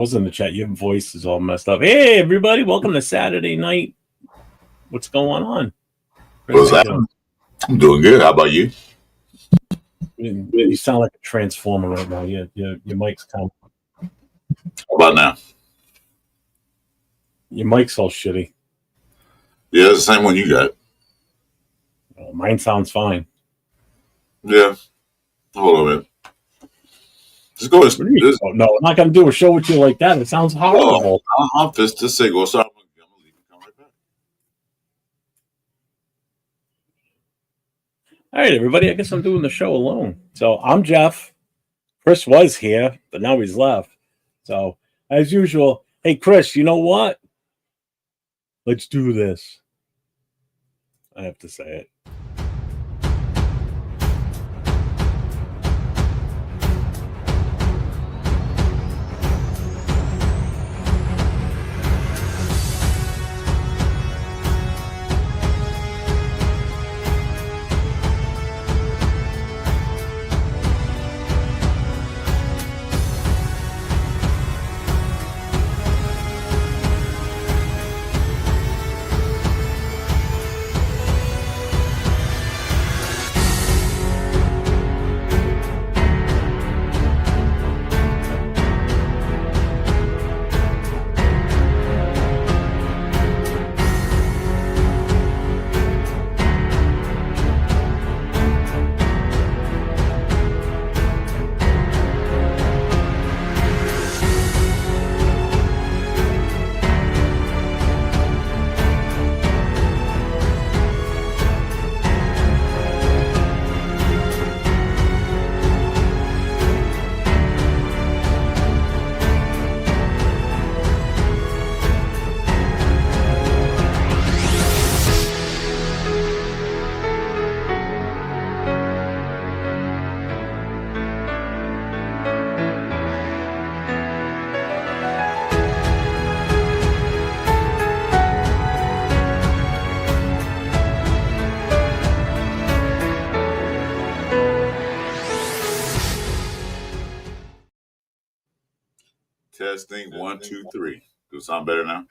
was in the chat. Your voice is all messed up. Hey, everybody. Welcome to Saturday night. What's going on? What's happening? I'm doing good. How about you? You sound like a transformer right now. Your mic's kind of... How about now? Your mic's all shitty. Yeah, it's the same one you got. Oh, mine sounds fine. Yeah. Hold on a minute. Just go. Oh, no, I'm not going to do a show with you like that. It sounds horrible. I'll just say go. So I'm going to leave and come right back. All right, everybody. I guess I'm doing the show alone. So I'm Jeff. Chris was here, but now he's left. So, as usual, hey, Chris, you know what? Let's do this. I have to say it. Testing 1, 2, 3. Do it sound better now?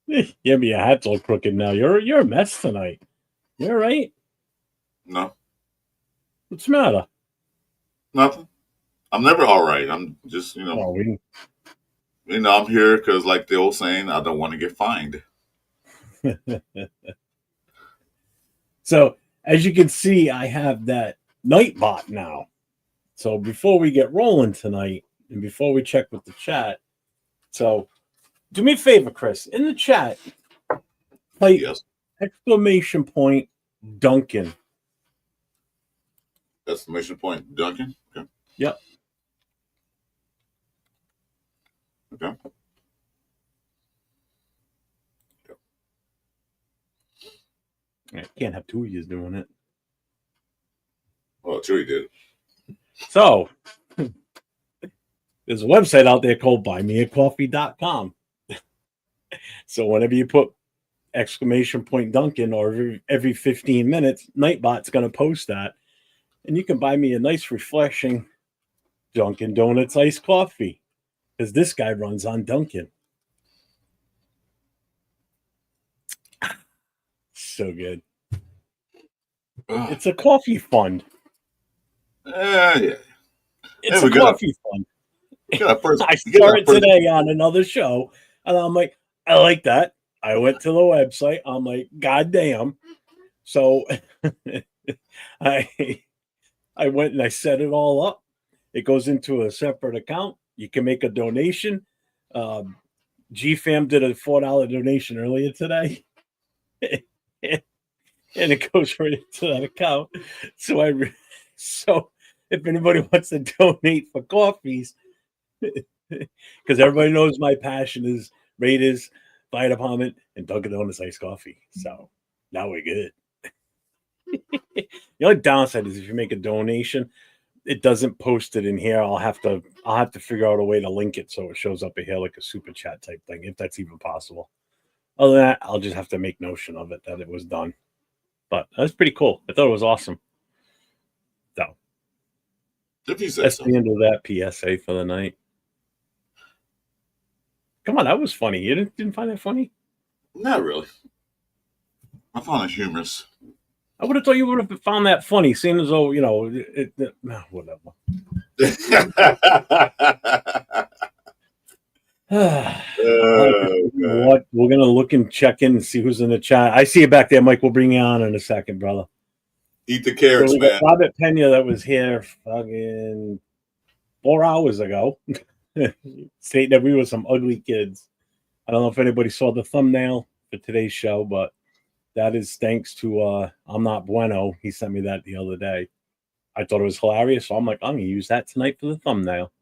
Yeah, but your hat's all crooked now. You're a mess tonight. You all right? No. What's the matter? Nothing. I'm never all right. I'm just, I'm here because, like the old saying, I don't want to get fined. So, as you can see, I have that Nightbot now. So, before we get rolling tonight, and before we check with the chat, so do me a favor, Chris. In the chat, type exclamation point Duncan. Exclamation point Duncan? Okay. Yep. Okay. I can't have two of you doing it. Well, sure you did. So, there's a website out there called buymeacoffee.com. So whenever you put exclamation point Duncan or every 15 minutes, Nightbot's going to post that. And you can buy me a nice, refreshing Dunkin' Donuts iced coffee because this guy runs on Dunkin'. So good. It's a coffee fund. Yeah. It's a coffee fund. I started today on another show, and I'm like, I like that. I went to the website. I'm like, God damn. So I went and I set it all up. It goes into a separate account. You can make a donation. GFAM did a $4 donation earlier today. And it goes right into that account. So if anybody wants to donate for coffees, because everybody knows my passion is Raiders, Fire Department, and Dunkin' Donuts iced coffee. So now we're good. The only downside is if you make a donation, it doesn't post it in here. I'll have to figure out a way to link it so it shows up in here like a super chat type thing, if that's even possible. Other than that, I'll just have to make notion of it that it was done. But that's pretty cool. I thought it was awesome. So if you say that's so. the end of that PSA for the night. Come on, that was funny. You didn't find that funny? Not really. I found it humorous. I would have thought you would have found that funny, seeing as though, whatever. What? We're going to look and check in and see who's in the chat. I see you back there, Mike. We'll bring you on in a second, brother. Eat the carrots, so man. Robert Pena that was here fucking 4 hours ago stating that we were some ugly kids. I don't know if anybody saw the thumbnail for today's show, but that is thanks to I'm Not Bueno. He sent me that the other day. I thought it was hilarious, so I'm like, I'm going to use that tonight for the thumbnail.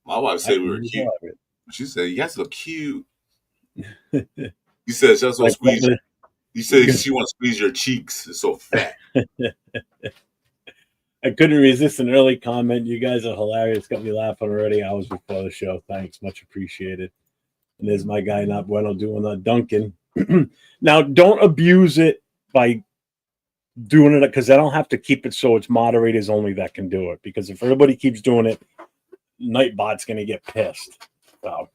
My wife said we were cute. Hilarious. She said, "You guys look cute." You said, "Just want to squeeze." You said she wants to squeeze your cheeks. It's so fat. I couldn't resist an early comment. You guys are hilarious. Got me laughing already hours before the show. Thanks. Much appreciated. And there's my guy, Not Bueno, doing the Duncan. Now, don't abuse it by doing it, because I don't have to keep it so it's moderators only that can do it. Because if everybody keeps doing it, Nightbot's going to get pissed. So,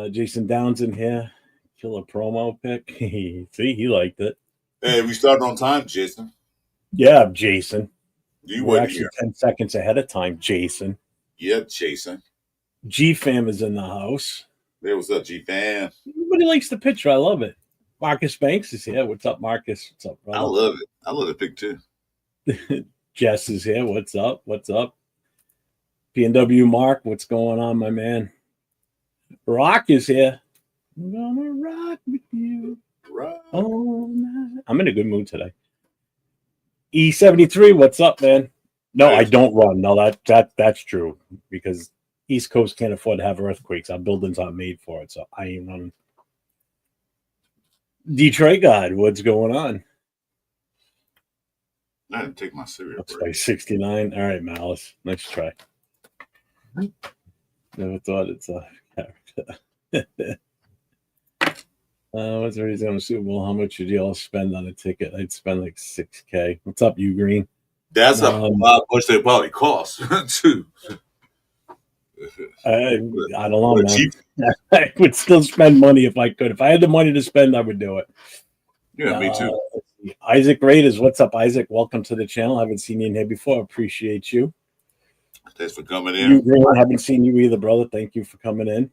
Jason Downs in here. Killer promo pick. See, he liked it. Hey, we started on time, Jason. Yeah, Jason. We're actually here 10 seconds ahead of time, Jason. Yeah, Jason. G-Fam is in the house. Hey, what's up, G-Fam? Everybody likes the picture. I love it. Marcus Banks is here. What's up, Marcus? What's up, brother? I love it. I love the pic, too. Jess is here. What's up? What's up? P&W Mark, what's going on, my man? Rock is here. I'm gonna rock with you. Rock. All night. I'm in a good mood today. E73, what's up, man? No, I don't run. No, that's true, because East Coast can't afford to have earthquakes. Our buildings aren't made for it, so I ain't running. Detroit God, what's going on? I didn't take my cigarette. Looks like 69. All right, Malice. Nice try. Never thought it's a character. What's the reason on the Super Bowl? How much would you all spend on a ticket? I'd spend like $6,000. What's up, you Green? That's how much they probably cost, too. I don't know, man. I would still spend money if I could. If I had the money to spend, I would do it. Yeah, me too. Isaac Raiders, what's up, Isaac? Welcome to the channel. I haven't seen you in here before. Appreciate you. Thanks for coming in. You Green, I haven't seen you either, brother. Thank you for coming in.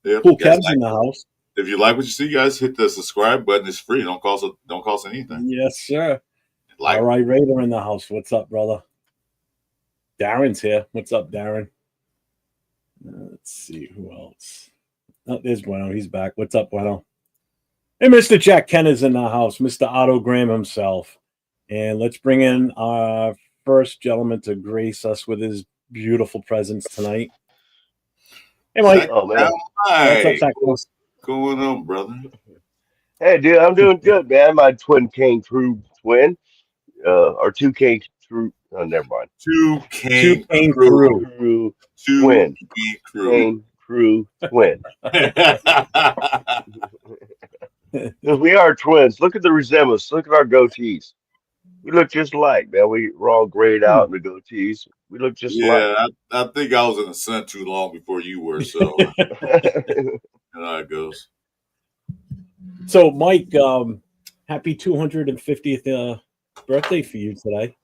Yeah, cool Kev's in the house. If you like what you see, guys, hit the subscribe button. It's free. Don't cost anything. Yes, sir. All right, Raider in the house. What's up, brother? Darren's here. What's up, Darren? Let's see who else. Oh, there's Bueno. He's back. What's up, Bueno? Hey, Mr. Jack Ken is in the house. Mr. Otto Graham himself. And let's bring in our first gentleman to grace us with his beautiful presence tonight. Hey, Mike. Oh, man. What's going on, brother? Hey, dude, I'm doing good, man. My twin came through twin. Or 2K through. Oh, never mind. 2K crew. Twin. Came through twin. We are twins. Look at the resemblance. Look at our goatees. We look just alike, man. We're all grayed out in the goatees. We look just alike. Yeah, I think I was in the sun too long before you were, so you know how it goes. So, Mike, happy 250th birthday for you today.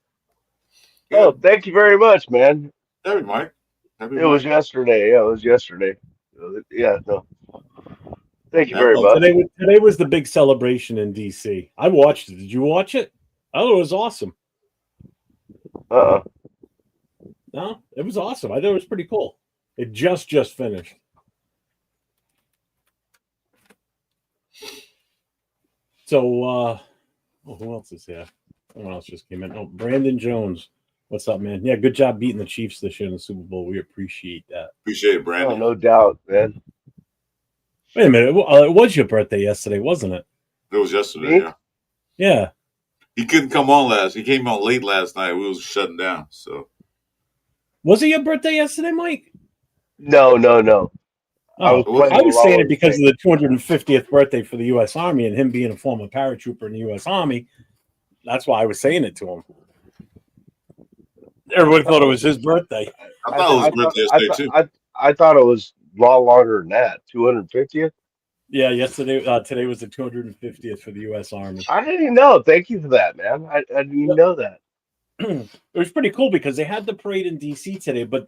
Oh, thank you very much, man. Happy Mike. It was yesterday. Yeah, it was yesterday. Yeah, no. Thank you very much. Today was the big celebration in DC. I watched it. Did you watch it? Oh, it was awesome. No, it was awesome. I thought it was pretty cool. It just finished. So, who else is here? Someone else just came in. Oh, Brandon Jones. What's up, man? Yeah, good job beating the Chiefs this year in the Super Bowl. We appreciate that. Appreciate it, Brandon. Oh, no doubt, man. Wait a minute. It was your birthday yesterday, wasn't it? It was yesterday, yeah. Yeah. He couldn't come on He came on late last night. We was shutting down, so. Was it your birthday yesterday, Mike? No. Oh, I was saying it because of the 250th birthday for the U.S. Army and him being a former paratrooper in the U.S. Army. That's why I was saying it to him. Everybody thought it was his birthday. I thought it was his birthday yesterday, too. I thought it was a lot longer than that. 250th. Yeah, today was the 250th for the U.S. Army. I didn't even know. Thank you for that, man. I didn't even know that. It was pretty cool because they had the parade in D.C. today, but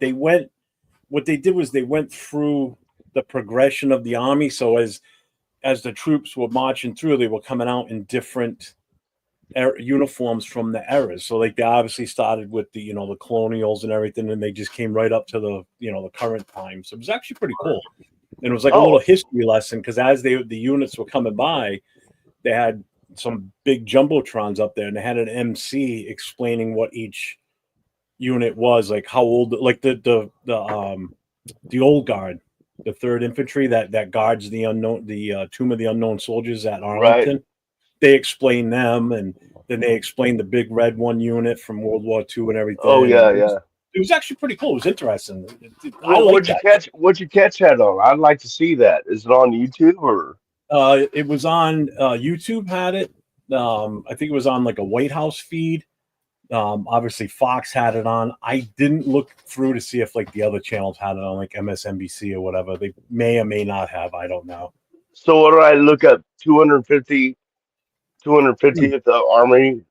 what they did was they went through the progression of the Army. So as the troops were marching through, they were coming out in different uniforms from the eras. So like they obviously started with the the colonials and everything, and they just came right up to the the current time. So it was actually pretty cool. And it was like a little history lesson because as the units were coming by, they had some big jumbotrons up there, and they had an MC explaining what each unit was, like how old, like the old guard, the 3rd Infantry that guards the Tomb of the Unknown Soldiers at Arlington. Right. They explained them, and then they explained the big red one unit from World War II and everything. Oh yeah. It was actually pretty cool. It was interesting. What'd you catch that on? I'd like to see that. Is it on YouTube or? It was on YouTube. Had it. I think it was on like a White House feed. Obviously, Fox had it on. I didn't look through to see if like the other channels had it on, like MSNBC or whatever. They may or may not have. I don't know. So what do I look up? 250th Army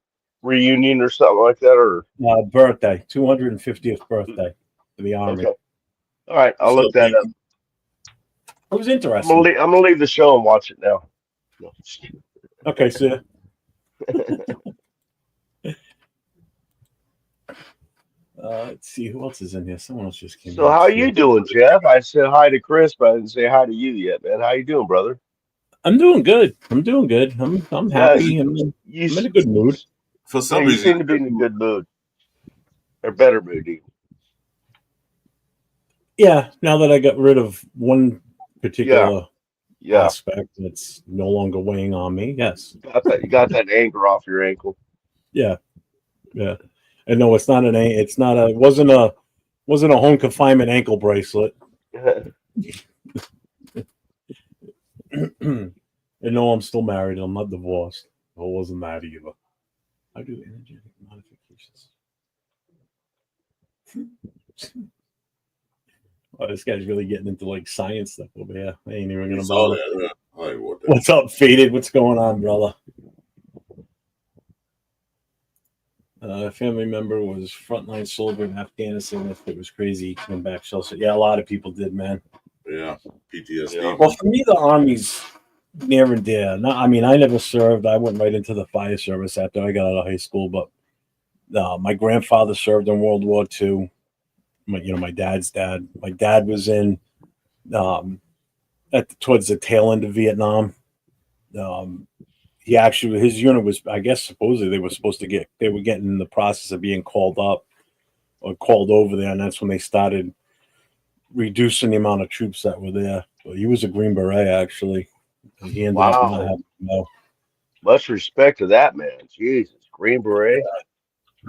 reunion or something like that, or birthday, 250th birthday for the Army. Okay. All right, I'll look that up. It was interesting. I'm gonna leave the show and watch it now. No. Okay, see ya. Let's see who else is in here. Someone else just came. So how you doing, Jeff? I said hi to Chris, but I didn't say hi to you yet, man. How you doing, brother? I'm doing good. I'm happy. I'm in a good mood. For some you reason, seem to be in a good mood, or better mood. Even. Yeah, now that I got rid of one particular aspect that's no longer weighing on me, yes. You got that anger off your ankle. Yeah. And no, it's not it wasn't a home confinement ankle bracelet. And no, I'm still married. I'm not divorced. It wasn't that either. I do energetic modifications. Oh, this guy's really getting into like science stuff over here. I ain't even gonna bother. What's up, Faded? What's going on, brother? A family member was frontline soldier in Afghanistan. It was crazy. He came back shelter. Yeah, a lot of people did, man. Yeah, PTSD. Yeah. Well, for me, the Army's near and dear. No, I mean, I never served. I went right into the fire service after I got out of high school. But my grandfather served in World War II. My dad's dad. My dad was in towards the tail end of Vietnam. His unit was, I guess, supposedly they were getting in the process of being called up or called over there, and that's when they started reducing the amount of troops that were there. But he was a Green Beret, actually. He ended up not having to know. Much respect to that man. Jesus, Green Beret.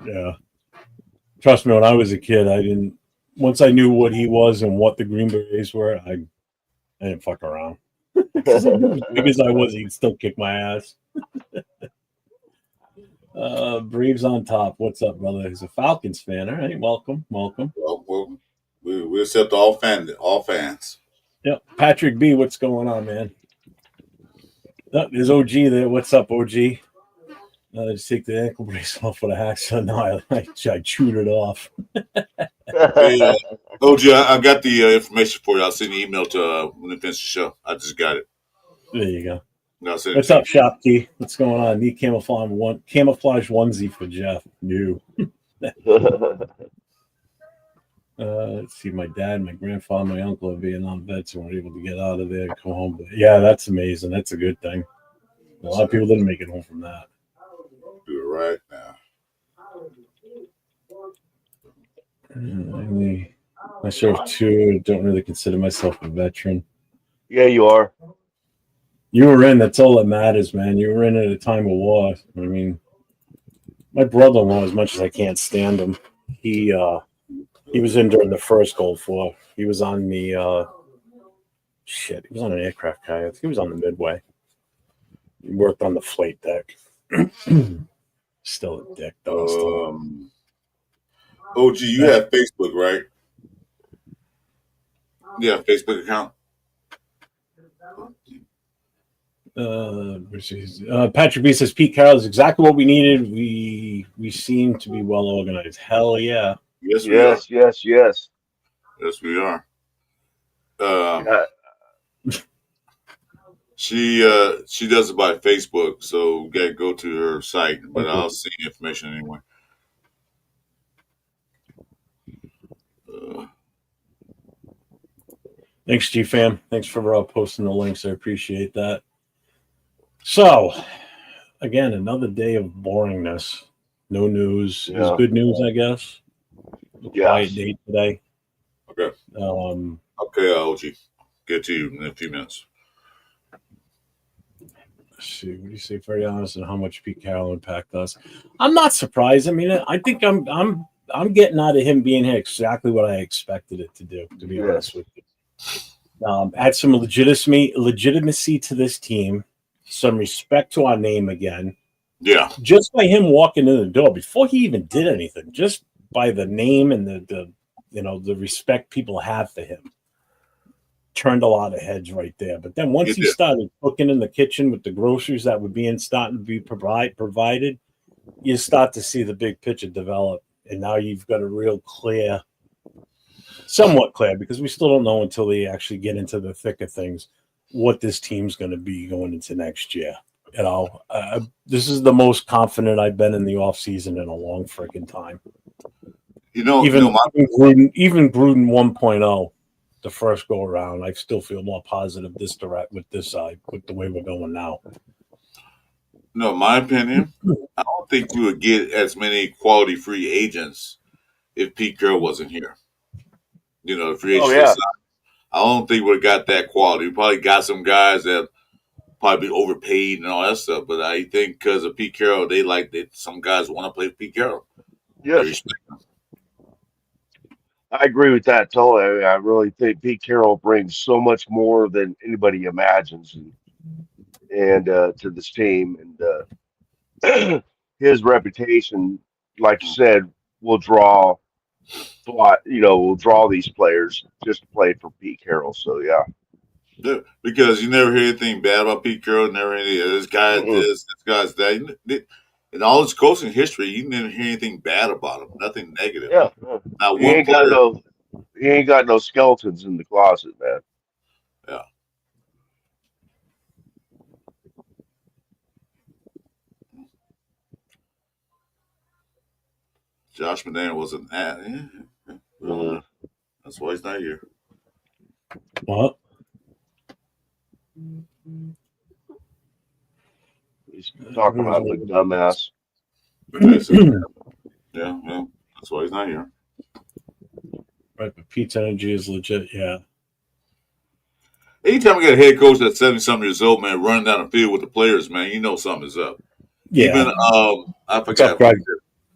Yeah. Trust me, when I was a kid, once I knew what he was and what the Green Berets were, I didn't fuck around. As big as I was, he'd still kick my ass. Braves on top. What's up, brother? He's a Falcons fan. All right, welcome. Well, we accept all fans. Yep. Patrick B, what's going on, man? Oh, there's OG there. What's up, OG? Just take the ankle brace off with a hacksaw. No, I chewed it off. Hey, OG, I got the information for you. I'll send you an email to when we finish the show. I just got it. There you go. What's up, Shopkey? What's going on? Need camouflage onesie for Jeff. New. Let's see. My dad, my grandfather, my uncle are Vietnam vets and were able to get out of there and come home. But yeah, that's amazing. That's a good thing. A lot of people didn't make it home from that. Do it right now. I served too. Don't really consider myself a veteran. Yeah, you are. You were in. That's all that matters, man. You were in at a time of war. I mean, my brother-in-law, as much as I can't stand him, he was in during the first Gulf War. He was on the he was on an aircraft carrier. He was on the Midway. He worked on the flight deck. Still a dick, though. OG, you have Facebook, right? Yeah, Facebook account. Patrick B says Pete Carroll is exactly what we needed. We seem to be well organized. Hell yeah. Yes, we are. Yes. Yes, we are. She does it by Facebook, so we gotta go to her site. But I'll see the information anyway. Thanks, G fam. Thanks for posting the links. I appreciate that. So, again, another day of boringness. No news is good news, I guess. Quiet day today. Okay. Okay, OG. Get to you in a few minutes. Let's see, what do you say? Very honest, and how much Pete Carroll impacted us. I'm not surprised. I mean, I think I'm getting out of him being here exactly what I expected it to do. To be honest with you, add some legitimacy to this team, some respect to our name again. Yeah, just by him walking in the door before he even did anything, just by the name and the respect people have for him, turned a lot of heads right there. But then once he started cooking in the kitchen with the groceries that were starting to be provided, you start to see the big picture develop. And now you've got a real somewhat clear, because we still don't know until they actually get into the thick of things, what this team's going to be going into next year. This is the most confident I've been in the offseason in a long freaking time. Even Gruden 1.0, the first go around, I still feel more positive this side with the way we're going now. No, my opinion, I don't think we would get as many quality free agents if Pete Carroll wasn't here. The free agents. I don't think we would have got that quality. We probably got some guys that probably be overpaid and all that stuff. But I think because of Pete Carroll, some guys want to play Pete Carroll. Yes. I agree with that totally. I mean, I really think Pete Carroll brings so much more than anybody imagines, and to this team, and his reputation, like you said, will draw these players just to play for Pete Carroll. So yeah. Because you never hear anything bad about Pete Carroll. Never hear this guy this guy's that. In all his coaching history, you never hear anything bad about him. Nothing negative. Yeah. Not one player. He ain't got no skeletons in the closet, man. Yeah. Josh McDaniel wasn't that. That's why he's not here. What? He's talking about the dumbass. Yeah, well, that's why he's not here. Right, but Pete's energy is legit, yeah. Anytime we got a head coach that's 70-something years old, man, running down the field with the players, man, you know something's up. Yeah. Even, I forgot.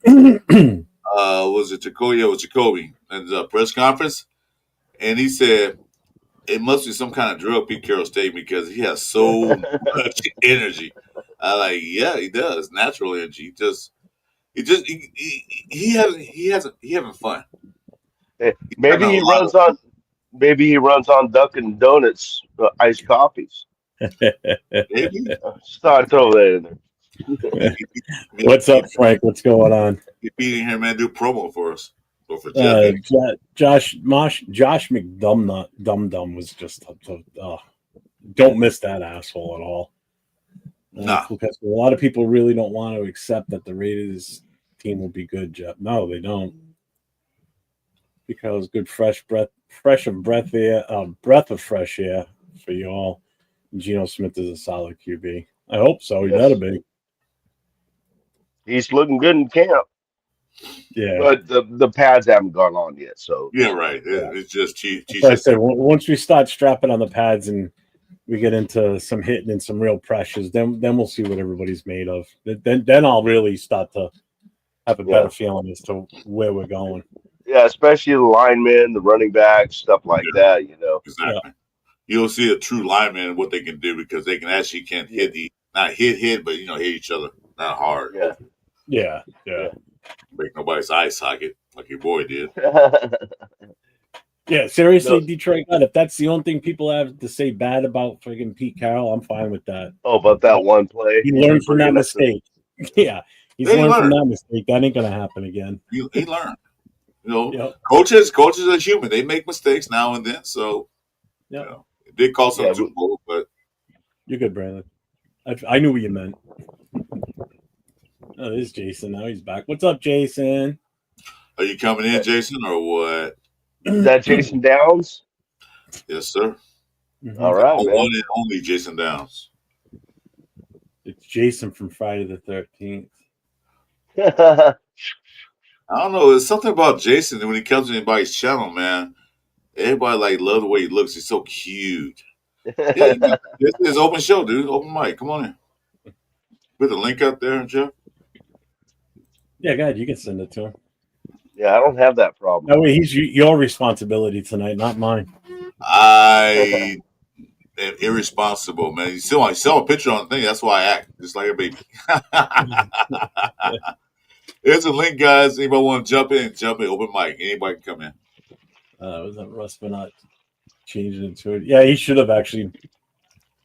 Was it Jacoby? Yeah, it was Jacoby in the press conference. And he said, it must be some kind of drug Pete Carroll's taking because he has so much energy. I like, yeah, he does. Natural energy. He having fun. Maybe he runs on Dunkin' Donuts iced coffees. Maybe. Start throw that in there. What's up, Frank? What's going on? He's being here, man. Do promo for us. Or for Josh McDum was just don't miss that asshole at all. Because a lot of people really don't want to accept that the Raiders team will be good, Jeff. No, they don't. Because good breath of fresh air for you all. Geno Smith is a solid QB. I hope so. He better be. He's looking good in camp. Yeah, but the pads haven't gone on yet. So yeah, right. It's just cheap. Like I said, once we start strapping on the pads and we get into some hitting and some real pressures, then we'll see what everybody's made of. Then I'll really start to have a better feeling as to where we're going. Yeah, especially the linemen, the running backs, stuff like that. Exactly. Yeah. You'll see a true lineman and what they can do because they can actually not hit, but hit each other not hard. Yeah. Break nobody's eye socket like your boy did. Yeah, seriously, no. Detroit. God, if that's the only thing people have to say bad about friggin' Pete Carroll, I'm fine with that. Oh, but that one play. He learned from that mistake. Yeah, he's learned from that mistake. That ain't gonna happen again. He learned. You know, coaches are human. They make mistakes now and then. So, you know, it did cost them Super Bowl, but you're good, Brandon. I knew what you meant. Oh, this is Jason. Now he's back. What's up, Jason? Are you coming in, Jason, or what? Is that Jason Downs? Yes, sir. Mm-hmm. All right, man. One and only Jason Downs. It's Jason from Friday the 13th. I don't know. There's something about Jason when he comes to anybody's channel, man. Everybody love the way he looks. He's so cute. Yeah, it's open show, dude. Open mic. Come on in. Put the link out there, Jeff. Yeah, go ahead. You can send it to him. Yeah, I don't have that problem. No, he's your responsibility tonight, not mine. I am irresponsible, man. You still, I saw a picture on the thing. That's why I act just like a baby. There's a link, guys. Anybody want to jump in? Open mic. Anybody can come in. Was that Russ for not changing it to it? Yeah, he should have actually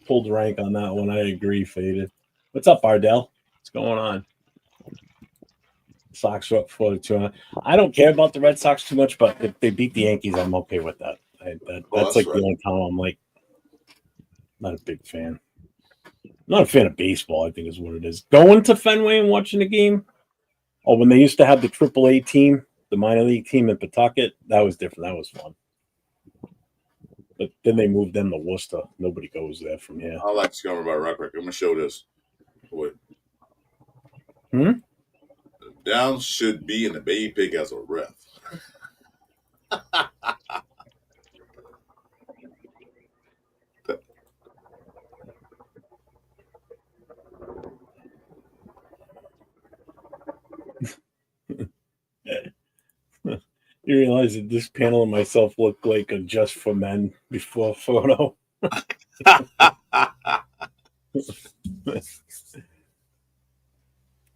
pulled rank on that one. I agree, Faded. What's up, Ardell? What's going on? Sox are up 4-2. I don't care about the Red Sox too much, but if they beat the Yankees, I'm okay with that. That's like right. The only time I'm like not a big fan. I'm not a fan of baseball, I think is what it is. Going to Fenway and watching the game. Oh, when they used to have the AAA team, the minor league team in Pawtucket, that was different. That was fun. But then they moved them to Worcester. Nobody goes there from here. I like to cover about right quick. I'm gonna show this. Wait. Downs should be in the baby pig as a ref. You realize that this panel and myself look like a Just for Men before photo.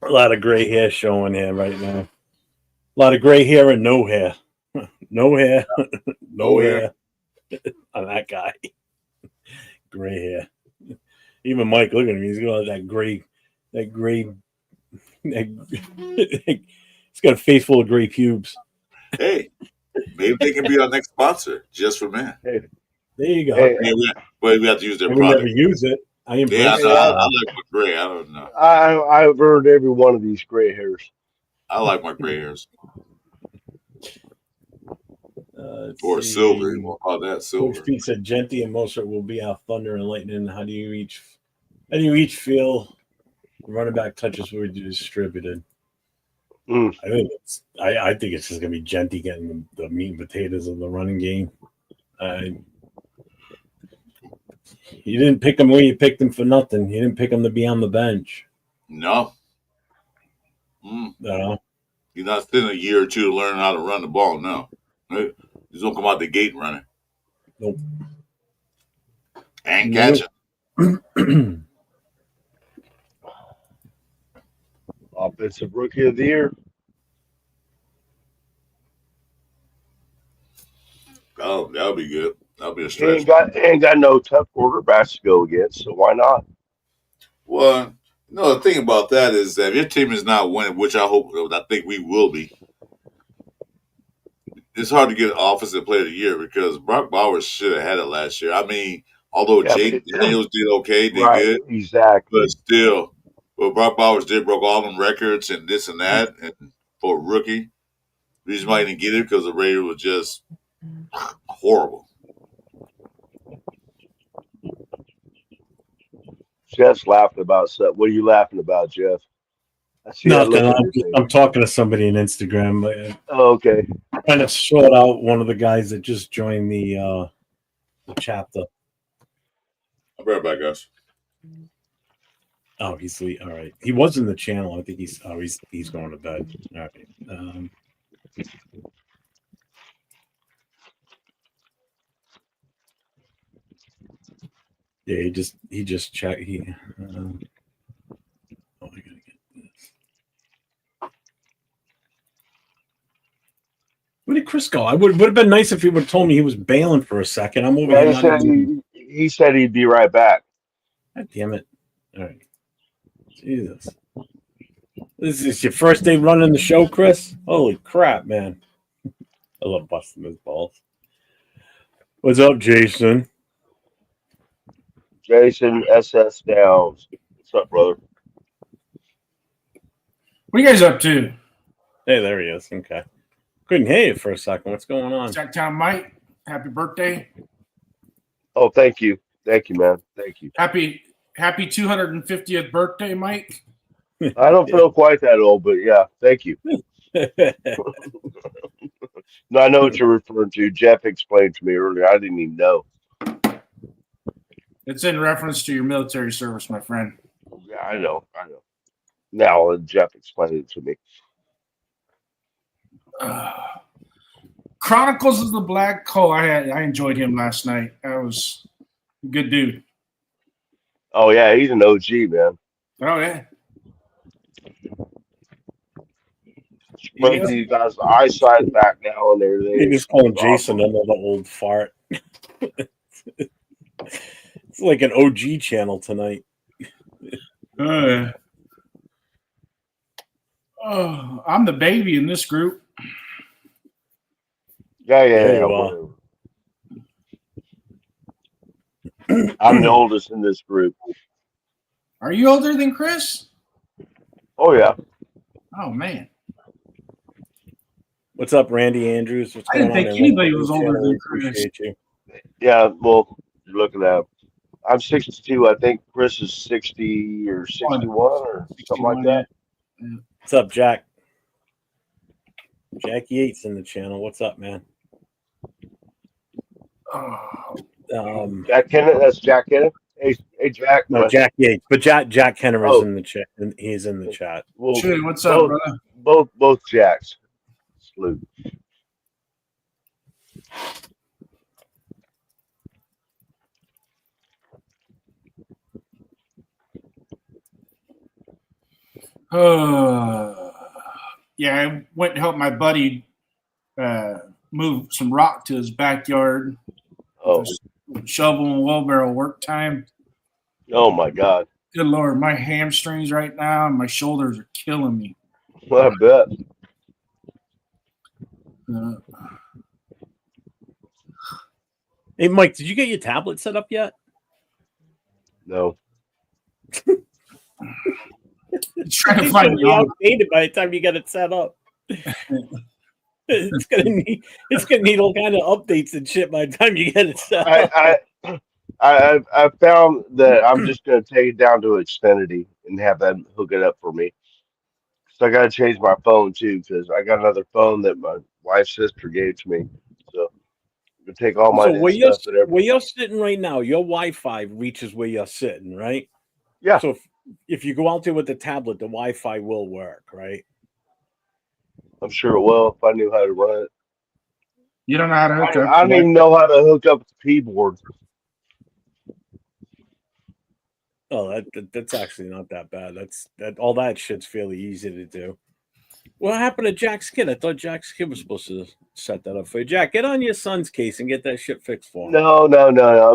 A lot of gray hair showing here right now. A lot of gray hair and no hair. No hair. No hair on that guy. Gray hair. Even Mike, look at him. He's got that gray. He's got a face full of gray pubes. Hey, maybe they can be our next sponsor, Just for Men. Hey, there you go. Hey, but we have to use their product. We never use it. I embrace it. I like my gray. I don't know. I've earned every one of these gray hairs. I like my gray hairs. Or silver. We'll call that silver. Coach Pete said Genty and Mozart will be our Thunder and Lightning. How do you each feel running back touches will be distributed? I think it's just gonna be Genty getting the meat and potatoes of the running game. You didn't pick him where you picked him for nothing. You didn't pick him to be on the bench. No. No. He's not sitting a year or two to learn how to run the ball. No. He's gonna come out the gate running. Nope. And catching. Offensive Rookie of the Year. Oh, that'll be good. That'll be a stretch. Ain't got no tough quarterbacks to go against, so why not? Well, the thing about that is that if your team is not winning, which I think we will be, it's hard to get Offensive Player of the Year because Brock Bowers should have had it last year. I mean, although Jake Daniels did okay, did good. Exactly. But still, Brock Bowers broke all them records and this and that. And for a rookie, the reason why he didn't get it because the Raiders was just horrible. Jeff's laughing about stuff. What are you laughing about, Jeff? I'm talking to somebody on Instagram. Oh, okay. I'm trying to sort out one of the guys that just joined the chapter. I'll be right back, guys. Oh, he's all right. He was in the channel. I think he's going to bed. All right. Yeah, he just checked. I gotta get this. Where did Chris go? I would have been nice if he would have told me he was bailing for a second. I'm over here. He said he'd be right back. God damn it. All right. Jesus. This is your first day running the show, Chris? Holy crap, man. I love busting his balls. What's up, Jason? Jason SS Downs. What's up, brother? What are you guys up to? Hey, there he is. Okay. Couldn't hear you for a second. What's going on? Jacktown Mike, happy birthday. Oh, thank you. Thank you, man. Thank you. Happy 250th birthday, Mike. I don't feel quite that old, but yeah, thank you. No, I know what you're referring to. Jeff explained to me earlier. I didn't even know. It's in reference to your military service, my friend. Yeah, I know. Now Jeff explained it to me. Chronicles of the Black Hole. I enjoyed him last night. That was a good dude. Oh yeah, he's an OG, man. Oh yeah. But he got his eyesight back now and everything. They just call him Jason, another old fart. It's like an OG channel tonight. I'm the baby in this group. Yeah. I'm the oldest in this group. Are you older than Chris? Oh yeah. Oh man. What's up, Randy Andrews? I didn't think anybody was older than Chris. You. Yeah, well, you're looking at. I'm 62. I think Chris is 60 or 61 or something like that. Yeah. What's up, Jack? Jack Yates in the channel. What's up, man? Jack Kenneth. That's Jack Kenneth. Hey, Jack. No, Jack Yates. But Jack Kenner is in the chat. He's in the chat. Well, what's up, brother? Both Jacks. Salute. Yeah, I went to help my buddy move some rock to his backyard. Oh, shovel and wheelbarrow work time. Oh my God. Good Lord, my hamstrings right now and my shoulders are killing me. I bet. Hey, Mike, did you get your tablet set up yet? No. Trying to find be outdated by the time you get it set up. It's gonna need all kind of updates and shit by the time you get it set up. I found that I'm just gonna take it down to Xfinity and have that hook it up for me. So I gotta change my phone too because I got another phone that my wife's sister gave to me. So I'm gonna take all my where stuff. Where you're sitting right now, your Wi-Fi reaches where you're sitting, right? Yeah. So if you go out there with the tablet, the Wi-Fi will work, right? I'm sure it will if I knew how to run it. You don't know how to hook up. I don't even know how to hook up the keyboard. Oh, that's actually not that bad. All that shit's fairly easy to do. What happened to Jack's kid? I thought Jack's kid was supposed to set that up for you. Jack, get on your son's case and get that shit fixed for him. No.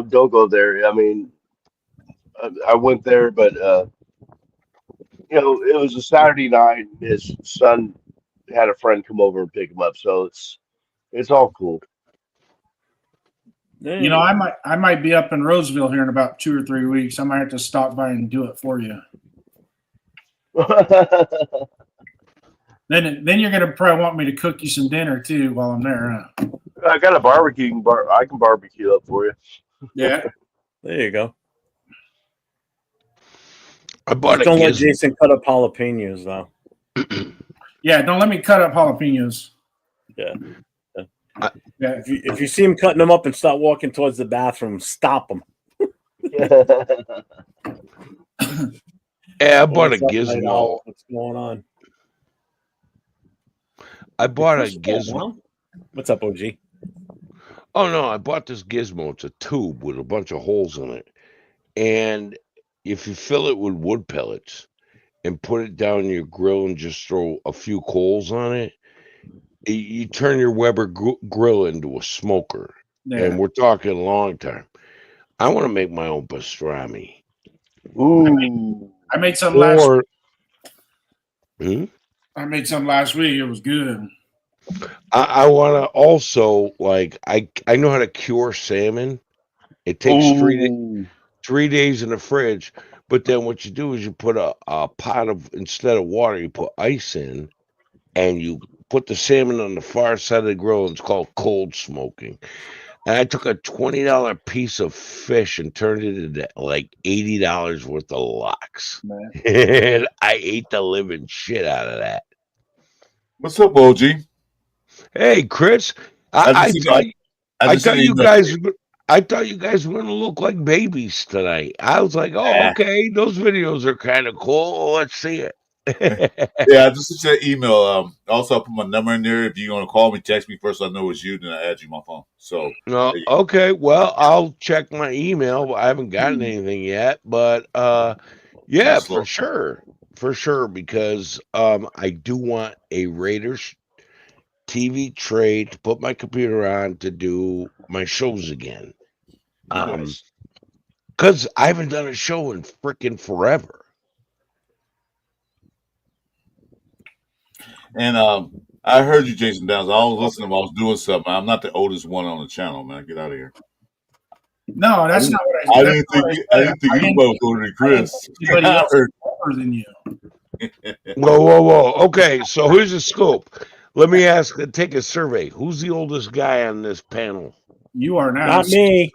Don't go there. I mean, I went there, but it was a Saturday night. His son had a friend come over and pick him up, so it's all cool. You know, I might be up in Roseville here in about 2 or 3 weeks. I might have to stop by and do it for you. Then you're gonna probably want me to cook you some dinner too while I'm there. Huh? I got a barbecue. I can barbecue up for you. Yeah. There you go. Don't let Jason cut up jalapenos though. Yeah, don't let me cut up jalapenos. Yeah. If you see him cutting them up and start walking towards the bathroom, stop him. Yeah, I bought a gizmo. What's going on? I bought a gizmo. What's up, OG? Oh no, I bought this gizmo. It's a tube with a bunch of holes in it, and if you fill it with wood pellets and put it down your grill and just throw a few coals on it, you turn your Weber grill into a smoker, and we're talking a long time. I want to make my own pastrami. Ooh. I made some last week. I made some last week. It was good. I want to also, like, I know how to cure salmon. It takes 3 days in the fridge, but then what you do is you put a pot of, instead of water, you put ice in, and you put the salmon on the far side of the grill, and it's called cold smoking. And I took a $20 piece of fish and turned it into like $80 worth of lox. And I ate the living shit out of that. What's up, OG? Hey, Chris. I thought you guys were gonna look like babies tonight. I was like, oh, okay, those videos are kind of cool. Let's see it. Yeah, I just sent you an email. Also, I put my number in there. If you're gonna call me, text me first. I know it's you, then I add you my phone. So, okay. Well, I'll check my email. I haven't gotten anything yet, but yeah, for sure, because I do want a Raiders TV tray to put my computer on to do my shows again. Because I haven't done a show in freaking forever. And I heard you, Jason Downs. I was listening while I was doing something. I'm not the oldest one on the channel, man. Get out of here. No, that's not what I said. I didn't think you both older than Chris. Anybody else is older than you. Whoa. Okay, so here's the scope. Let me take a survey. Who's the oldest guy on this panel? You are now. Not me.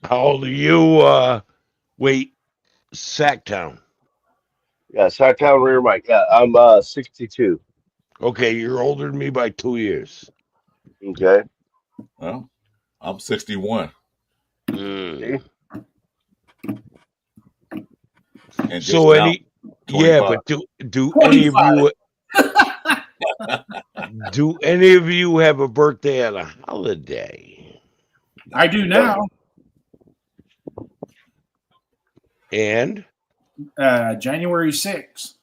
How old are you? Wait, Sacktown. Yeah, Sacktown rear mic. Yeah, I'm 62. Okay, you're older than me by 2 years. Okay. Well, I'm 61. Mm. And so any 25. But do any of you do any of you have a birthday on a holiday? I do now. And January 6th.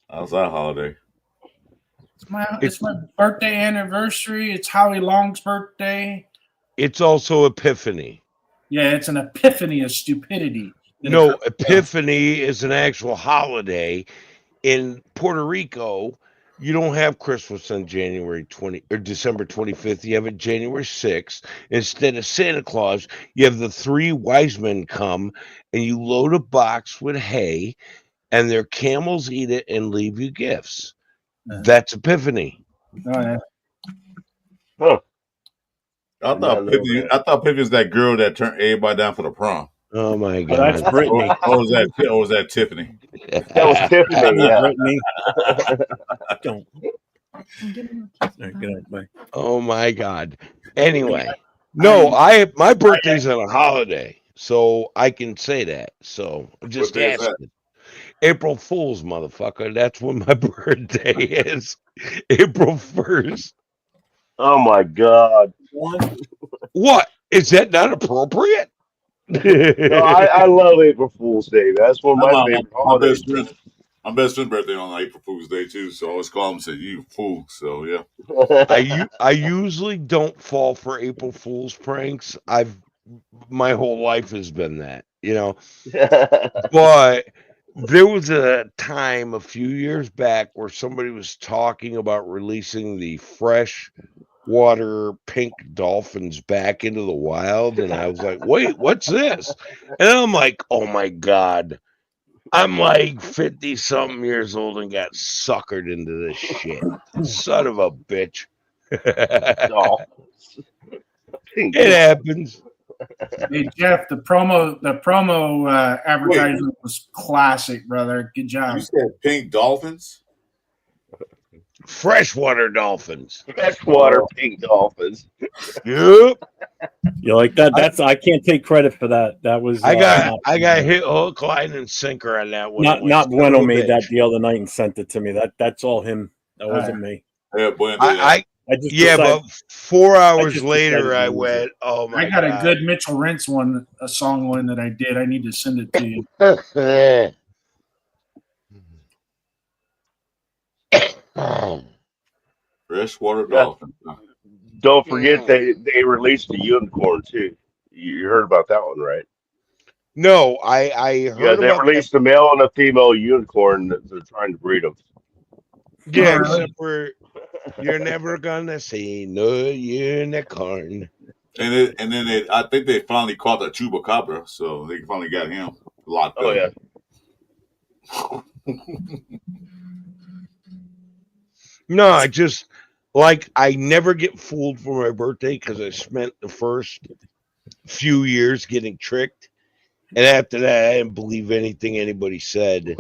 How's that holiday? It's my birthday anniversary. It's Howie Long's birthday. It's also Epiphany. Yeah, it's an epiphany of stupidity. No, Epiphany is an actual holiday. In Puerto Rico, you don't have Christmas on January 20 or December 25th. You have it January 6th. Instead of Santa Claus, you have the 3 wise men come and you load a box with hay and their camels eat it and leave you gifts. That's Epiphany. Oh, yeah. Huh. I thought Pippi was that girl that turned everybody down for the prom. Oh my God! That's Brittany. Or was that Tiffany? That was Tiffany. Yeah. Brittany. Don't. Oh my God! Anyway, my birthday's on a holiday, so I can say that. So I'm just asking. April Fool's, motherfucker. That's when my birthday is. April 1st. Oh my God! What? Is that not appropriate? No, I love April Fool's Day. That's one of my favorite holidays. My best friend's birthday on April Fool's Day too, so I always call him and say, "You fool." So yeah. I usually don't fall for April Fool's pranks. My whole life has been that, but there was a time a few years back where somebody was talking about releasing the fresh water pink dolphins back into the wild, and I was like, wait, what's this? And I'm like, oh my God, I'm like 50 something years old and got suckered into this shit. Son of a bitch. It happens. Hey Jeff, the promo advertisement was classic, brother. Good job. You said pink dolphins? Freshwater dolphins. Freshwater pink dolphins. Yep. You like that? I can't take credit for that. That was I got hit hook, line, and sinker on that one. Not Bueno made that the other night and sent it to me. That's all him. That wasn't me. Yeah, Bueno. But 4 hours later, I went, oh my God. I got a good Mitchell Rentz song one that I did. I need to send it to you. Freshwater dolphin. Don't forget they released a unicorn too. You heard about that one, right? No, I heard They about that. released a male and a female unicorn that they're trying to breed them. Yeah, except for you're never gonna see no unicorn. And then I think they finally caught the chupacabra, so they finally got him locked up. Yeah. No, I just I never get fooled for my birthday because I spent the first few years getting tricked, and after that, I didn't believe anything anybody said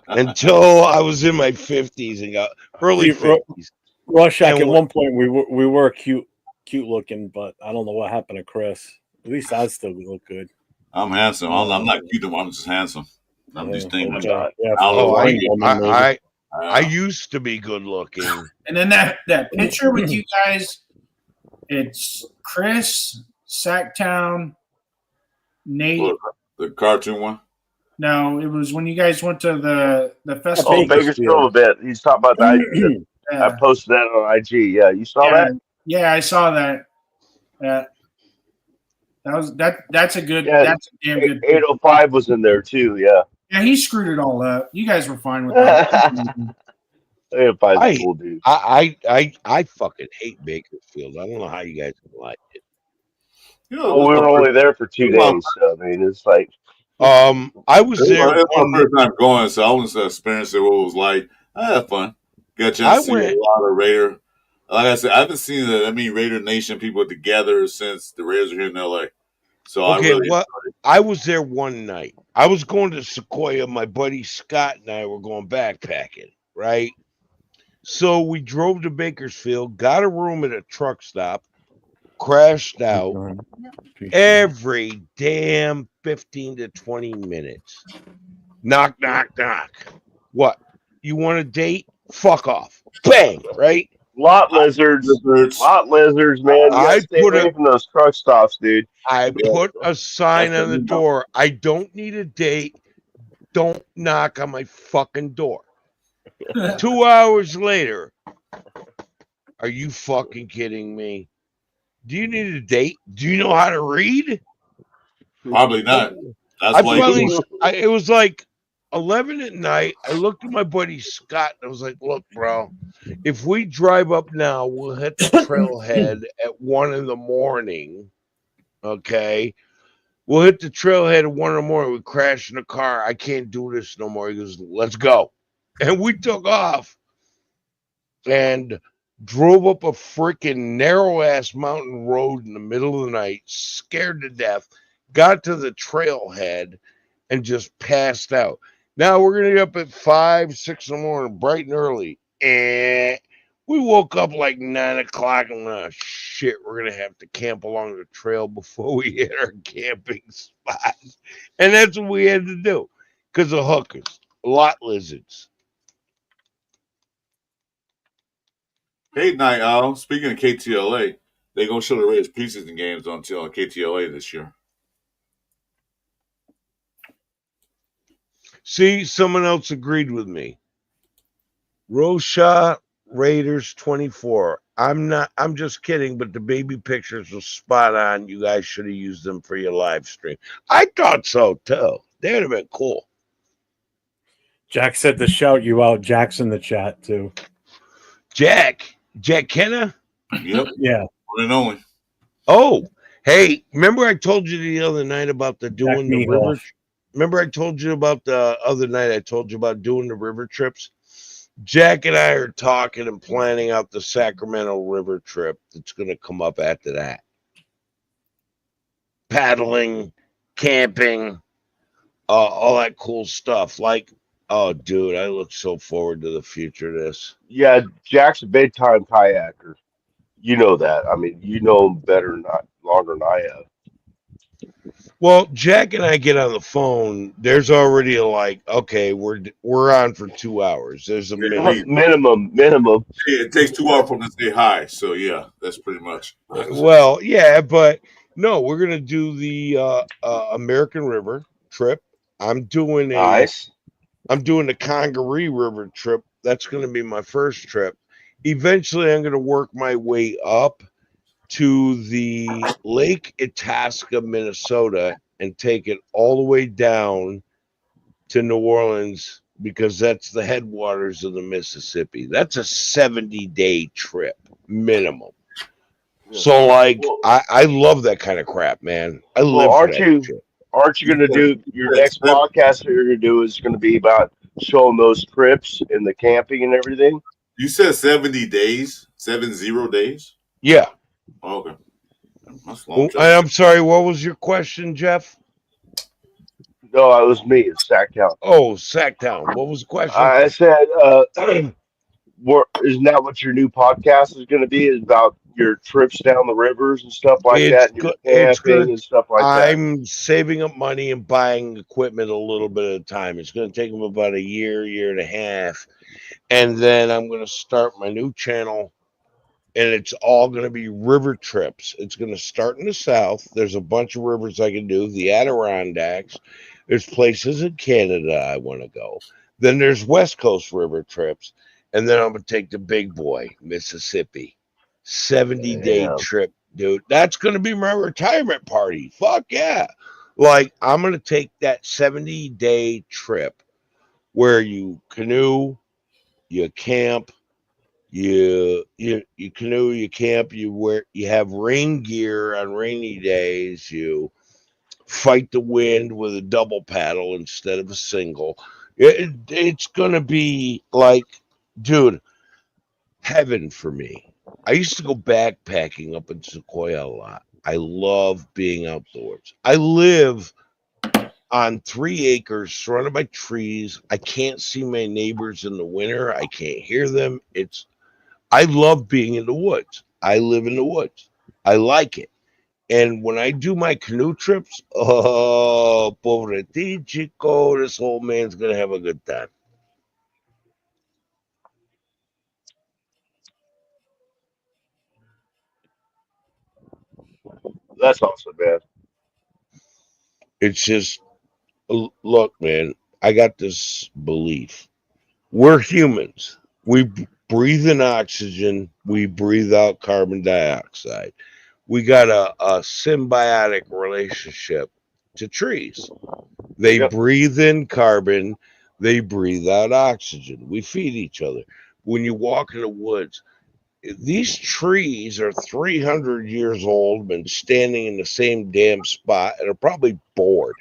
until I was in my 50s and got early 50s. Rorschach, at one point we were cute looking, but I don't know what happened to Chris. At least I still look good. I'm handsome. I'm not cute. I'm just handsome. I'm just thinking. Okay. I used to be good looking. And then that picture with you guys, it's Chris, Sacktown, Nate. The cartoon one? No, it was when you guys went to the festival. Oh, Bakersfield event. He's talking about that. I posted that on IG. Yeah, you saw that? Yeah, I saw that. That's a good. Yeah, that's a damn good. 805 was in there too. Yeah. Yeah, he screwed it all up. You guys were fine with that. 805's a cool dude. I fucking hate Bakersfield. I don't know how you guys like it. You know, we were only there for 2 days. So, I mean, it's like. I was there. It was my first time going, so I was experiencing what it was like. I had fun. Got a chance to see a lot of Raider. Like I said, I haven't seen Raider Nation people together since the Raiders are here in LA. So I was there one night. I was going to Sequoia. My buddy Scott and I were going backpacking, right? So we drove to Bakersfield, got a room at a truck stop, crashed out every damn 15 to 20 minutes. Knock, knock, knock. What? You want a date? Fuck off. Bang, right? Lot lizards, man. I stay away from those truck stops, dude. I put a sign on the door. I don't need a date. Don't knock on my fucking door. 2 hours later, are you fucking kidding me? Do you need a date? Do you know how to read? Probably not. That's it was like 11 at night. I looked at my buddy Scott and I was like, look, bro, if we drive up now, we'll hit the trailhead at 1 a.m. Okay. We'll hit the trailhead at 1 a.m. We crash in the car. I can't do this no more. He goes, let's go. And we took off and drove up a freaking narrow ass mountain road in the middle of the night, scared to death, got to the trailhead and just passed out. Now we're going to get up at 5, 6 in the morning, bright and early. And we woke up like 9 o'clock and shit, we're going to have to camp along the trail before we hit our camping spot. And that's what we had to do because of hookers, lot lizards. Hey, Night Owl. Speaking of KTLA, they're going to show the Raiders preseason games on KTLA this year. See, someone else agreed with me. Rorschach Raiders 24. I'm just kidding, but the baby pictures were spot on. You guys should have used them for your live stream. I thought so too. They would have been cool. Jack said to shout you out. Jack's in the chat too. Jack Kenna? Yep. Yeah. One and only. Oh, hey, remember I told you the other night about the river? Remember I told you about the other night I told you about doing the river trips? Jack and I are talking and planning out the Sacramento River trip that's going to come up after that. Paddling, camping, all that cool stuff. Like, oh, dude, I look so forward to the future of this. Yeah, Jack's a big-time kayaker. You know that. I mean, you know him better, not longer than I have. Well, Jack and I get on the phone. There's already okay, we're on for 2 hours. There's a minimum. Yeah, it takes 2 hours for them to say hi. So yeah, that's pretty much. Well, yeah, but no, we're gonna do the American River trip. I'm doing the Congaree River trip That's going to be my first trip. Eventually, I'm going to work my way up to the Lake Itasca, Minnesota, and take it all the way down to New Orleans because that's the headwaters of the Mississippi. That's a 70-day trip minimum. So, like, I love that kind of crap, man. I live for that shit. Aren't you going to do your next podcast that you're going to do is going to be about showing those trips and the camping and everything? You said 70 days, 70 days. Yeah. Oh, okay. That's long. I'm sorry. What was your question, Jeff? No, it was me. It's Sacktown. Oh, Sacktown. What was the question? I said, isn't that what your new podcast is going to be? Is about your trips down the rivers and stuff like that, and your camping and stuff like that. I'm saving up money and buying equipment a little bit at a time. It's going to take them about a year and a half, and then I'm going to start my new channel, and it's all going to be river trips. It's going to start in the south. There's a bunch of rivers I can do. The Adirondacks. There's places in Canada I want to go. Then there's West Coast river trips. And then I'm going to take the big boy, Mississippi. 70-day trip, dude. That's going to be my retirement party. Fuck yeah. Like, I'm going to take that 70-day trip where you canoe, you camp, you canoe, you camp, you have rain gear on rainy days, you fight the wind with a double paddle instead of a single. It's going to be like, dude, heaven for me. I used to go backpacking up in Sequoia a lot. I love being outdoors. I live on 3 acres surrounded by trees. I can't see my neighbors in the winter. I can't hear them. I love being in the woods. I live in the woods. I like it. And when I do my canoe trips, oh, pobre ti, chico, this old man's going to have a good time. That's awesome, man. It's just, look, man, I got this belief. We're humans. We breathe in oxygen. We breathe out carbon dioxide. We got a symbiotic relationship to trees. They breathe in carbon. They breathe out oxygen. We feed each other. When you walk in the woods, these trees are 300 years old, been standing in the same damn spot, and are probably bored.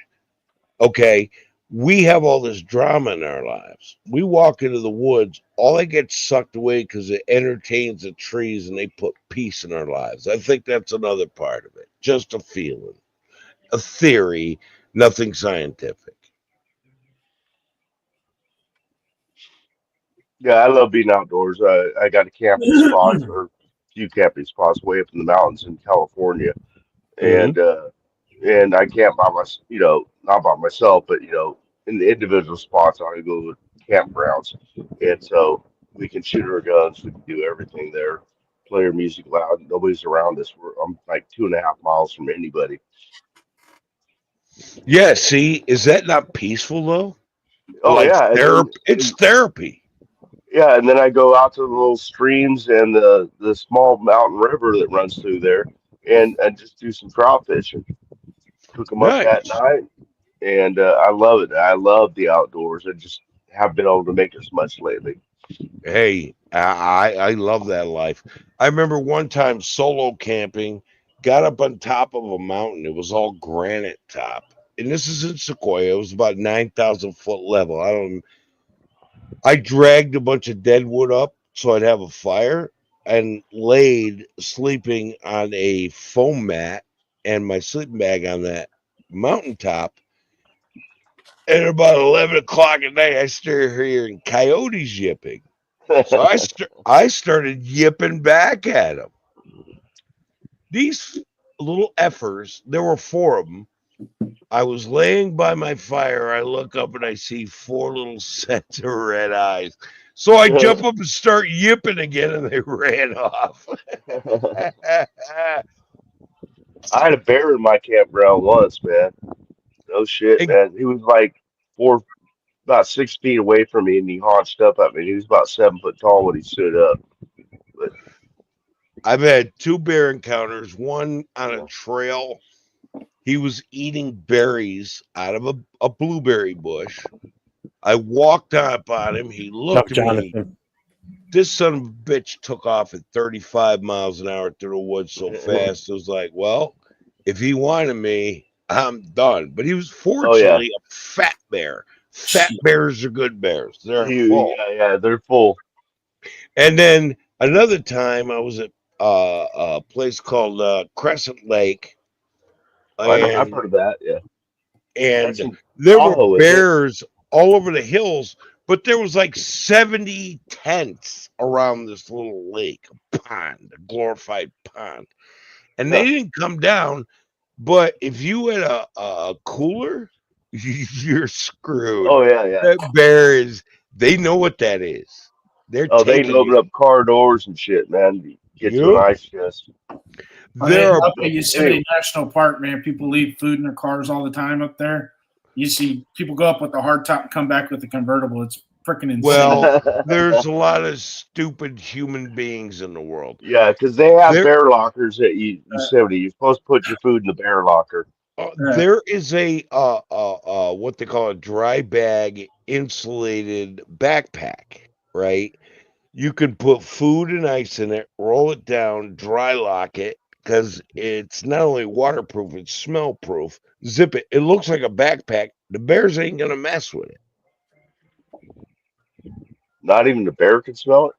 Okay, we have all this drama in our lives. We walk into the woods, all that gets sucked away because it entertains the trees and they put peace in our lives. I think that's another part of it. Just a feeling, a theory, nothing scientific. Yeah, I love being outdoors. I got a camping spot or a few camping spots way up in the mountains in California, and and I camp by not by myself, but in the individual spots, I go to campgrounds, and so we can shoot our guns, we can do everything there, play our music loud. Nobody's around us. I'm like 2.5 miles from anybody. Yeah, see, is that not peaceful though? Oh like yeah, it's therapy. Yeah, and then I go out to the little streams and the small mountain river that runs through there, and just do some trout fishing. Cook them up that night, and I love it. I love the outdoors. I just haven't been able to make as much lately. Hey, I love that life. I remember one time solo camping, got up on top of a mountain. It was all granite top. And this is in Sequoia. It was about 9,000 foot level. I dragged a bunch of dead wood up so I'd have a fire and laid sleeping on a foam mat and my sleeping bag on that mountaintop. And about 11 o'clock at night, I started hearing coyotes yipping. So I started yipping back at them. These little effers, there were 4 of them. I was laying by my fire. I look up and I see 4 little sets of red eyes. So I jump up and start yipping again, and they ran off. I had a bear in my campground once, man. No shit, man. He was like about 6 feet away from me, and he haunched up at me. He was about 7 foot tall when he stood up. But I've had 2 bear encounters. One on a trail. He was eating berries out of a blueberry bush. I walked up on him. He looked at me. This son of a bitch took off at 35 miles an hour through the woods so fast. It was like, well, if he wanted me, I'm done. But he was fortunately a fat bear. Fat bears are good bears. They're full. Yeah, they're full. And then another time I was at a place called Crescent Lake. I've heard of that, yeah. And there were bears all over the hills, but there was like 70 tents around this little lake, a pond, a glorified pond. And they didn't come down, but if you had a cooler, you're screwed. Oh, yeah. That bear is, they know what that is. They can open up car doors and shit, man. Get to an ice chest. There are up at Yosemite National Park, man. People leave food in their cars all the time up there. You see people go up with the hard top and come back with the convertible. It's freaking insane. Well, there's a lot of stupid human beings in the world. Yeah, because they have bear lockers at Yosemite. You're supposed to put your food in the bear locker. There is a what they call a dry bag insulated backpack, right? You can put food and ice in it, roll it down, dry lock it, because it's not only waterproof, it's smell proof. Zip it. It looks like a backpack. The bears ain't gonna mess with it. Not even the bear can smell it?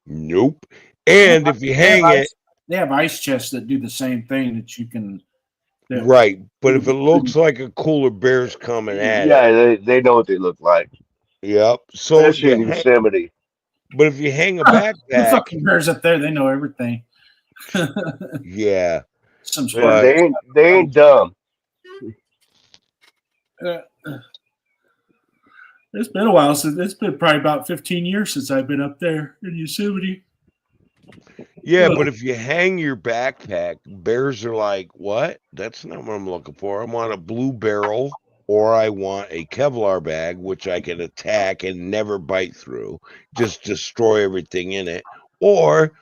Nope. And if you hang it, they have ice chests that do the same thing that you can. Right, but if it looks like a cooler bear's coming at it. They know what they look like. Yep. So especially in Yosemite. But if you hang a backpack, the fucking bears up there, they know everything. Yeah. They ain't dumb. It's been a while since it's been probably about 15 years since I've been up there in Yosemite. Yeah, but if you hang your backpack, bears are like, what? That's not what I'm looking for. I want a blue barrel, or I want a Kevlar bag, which I can attack and never bite through, just destroy everything in it. Or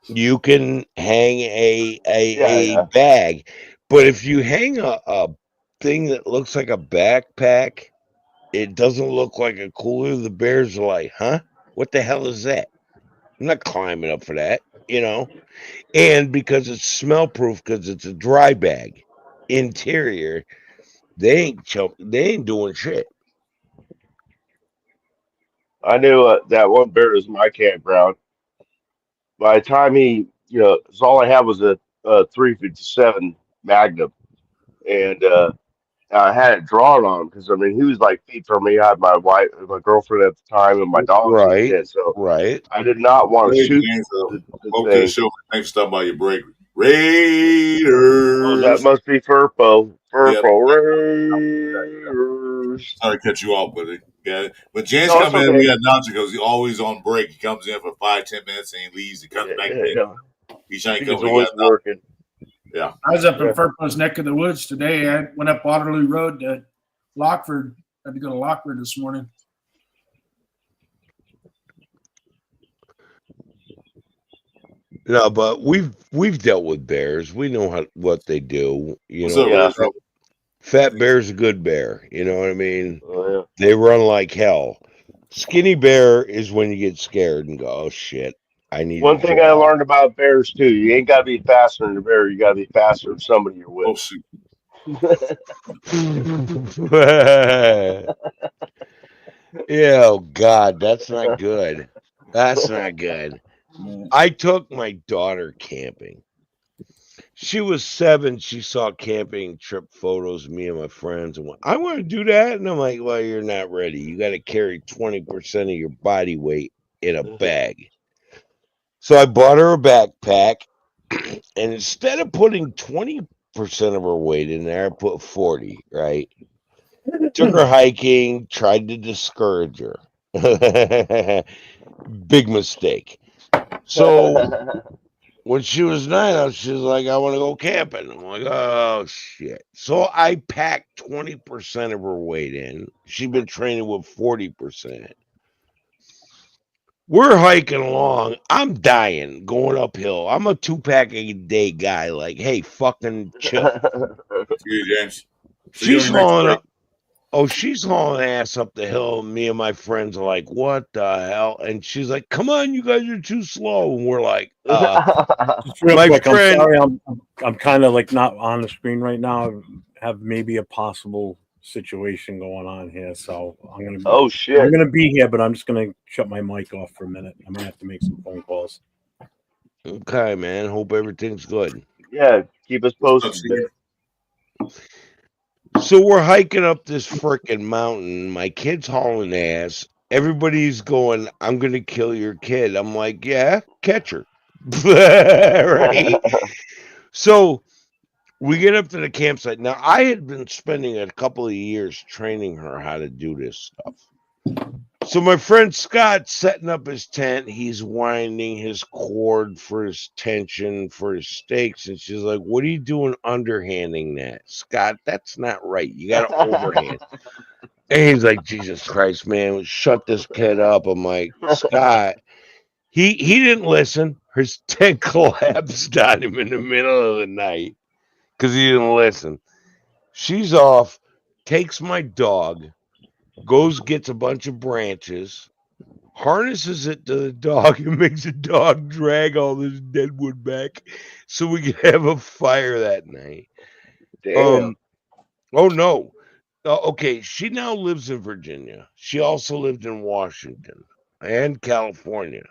you can hang a bag. But if you hang a thing that looks like a backpack, it doesn't look like a cooler, the bears are like, huh? What the hell is that? I'm not climbing up for that, you know? And because it's smell proof, because it's a dry bag interior, they ain't doing shit. I knew that one bear was my campground. By the time he, all I had was a 357 Magnum, and I had it drawn on him because he was like feet from me. I had my girlfriend at the time, and my dogs and shit. So I did not want to shoot the welcome to the show. Thanks for stopping by your break. Raiders. Oh, that must be Furpo. Raiders. Sorry to cut you off, buddy. Yeah, but James comes in. We got announcer because he's always on break. He comes in for 5-10 minutes and he leaves. He comes back in. He's trying to come. Always working. Yeah, I was up in Furpo's neck of the woods today. I went up Waterloo Road to Lockford. I had to go to Lockford this morning. No, but we've dealt with bears. We know what they do. Fat bear's a good bear. You know what I mean? Oh, yeah. They run like hell. Skinny bear is when you get scared and go, oh shit. One thing I learned about bears too, you ain't gotta be faster than a bear, you gotta be faster than somebody you're with. Oh shoot. Oh God, that's not good. That's not good. I took my daughter camping. She was 7. She saw camping trip photos of me and my friends and went, I want to do that. And I'm like, well, you're not ready. You got to carry 20% of your body weight in a bag. So I bought her a backpack, and instead of putting 20% of her weight in there, I put 40, right? Took her hiking, tried to discourage her. Big mistake. So when she was 9, she was like, I want to go camping. I'm like, oh, shit. So I packed 20% of her weight in. She'd been training with 40%. We're hiking along. I'm dying, going uphill. I'm a 2-pack a day guy. Like, hey, fucking chill. James. So She's hauling it. Oh, she's hauling ass up the hill. Me and my friends are like, what the hell? And she's like, come on, you guys are too slow. And we're like, just real quick, friend, I'm sorry, I'm kind of like not on the screen right now. I have maybe a possible situation going on here, so I'm gonna. Oh shit! I'm gonna be here, but I'm just gonna shut my mic off for a minute. I might have to make some phone calls. Okay, man. Hope everything's good. Yeah, keep us posted, man. So we're hiking up this freaking mountain. My kid's hauling ass. Everybody's going, I'm going to kill your kid. I'm like, yeah, catch her. Right? So we get up to the campsite. Now, I had been spending a couple of years training her how to do this stuff. So my friend Scott's setting up his tent. He's winding his cord for his tension for his stakes. And she's like, what are you doing underhanding that? Scott, that's not right. You got to overhand. And he's like, Jesus Christ, man, shut this kid up. I'm like, Scott, he didn't listen. His tent collapsed on him in the middle of the night because he didn't listen. She's off, takes my dog, goes, gets a bunch of branches, harnesses it to the dog, and makes the dog drag all this dead wood back so we can have a fire that night. Damn. Oh, no. Okay, she now lives in Virginia. She also lived in Washington and California.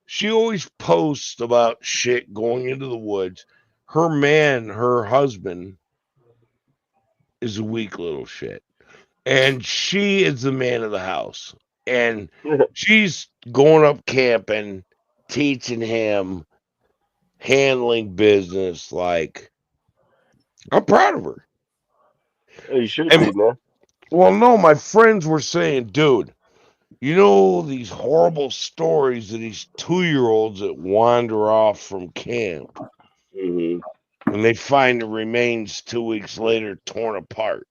She always posts about shit going into the woods. Her husband, is a weak little shit. And she is the man of the house. And she's going up camping, teaching him, handling business. Like, I'm proud of her. You should be, man. Well, no, my friends were saying, dude, you know these horrible stories of these 2-year-olds that wander off from camp. Mm-hmm. And they find the remains 2 weeks later torn apart.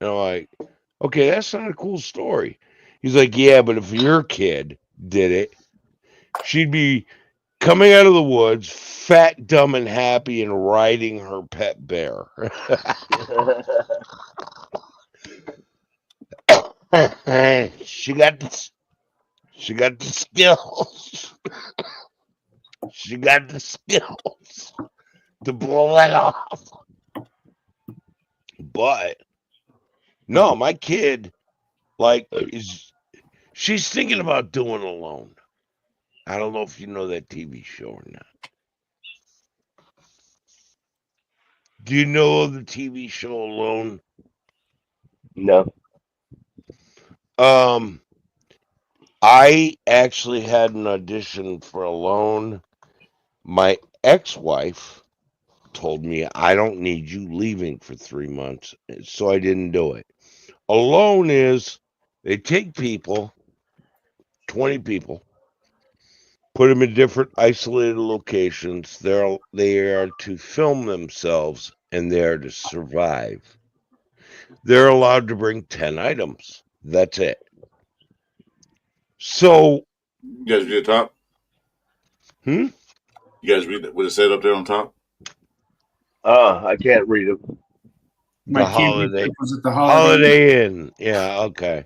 And I'm like, okay, that's not a cool story. He's like, yeah, but if your kid did it, she'd be coming out of the woods, fat, dumb, and happy, and riding her pet bear. She got the skills. She got the skills to pull that off. But no, my kid, like, she's thinking about doing Alone. I don't know if you know that TV show or not. Do you know the TV show Alone? No. I actually had an audition for Alone. My ex-wife told me, I don't need you leaving for 3 months, so I didn't do it. Alone is, they take people, 20 people, put them in different isolated locations. They are to film themselves, and they are to survive. They're allowed to bring 10 items. That's it. So, you guys read the top? You guys read what it said up there on top? I can't read it. The Holiday. Was it the Holiday Inn? Yeah, okay.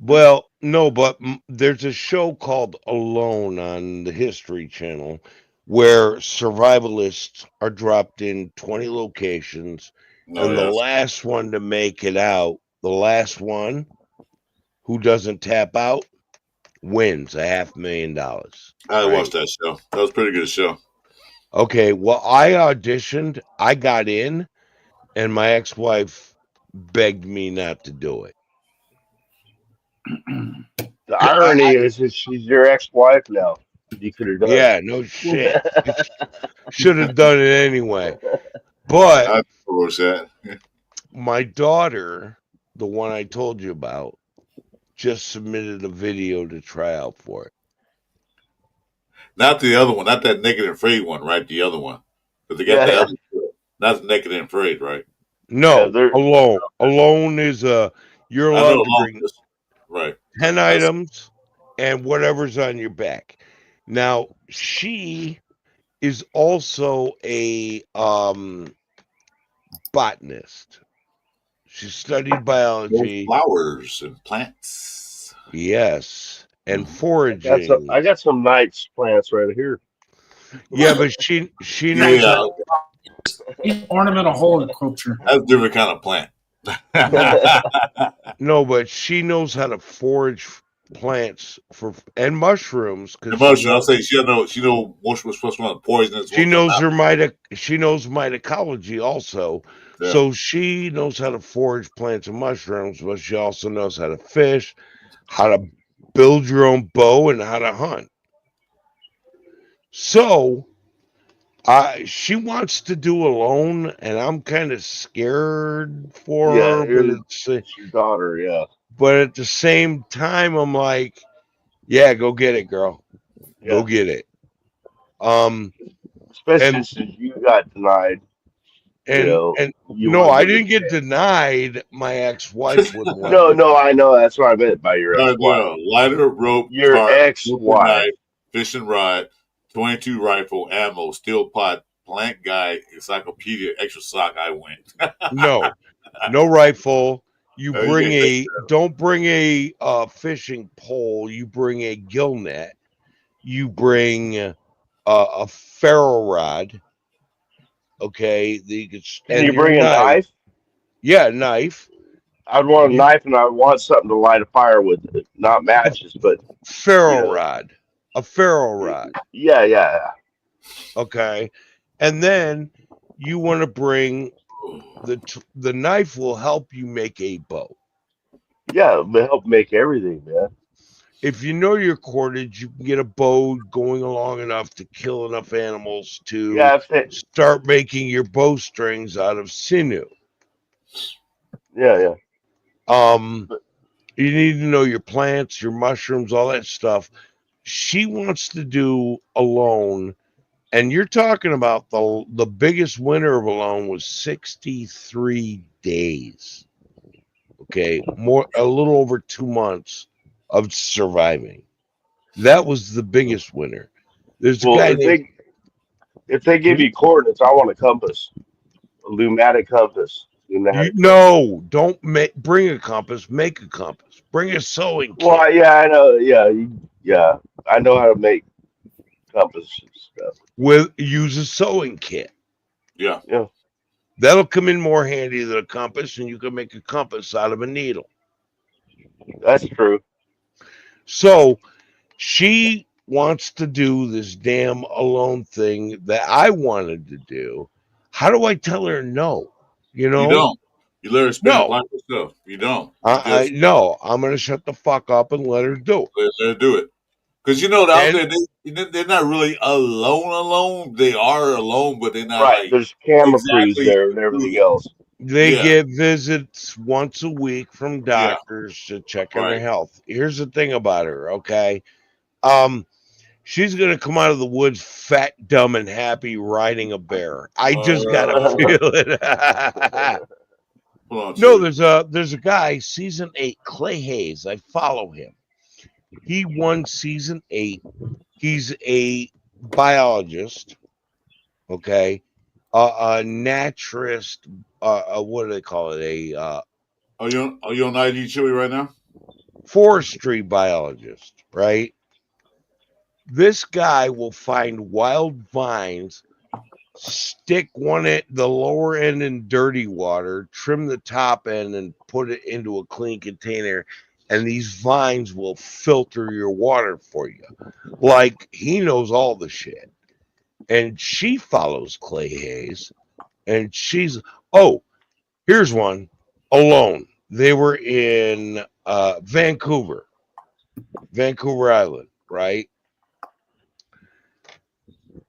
Well, no, but there's a show called Alone on the History Channel where survivalists are dropped in 20 locations, and the last one to make it out, the last one who doesn't tap out, wins $500,000. I watched that show. That was a pretty good show. Okay, well, I auditioned, I got in, and my ex-wife begged me not to do it. The irony is that she's your ex-wife now. You could have done it. Yeah, no shit. Should have done it anyway. But my daughter, the one I told you about, just submitted a video to try out for it. Not the other one, not that naked and afraid one, right? The other one, because they got the other. That's naked and afraid, right? No, alone. Alone is you're allowed to bring right 10 items and whatever's on your back. Now she is also a botanist. She studied biology, flowers and plants. Yes, and foraging. I got some nice plants right here. Yeah, but she knows how. Ornamental horticulture. That's a different kind of plant. No, but she knows how to forage plants and mushrooms. Because I'll say she know mushrooms supposed to be poisonous. She knows she knows mycology also. Yeah. So she knows how to forage plants and mushrooms, but she also knows how to fish, how to build your own bow, and how to hunt. So she wants to do alone, and I'm kind of scared for her. But it's your daughter, yeah. But at the same time, I'm like, yeah, go get it, girl. Yeah. Go get it. Especially since you got denied. And no, I didn't get denied. My ex-wife wouldn't let me. No, I know. That's what I meant by your ex-wife. Lighter, rope, your ex-wife, fishing rod, 22 rifle, ammo, steel pot, plant guide, encyclopedia, extra sock. I went. No rifle. You bring don't bring a fishing pole. You bring a gill net. You bring a ferro rod. Okay, can you bring a knife? Yeah, knife. I'd want a knife, and I'd want something to light a fire with. Not matches, but ferro rod. A ferro rod. Yeah. Okay, and then you want to bring the knife. Will help you make a bow. Yeah, it'll help make everything, man. If you know your cordage, you can get a bow going long enough to kill enough animals to start making your bowstrings out of sinew. Yeah. You need to know your plants, your mushrooms, all that stuff. She wants to do alone, and you're talking about the biggest winter of alone was 63 days. Okay, a little over 2 months of surviving. That was the biggest winner. There's a guy if they give you coordinates, I want a compass, a pneumatic compass. Don't bring a compass. Make a compass. Bring a sewing kit. Well, yeah, I know. Yeah, I know how to make compasses and stuff. Use a sewing kit. Yeah. That'll come in more handy than a compass, and you can make a compass out of a needle. That's true. So she wants to do this damn alone thing that I wanted to do. How do I tell her no? You don't. You let her spend life herself. You don't. No, I'm going to shut the fuck up and let her do it. Let her do it. Because out there, they're not really alone. They are alone, but they're not right. There's camera crews there and everything else. They get visits once a week from doctors to check on their health. Here's the thing about her, okay? She's gonna come out of the woods fat, dumb, and happy riding a bear. I just gotta feel it. No, there's a guy, season 8, Clay Hayes. I follow him. He won season 8. He's a biologist, okay, a naturist. What do they call it? Are you on IG Chewy right now? Forestry biologist, right? This guy will find wild vines, stick the lower end in dirty water, trim the top end, and put it into a clean container. And these vines will filter your water for you. Like, he knows all the shit. And she follows Clay Hayes. And here's one, alone. They were in Vancouver Island, right?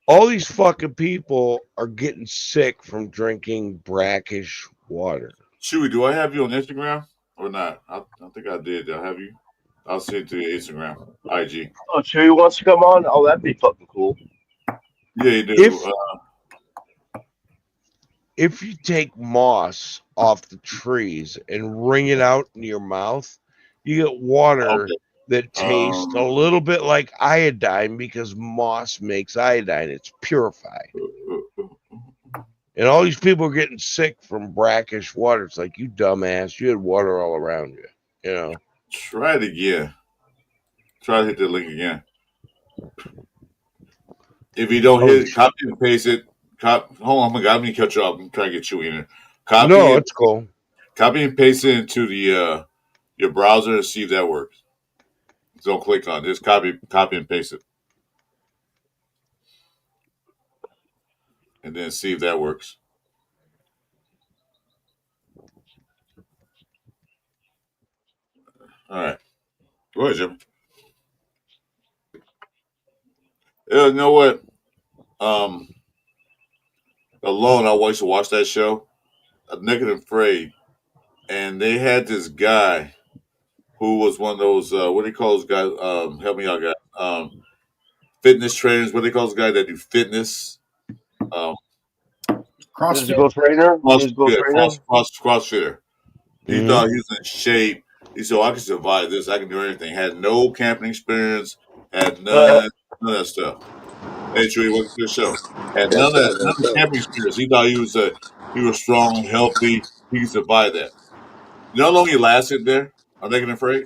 All these fucking people are getting sick from drinking brackish water. Chewy, do I have you on Instagram or not? I think I did. I have you. I'll see it to your Instagram, IG. Oh, Chewy wants to come on. Oh, that'd be fucking cool. Yeah, you do. If you take moss off the trees and wring it out in your mouth, you get water that tastes a little bit like iodine because moss makes iodine. It's purified. And all these people are getting sick from brackish water. It's like, you dumbass, you had water all around you. You know. Try it again. Try to hit the link again. If you don't hit it, copy and paste it. Hold on, let me cut you off. I'm trying to get you in here. It's cool. Copy and paste it into the your browser and see if that works. Don't click on it. Just copy and paste it. And then see if that works. All right. Go ahead, Jim. You know what? Alone, I used to watch that show, Naked and Afraid, and they had this guy who was one of those what do you call those guys? Help me out, guys. Fitness trainers. What do they call those guys that do fitness? Physical trainer. CrossFitter. He thought he was in shape. He said, I can survive this. I can do anything. Had no camping experience. Had none of that stuff. Hey, Chewy, welcome to the show. Had none of the camping experience. He thought he was strong, healthy. He could survive that. You know how long he lasted there? I'm Naked and Afraid?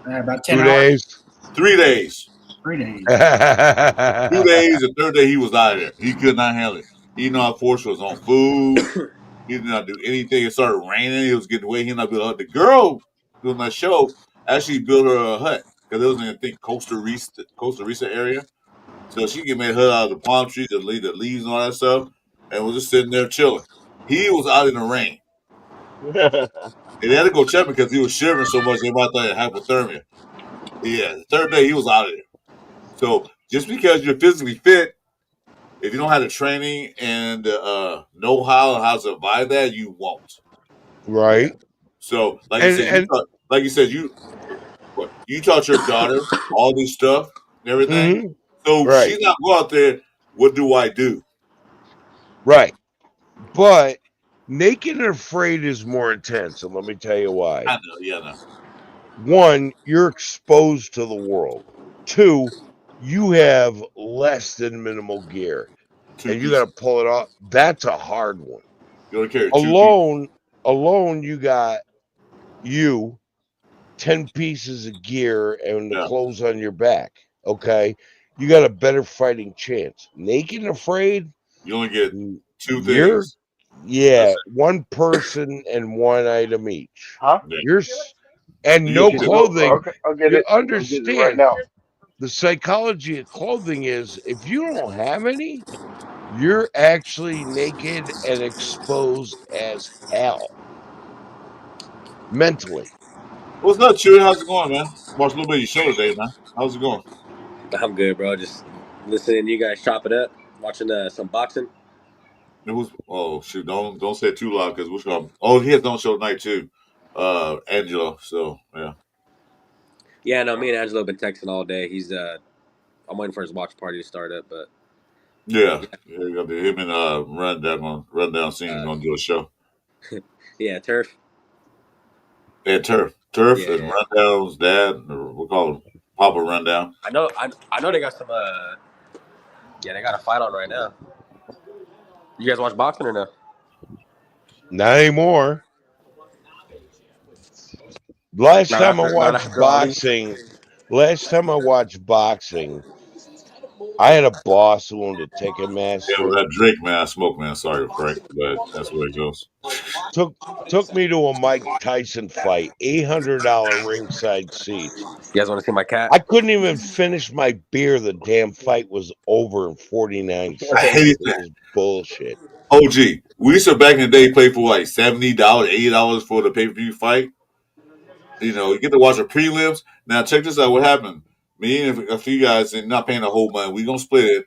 About 10 2 hours. days. 3 days. 3 days. 2 days. The third day, he was out of there. He could not handle it. He knew how force was on food. He did not do anything. It started raining. It was getting away. He did not build a hut. The girl doing that show actually built her a hut because it was in, I think, Costa Rica area. So she can make a hut out of the palm trees, the leaves and all that stuff, and was just sitting there chilling. He was out in the rain. And they had to go check because he was shivering so much. Everybody thought he had hypothermia. Yeah, the third day he was out of there. So just because you're physically fit, if you don't have the training and know-how on how to survive that, you won't. Right. So, like you said, you taught your daughter all this stuff and everything. So she's not go out there. What do I do? Right. But Naked and Afraid is more intense, and let me tell you why. I know. Yeah, no. 1, you're exposed to the world. 2, you have less than minimal gear, and you got to pull it off. That's a hard one. You only carry alone, you got 10 pieces of gear and the clothes on your back. Okay, you got a better fighting chance. Naked and Afraid, you only get 2 things. Yeah, 1 person and 1 item each. Huh? And no clothing. I'll get you it. Understand right now. The psychology of clothing is if you don't have any, you're actually naked and exposed as hell mentally. What's up, Chewy? How's it going, man? Watched a little bit of your show today, man. How's it going? I'm good, bro. Just listening to you guys chop it up, watching some boxing. Oh shoot! Don't say it too loud because we're going. Oh, he has no show tonight too, Angelo. So yeah. Yeah, no, me and Angelo have been texting all day. He's I'm waiting for his watch party to start up, but yeah, you got him and Rundown Senior gonna do a show. Yeah, Turf. Yeah, Turf and Rundown's dad, or we'll call him Papa Rundown. I know they got some. They got a fight on right now. You guys watch boxing or no? Not anymore. Last time I watched boxing, I had a boss who owned a Ticketmaster. Yeah, that Drake man, I smoke man. Sorry, Frank, but that's where it goes. Took me to a Mike Tyson fight, $800 ringside seats. You guys want to see my cat? I couldn't even finish my beer. The damn fight was over in 49 seconds. I hate that. It was bullshit. OG, we used to back in the day play for like $70, $80 for the pay-per-view fight. You know, you get to watch the prelims. Now check this out. What happened? Me and a few guys are not paying the whole money. We gonna split it,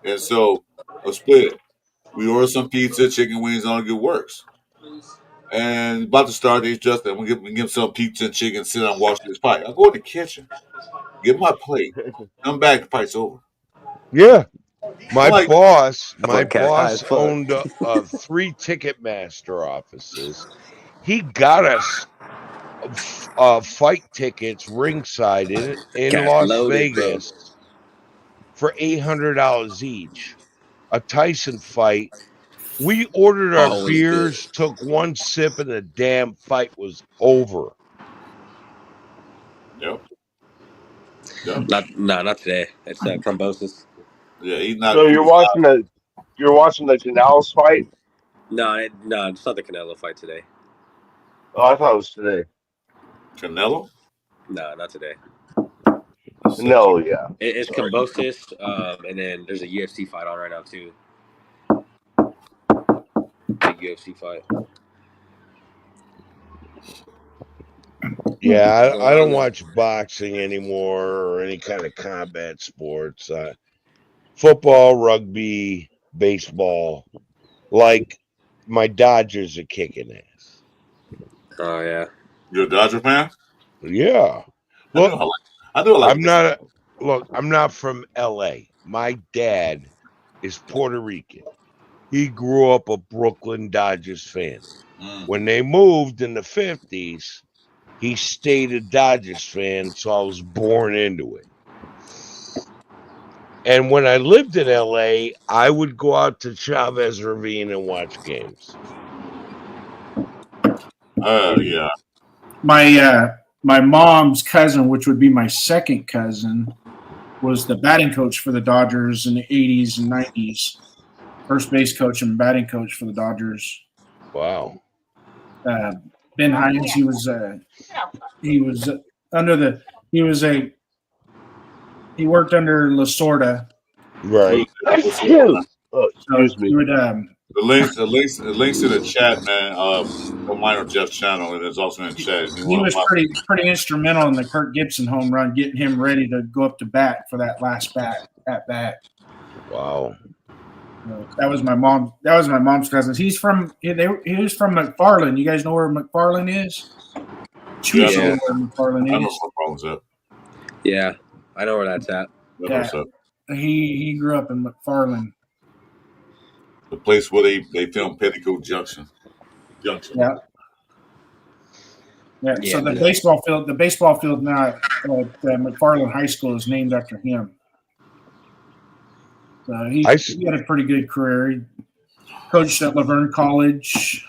and so a split it. We order some pizza, chicken wings, all the good works. and about to start. He's just we give him some pizza and chicken, sit down and watch this fight. I go in the kitchen, get my plate, come back, the fight's over. Yeah. My like, boss fuck. owned 3 Ticketmaster offices. He got us fight tickets ringside in Cash Las loaded, bro. Vegas for $800 each. A Tyson fight. We ordered our Always beers, good. took one sip, and the damn fight was over. Yep. Not today. It's thrombosis. Yeah, he's not. So you're watching the Canals fight? No, it's not the Canelo fight today. Oh, I thought it was today. Canelo? No, not today. No, yeah. It's Cambosis, and then there's a UFC fight on right now too. Big UFC fight. Yeah, I don't watch boxing anymore or any kind of combat sports. Football, rugby, baseball. Like my Dodgers are kicking ass. Oh yeah. You're a Dodger fan? Yeah. Look, I'm not from LA. My dad is Puerto Rican. He grew up a Brooklyn Dodgers fan. When they moved in the 50s, he stayed a Dodgers fan, so I was born into it. And when I lived in LA, I would go out to Chavez Ravine and watch games. Yeah. My mom's cousin, which would be my second cousin, was the batting coach for the Dodgers in the 80s and 90s. First base coach and batting coach for the Dodgers. Wow. Ben Hines, he worked under Lasorda. Right. Excuse me. He would, the links in the chat, man. On mine or Jeff's channel, and it's also in the chat. He was pretty instrumental in the Kirk Gibson home run, getting him ready to go up to bat for that last at bat. Wow. That was my mom. That was my mom's cousin. He was from McFarland. You guys know where McFarland is? Yeah. Where McFarland is. I know where McFarland's at. Yeah, I know where that's at. Yeah. He grew up in McFarland. The place where they filmed Petticoat Junction. Yeah. So the baseball field now at McFarland High School is named after him. So he had a pretty good career. He coached at Laverne College,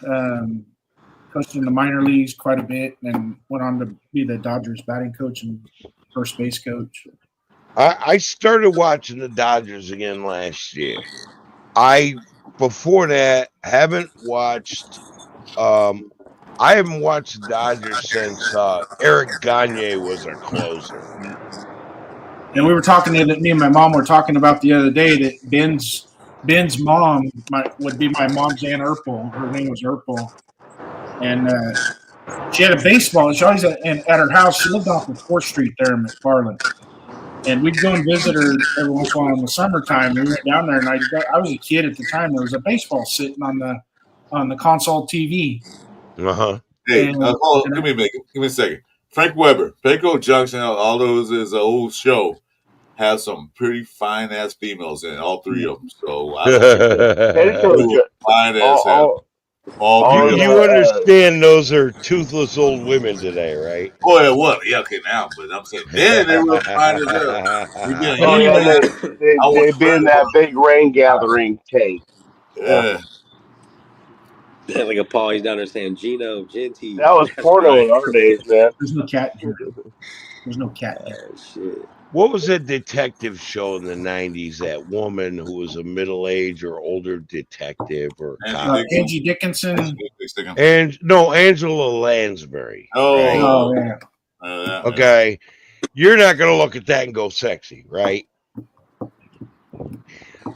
coached in the minor leagues quite a bit, and went on to be the Dodgers batting coach and first base coach. I started watching the Dodgers again last year. Before that, haven't watched. I haven't watched the Dodgers since Eric Gagne was our closer. And we were talking, me and my mom were talking about the other day that Ben's mom would be my mom's Aunt Urpel. Her name was Urpel. And she had a baseball. She always at her house. She lived off of 4th Street there in McFarland. And we'd go and visit her every once in a while in the summertime. We went down there, and I was a kid at the time. There was a baseball sitting on the console TV. Uh-huh. Hey, give me a second. Frank Weber, Petticoat Junction, although is an old show, has some pretty fine ass females in it, all 3 of them. So fine as hell. You understand those are toothless old women today, right? Oh yeah, what? Yeah, okay, now, but I'm saying then they were fine as hell. They've been that big rain gathering tank. Yeah. Like a Paul, he's down there saying Gino, Genty. That was porno in our days, man. There's no cat here. There's no cat here. Shit. What was that detective show in the 90s? That woman who was a middle-aged or older detective or Angie Dickinson. Angela Lansbury. Oh, right? Yeah. Okay. You're not going to look at that and go sexy, right?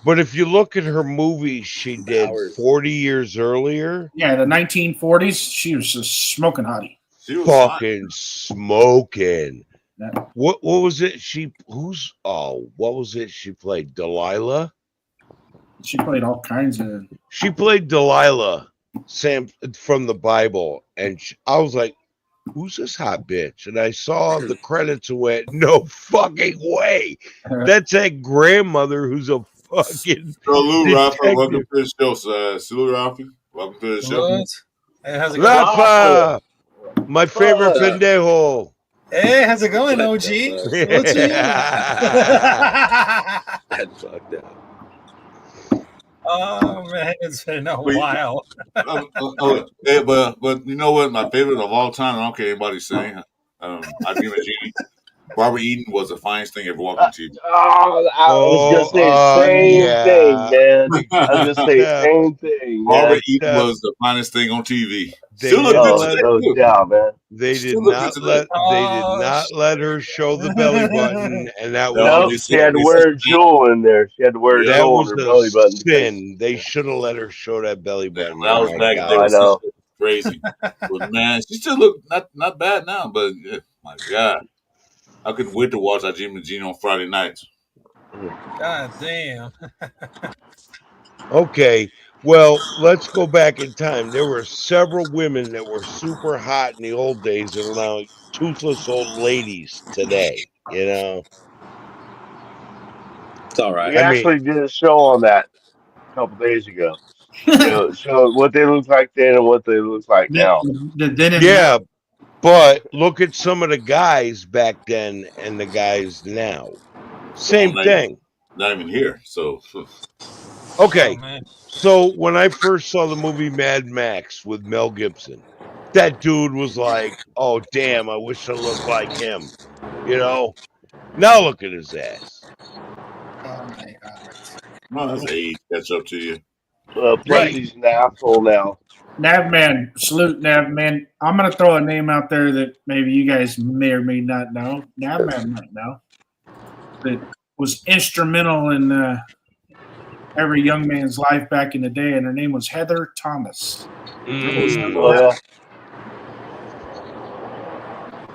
But if you look at her movies she did 40 years earlier. Yeah, the 1940s, she was a smoking hottie. Fucking smoking. Yeah. What was it? What was it she played? Delilah? She played all kinds of. She played Delilah Sam from the Bible, and I was like, "Who's this hot bitch?" And I saw the credits and went, "No fucking way! That's that grandmother who's a fucking Lou Rafa, welcome detective." to the show, Lou Rafa, welcome to the show. What? Hey, how's it going? Rafa, my favorite pendejo. Hey, how's it going, OG? What's you? That's fucked up. Oh man, it's been a while. Hey, but you know what? My favorite of all time. I don't care what anybody's saying. I dream of Genie. Barbara Eden was the finest thing ever walked on TV. I was gonna say the same thing, man. I was gonna say the same thing, Barbara man. Eden was the finest thing on TV. They Still look didn't good let- today, no too. doubt, man. They Still did look not good let today. they did not let her show the belly button, and that No, was Nope, she had to wear a jewel in there. She had to wear a that jewel was on her a belly button. sin. They should have let her show that belly button. When I was Oh my back in the day, God. I know. crazy. But man, she still look not bad now. But my God, I couldn't wait to watch that Jimmy Gene on Friday nights. God damn. Okay, well, let's go back in time. There were several women that were super hot in the old days that are now toothless old ladies today. You know, It's all right. We actually did a show on that a couple days ago. Show what they look like then and what they look like now. Then and yeah, but look at some of the guys back then and the guys now. Some of Same them thing. not even here. So Okay, Oh man. so when I first saw the movie Mad Max with Mel Gibson, that dude was like, "Oh damn, I wish I looked like him." You know. Now look at his ass. Oh my God. no, that's age catch up to you. Plus, Right. he's an asshole now. Navman, salute Navman. I'm gonna throw a name out there that maybe you guys may or may not know. Navman might know. That was instrumental in every young man's life back in the day, and her name was Heather Thomas. Oh yeah.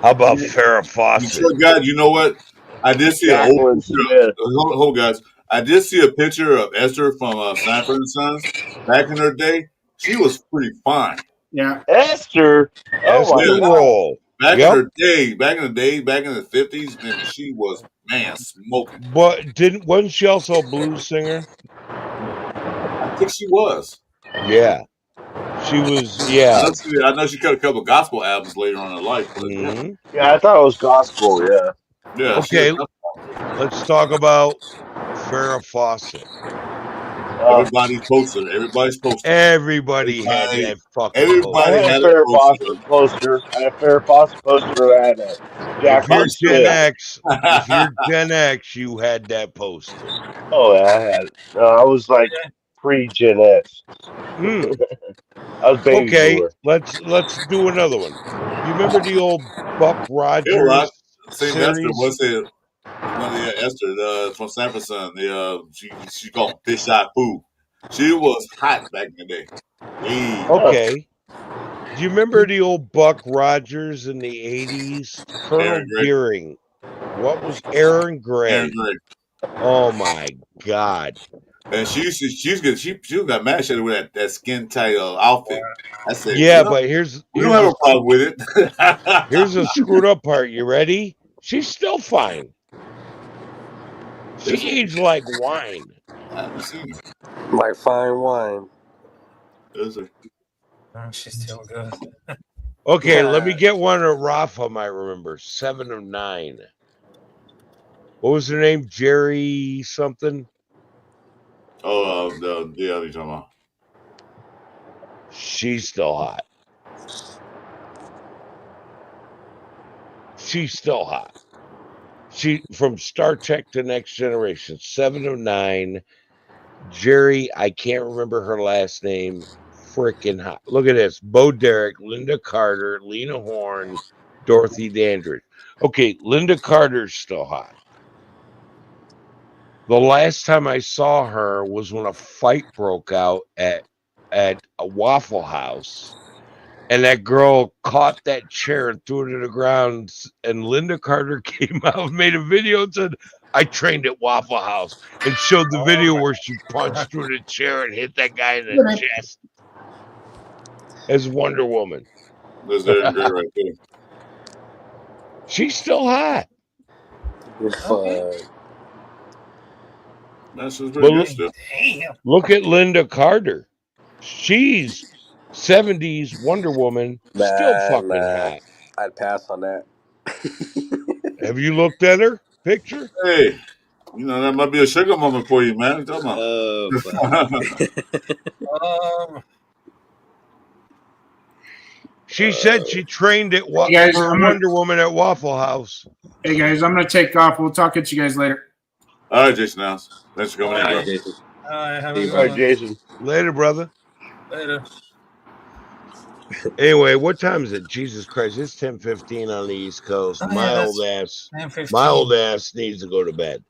How about Farrah Fawcett? Sure, God, you know what? I did see an old Jacqueline picture. Smith. Hold, guys. I did see a picture of Esther from Sanford and Sons back in her day. She was pretty fine. Yeah. Esther. Oh my Esther Yeah, God. Roll. back in Yep. her day, back in the 50s, man, she was smoking. But wasn't she also a blues singer? I think she was. Yeah. She was, yeah. I know she cut a couple of gospel albums later on in her life, but yeah, Mhm. Yeah, I thought it was gospel. Yeah. she had a Okay, couple. let's talk about Farrah Fawcett. Everybody's poster. Everybody's poster. Everybody had that fucking I Everybody poster. had a had a Farrah poster. Fawcett poster. I had a Farrah Fawcett poster. I had a If you're Jacqueline Gen Smith. X, if you're Gen X, you had that poster. Oh, yeah, I had it. No, I was like pre-Gen X. Mm. I was baby Okay, boomer. let's do another one. You remember the old Buck Bill Rock, Rogers same Esther. series? What's it? One of the Esther from Sanford Son. She called Fish Eye Food. She was hot back in the day. Hey, Okay. Do you remember the old Buck Rogers in the 80s? Colonel Aaron Gray. Deering. What was Aaron Aaron Gray? Gray. Oh my God. And she got mad. She had to wear that skin tight outfit. I said, Yeah, but here's we don't have a problem with it. here's a screwed up part. You ready? She's still fine. Is She it? aged like wine. I haven't seen her. Like fine wine. Is it? Oh, she's still good. Okay, let me get one that Rafa might remember. 7 of 9. What was her name? Jerry something? Oh, the other you're talking about. She's still hot. She's still hot. She from Star Trek to Next Generation. 7 of 9. Jerry, I can't remember her last name. Freaking hot. Look at this. Bo Derek, Linda Carter, Lena Horne, Dorothy Dandridge. Okay, Linda Carter's still hot. The last time I saw her was when a fight broke out at a Waffle House, and that girl caught that chair and threw it to the ground. And Linda Carter came out and made a video and said, "I trained at Waffle House," and showed the video where she punched through the chair and hit that guy in the chest. as Wonder Woman. There's there in gray right there. She's still hot. That's pretty good still. Damn. Look at Linda Carter. She's 70s Wonder Woman, still fucking hot. I'd pass on that. Have you looked at her picture? Hey, you know that might be a sugar moment for you, man. What are you talking about? She said she trained at Wonder Woman at Waffle House. Hey guys, I'm gonna take off. We'll talk to you guys later. All right, Jason House. Thanks for coming in, bro. Jason. All right, Jason. Later, brother. Later. Anyway, what time is it? Jesus Christ, it's 10:15 on the East Coast. My old ass needs to go to bed.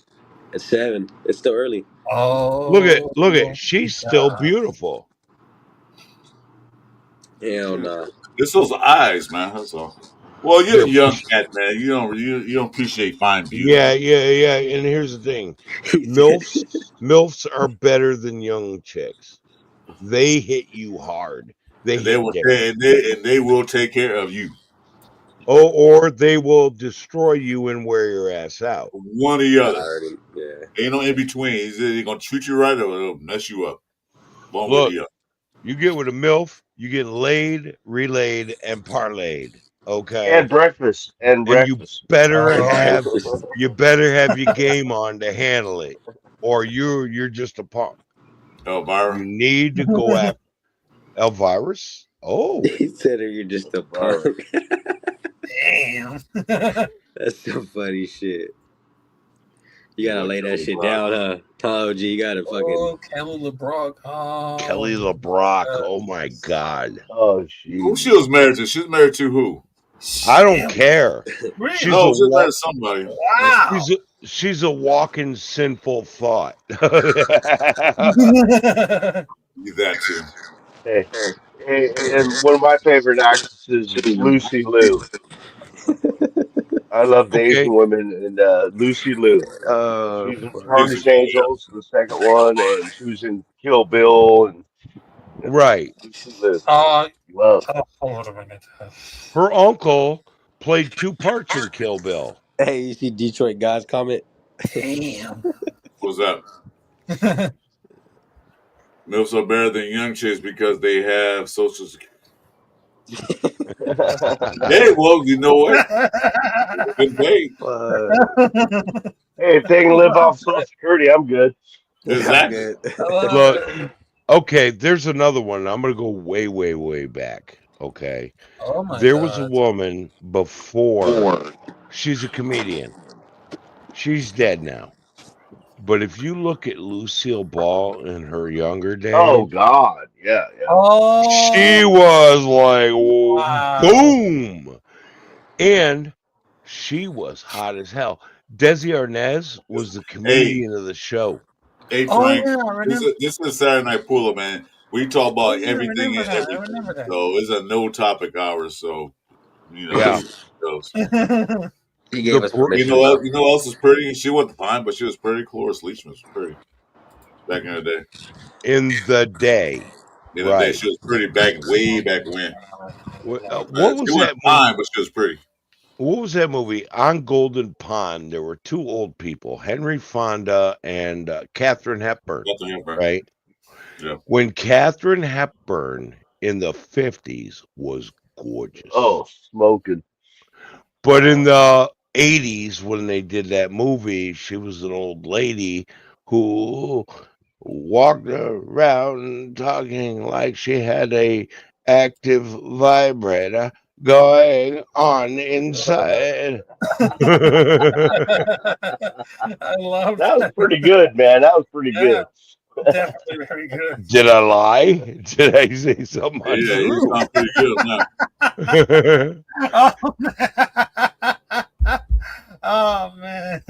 It's 7. It's still early. Oh, look at. She's still beautiful. Hell no. It's those eyes, man. That's all. Well, you're a young cat, man. You don't appreciate fine beauty. Yeah. And here's the thing: milfs are better than young chicks. They hit you hard. They will take care of you. Oh, or they will destroy you and wear your ass out. One or the other. Yeah. Ain't no in between. They're gonna treat you right or they'll mess you up. One Look, or the other. You get with a MILF, you get laid, relayed, and parlayed. Okay. And breakfast. And breakfast. You better have your game on to handle it. Or you're just a punk. Elvira. You need to go after Elvira's. Oh. He said you're just a punk. Damn. That's some funny shit. You gotta lay that shit down, huh? Tom G, you gotta fucking. Kelly LeBrock. Oh, Kelly LeBrock. Oh my God. Oh, shit. Who she was married to? She's married to who? I don't care. Really? She's married to somebody. Wow. She's a walking sinful thought. That too. Hey, and one of my favorite actresses is Lucy Liu. I love the Asian women, and Lucy Liu. She's in Charlie's Angels, the second one, and she was in Kill Bill, and right. Lucy Liu. Hold on a minute. Her uncle played 2 parts in Kill Bill. Hey, you see Detroit God's comment? Damn. What's that? Milfs are better than young chicks because they have social security. Hey, well, you know what? Good pay. Hey, if they can live off Social Security, I'm good. Exactly. Look, okay, there's another one. I'm going to go way, way, way back. Okay. Oh my there God. was a woman before. She's a comedian. She's dead now. But if you look at Lucille Ball in her younger days, oh God, yeah. Oh, she was like, wow. Boom, and she was hot as hell. Desi Arnaz was the comedian of the show. Hey Frank, this is Saturday Night Pull-Up, man. We talk about everything and everything, so it's a no topic hour. So you know, yeah. He gave us permission. You know who else is pretty? She wasn't fine, but she was pretty. Cloris Leachman was pretty back in the day. In the day, she was pretty way back when. What was she wasn't fine, but she was pretty. What was that movie? On Golden Pond, there were 2 old people, Henry Fonda and Katharine Hepburn. Right? Yeah. When Katharine Hepburn in the 50s was gorgeous. Oh, smoking. But in the 80s, when they did that movie, she was an old lady who walked around talking like she had a active vibrator going on inside. I love that. Was pretty good, man. That was pretty good. Definitely very good. Did I lie? Did I say something untrue? Yeah, you sound pretty good Oh now. man. Oh man.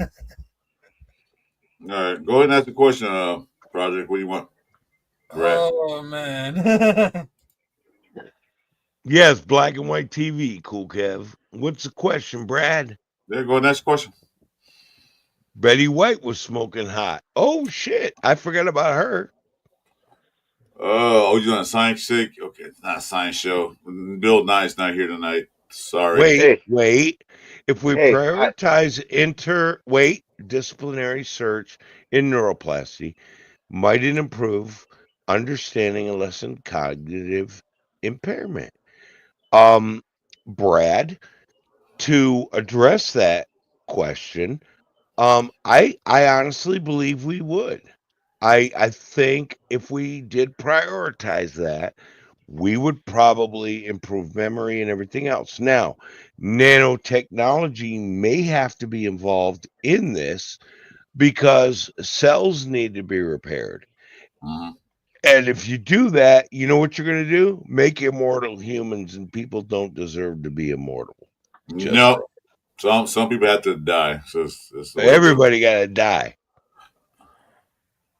All right, go ahead and ask the question, Project. What do you want? Brad? Oh man. Yes, black and white TV, Cool Kev. What's the question, Brad? There, go next question. Betty White was smoking hot. Oh shit, I forgot about her. Oh, you doing a science sick? Okay, it's not a science show. Bill Nye's not here tonight. Sorry. Wait. If we Hey, prioritize disciplinary search in neuroplasty, might it improve understanding and lessen cognitive impairment? Brad, to address that question, I honestly believe we would. I think if we did prioritize that, we would probably improve memory and everything else. Now, nanotechnology may have to be involved in this because cells need to be repaired. Mhm. And if you do that, you know what you're going to do? Make immortal humans, and people don't deserve to be immortal. No, some people have to die. So it's Everybody got to die.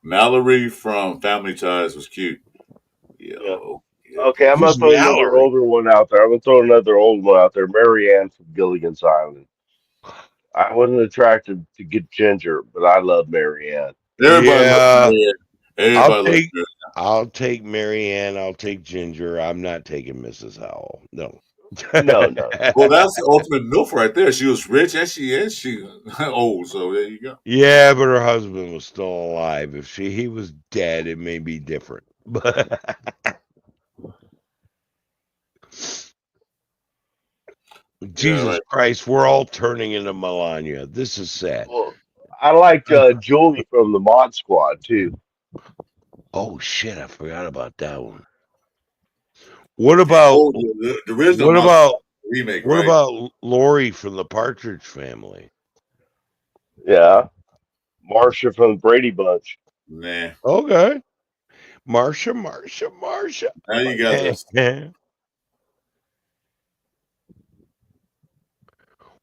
Mallory from Family Ties was cute. yeah. Yo, Okay, I'm gonna Who's throw another Mallory? older one out there. I'm gonna throw another old one out there. Mary Ann from Gilligan's Island. I wasn't attracted to get Ginger, but I love Mary Ann. everybody loves Yeah, Marianne. I'll Everybody loves take I'll take Mary Ann. I'll take Ginger. I'm not taking Mrs. Howell. No. No. Well, that's the ultimate milf right there. She was rich and she old. So there you go. Yeah, but her husband was still alive. If he was dead, it may be different. Jesus right. Christ, we're all turning into Melania. This is sad. Well, I liked Julie from the Mod Squad too. Oh shit, I forgot about that one. What about Oh, the original remake? What Right? about Lori from the Partridge Family? Yeah, Marcia from the Brady Bunch. Nah. Okay. Marsha. Now you got this.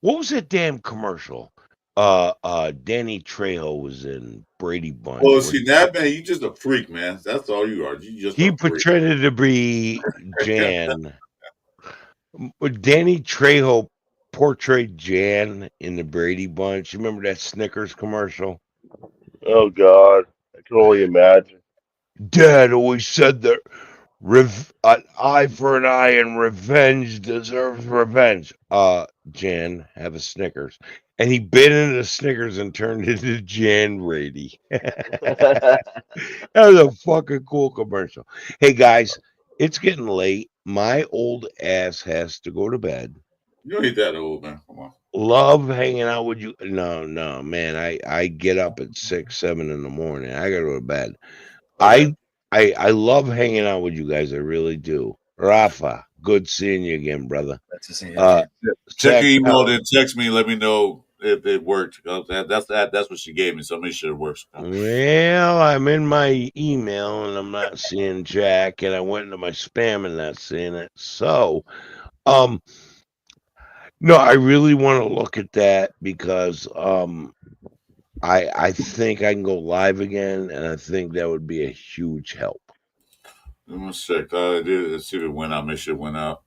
What was that damn commercial? Danny Trejo was in Brady Bunch. Well, see that man, you just a freak, man. That's all you are. You just He a freak. pretended to be Jan. Danny Trejo portrayed Jan in the Brady Bunch. You remember that Snickers commercial? Oh God, I can only imagine. Dad always said that an eye for an eye and revenge deserves revenge. Jan, have a Snickers. And he bit into the Snickers and turned into Jan Rady. That was a fucking cool commercial. Hey guys, it's getting late. My old ass has to go to bed. You ain't that old, man. Come on. Love hanging out with you. No, man. I get up at 6, 7 in the morning. I gotta go to bed. Okay. I love hanging out with you guys. I really do. Rafa, good seeing you again, brother. That's to see you. Check your email, then text me. Let me know if it worked. That's what she gave me. So make sure it works. Well, I'm in my email and I'm not seeing Jack, and I went into my spam and not seeing it. So, no, I really want to look at that because I think I can go live again, and I think that would be a huge help. Let me check. Let's see if it went out. Make sure it went out.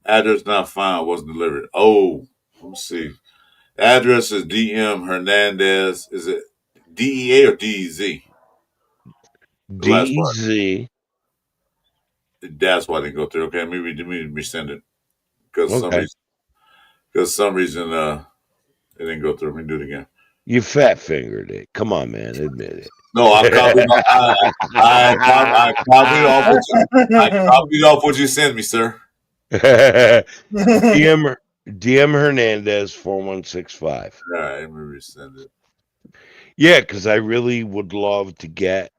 Address not found. Wasn't delivered. Oh, let me see. Address is DM Hernandez. Is it DEA or DEZ? The last part. DZ. That's why I didn't go through. Okay, maybe resend it because Okay. some reason it didn't go through. Let me do it again. You fat fingered it. Come on, man, admit it. No, I copied. I copied off what you sent me, sir. DM Hernandez 4165. All right, let me resend it. Yeah, because I really would love to get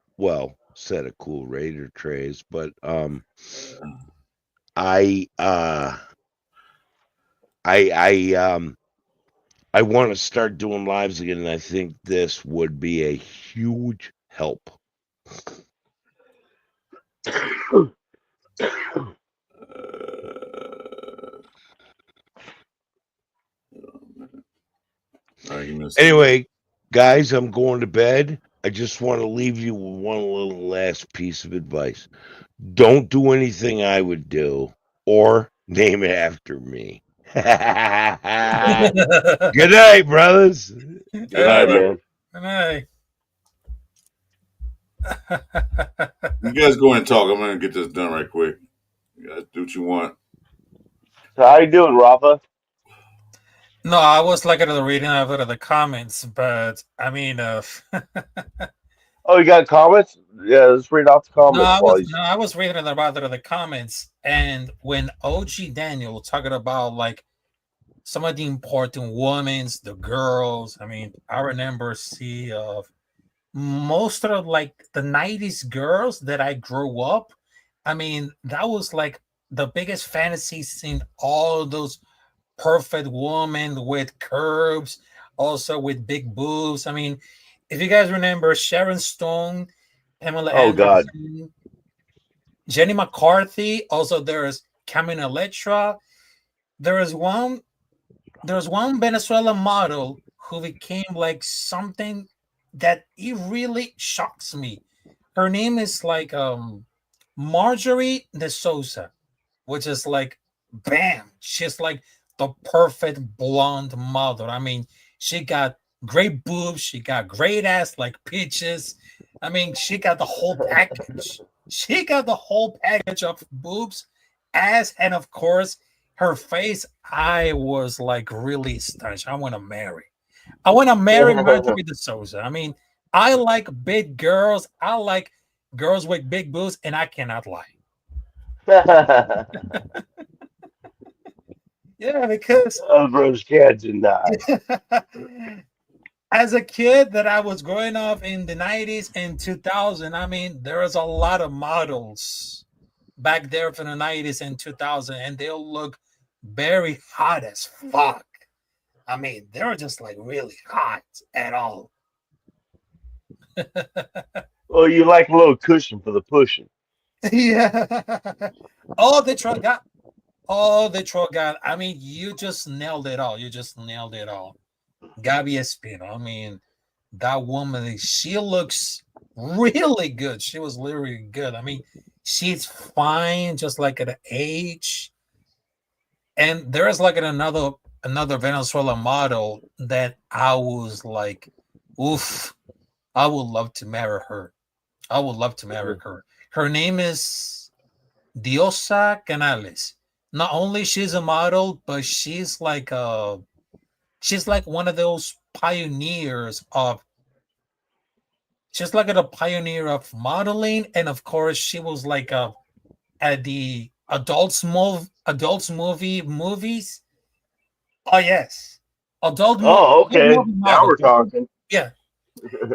set of cool Raider trays, but I want to start doing lives again, and I think this would be a huge help. Anyway, guys, I'm going to bed. I just want to leave you with one little last piece of advice. Don't do anything I would do or name it after me. Good night, brothers. Good night, man. Good night. You guys go ahead and talk. I'm gonna get this done right quick. You guys do what you want. So how you doing, Rafa? No, I was like at the reading of it of the comments, but I mean, Oh, you got comments? Yeah, let's read off the comments while he's. I was reading about the comments, and when OG Daniel talking about like some of the important women's, the girls. I mean, I remember see of most of like the 90s girls that I grew up. I mean, that was like the biggest fantasy seeing all those perfect women with curves, also with big boobs. I mean, if you guys remember Sharon Stone, Pamela Oh God. Anderson, Jenny McCarthy, also there's Carmen Electra. There is one there's one Venezuelan model who became like something that it really shocks me. Her name is like Marjorie de Souza, which is like bam, she's like the perfect blonde model. I mean, she got great boobs, she got great ass like peaches. I mean, she got the whole package. She got the whole package of boobs, ass, and of course her face. I was like really astonished. I want to marry. I want to marry Marjorie de Souza. I mean, I like big girls. I like girls with big boobs, and I cannot lie. Yeah, because Those kids and as a kid that I was growing up in the 90s and 2000, I mean, there was a lot of models back there from the 90s and 2000, and they'll look very hot as fuck. I mean, they were just like really hot at all. Well, you like a little cushion for the pushing. Yeah. Oh, Detroit got. Oh, Detroit got. I mean, you just nailed it all. You just nailed it all. Gabby Espino. I mean, that woman, she looks really good. She was literally good. I mean, she's fine, just like at age. And there's like another Venezuela model that I was like, oof, I would love to marry her. I would love to marry her. Her name is Diosa Canales. Not only she's a model, but she's like one of those pioneers of she's like a pioneer of modeling, and of course she was like at the movies. Oh yes, Oh, okay. movie Now model. we're talking. Yeah,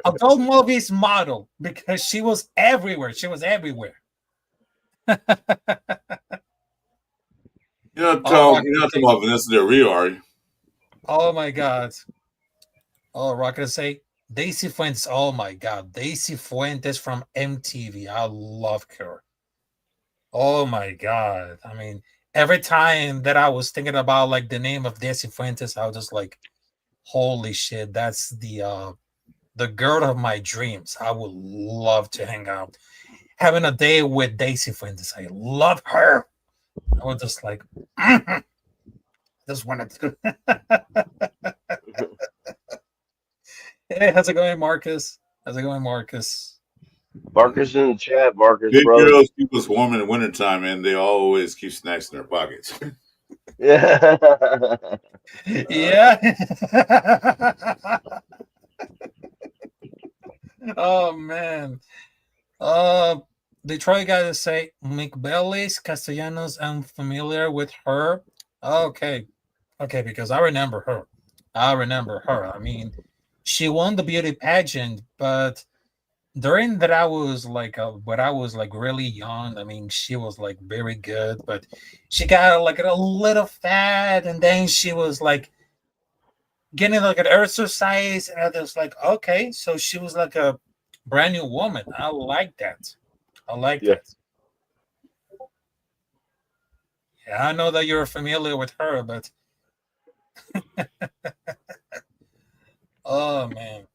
adult movies model because she was everywhere. She was everywhere. You're not talking about Vanessa Del Rio, are you? Oh my God. Oh, Rocket say Daisy Fuentes. Oh my God, Daisy Fuentes from MTV. I love her. Oh my God. I mean, every time that I was thinking about like the name of Daisy Fuentes, I was just like, holy shit, that's the girl of my dreams. I would love to hang out. Having a day with Daisy Fuentes. I love her. I was just like, just wanted to. Hey, how's it going, Marcus? How's it going, Marcus? Marcus in the chat, Marcus, Big brother. girls keep us warm in the wintertime, and they always keep snacks in their pockets. Yeah. Yeah. Oh man. Detroit guys say McBellis Castellanos. I'm familiar with her. Okay, because I remember her. I mean, she won the beauty pageant, but during that I was like, when I was like really young. I mean, she was like very good, but she got like a little fat, and then she was like getting like an exercise, and I was like, okay, so she was like a brand new woman. I like that. I like that. Yeah, I know that you're familiar with her, but oh man.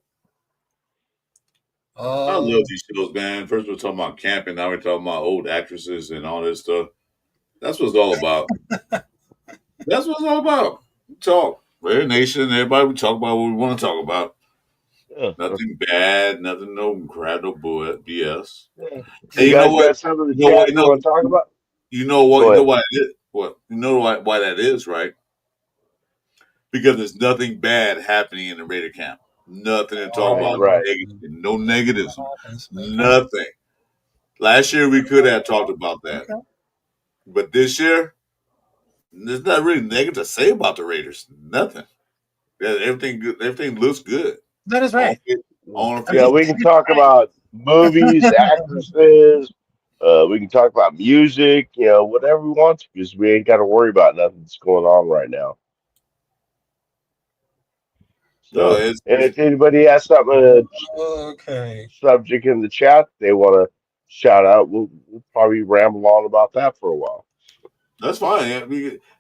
I love these shows, man. First we're talking about camping, now we're talking about old actresses and all this stuff. That's what it's all about. That's what it's all about. We talk. We're a nation, everybody, we talk about what we want to talk about. Nothing bad, nothing no crap, no BS. Yeah. And You guys got some of the chat you want to talk about? You know what? You know why it is? What? You know why that is, right? Because there's nothing bad happening in the Raider camp. Nothing to talk about. Right. No negatives. Nothing. Last year we could have talked about that, but this year there's not really negative to say about the Raiders. Nothing. Everything good. Everything looks good. That is right. Yeah, we can talk about movies, actresses. We can talk about music. Whatever we want to, because we ain't got to worry about nothing that's going on right now. So, and if anybody has something, subject in the chat they want to shout out, we'll probably ramble on about that for a while. That's fine.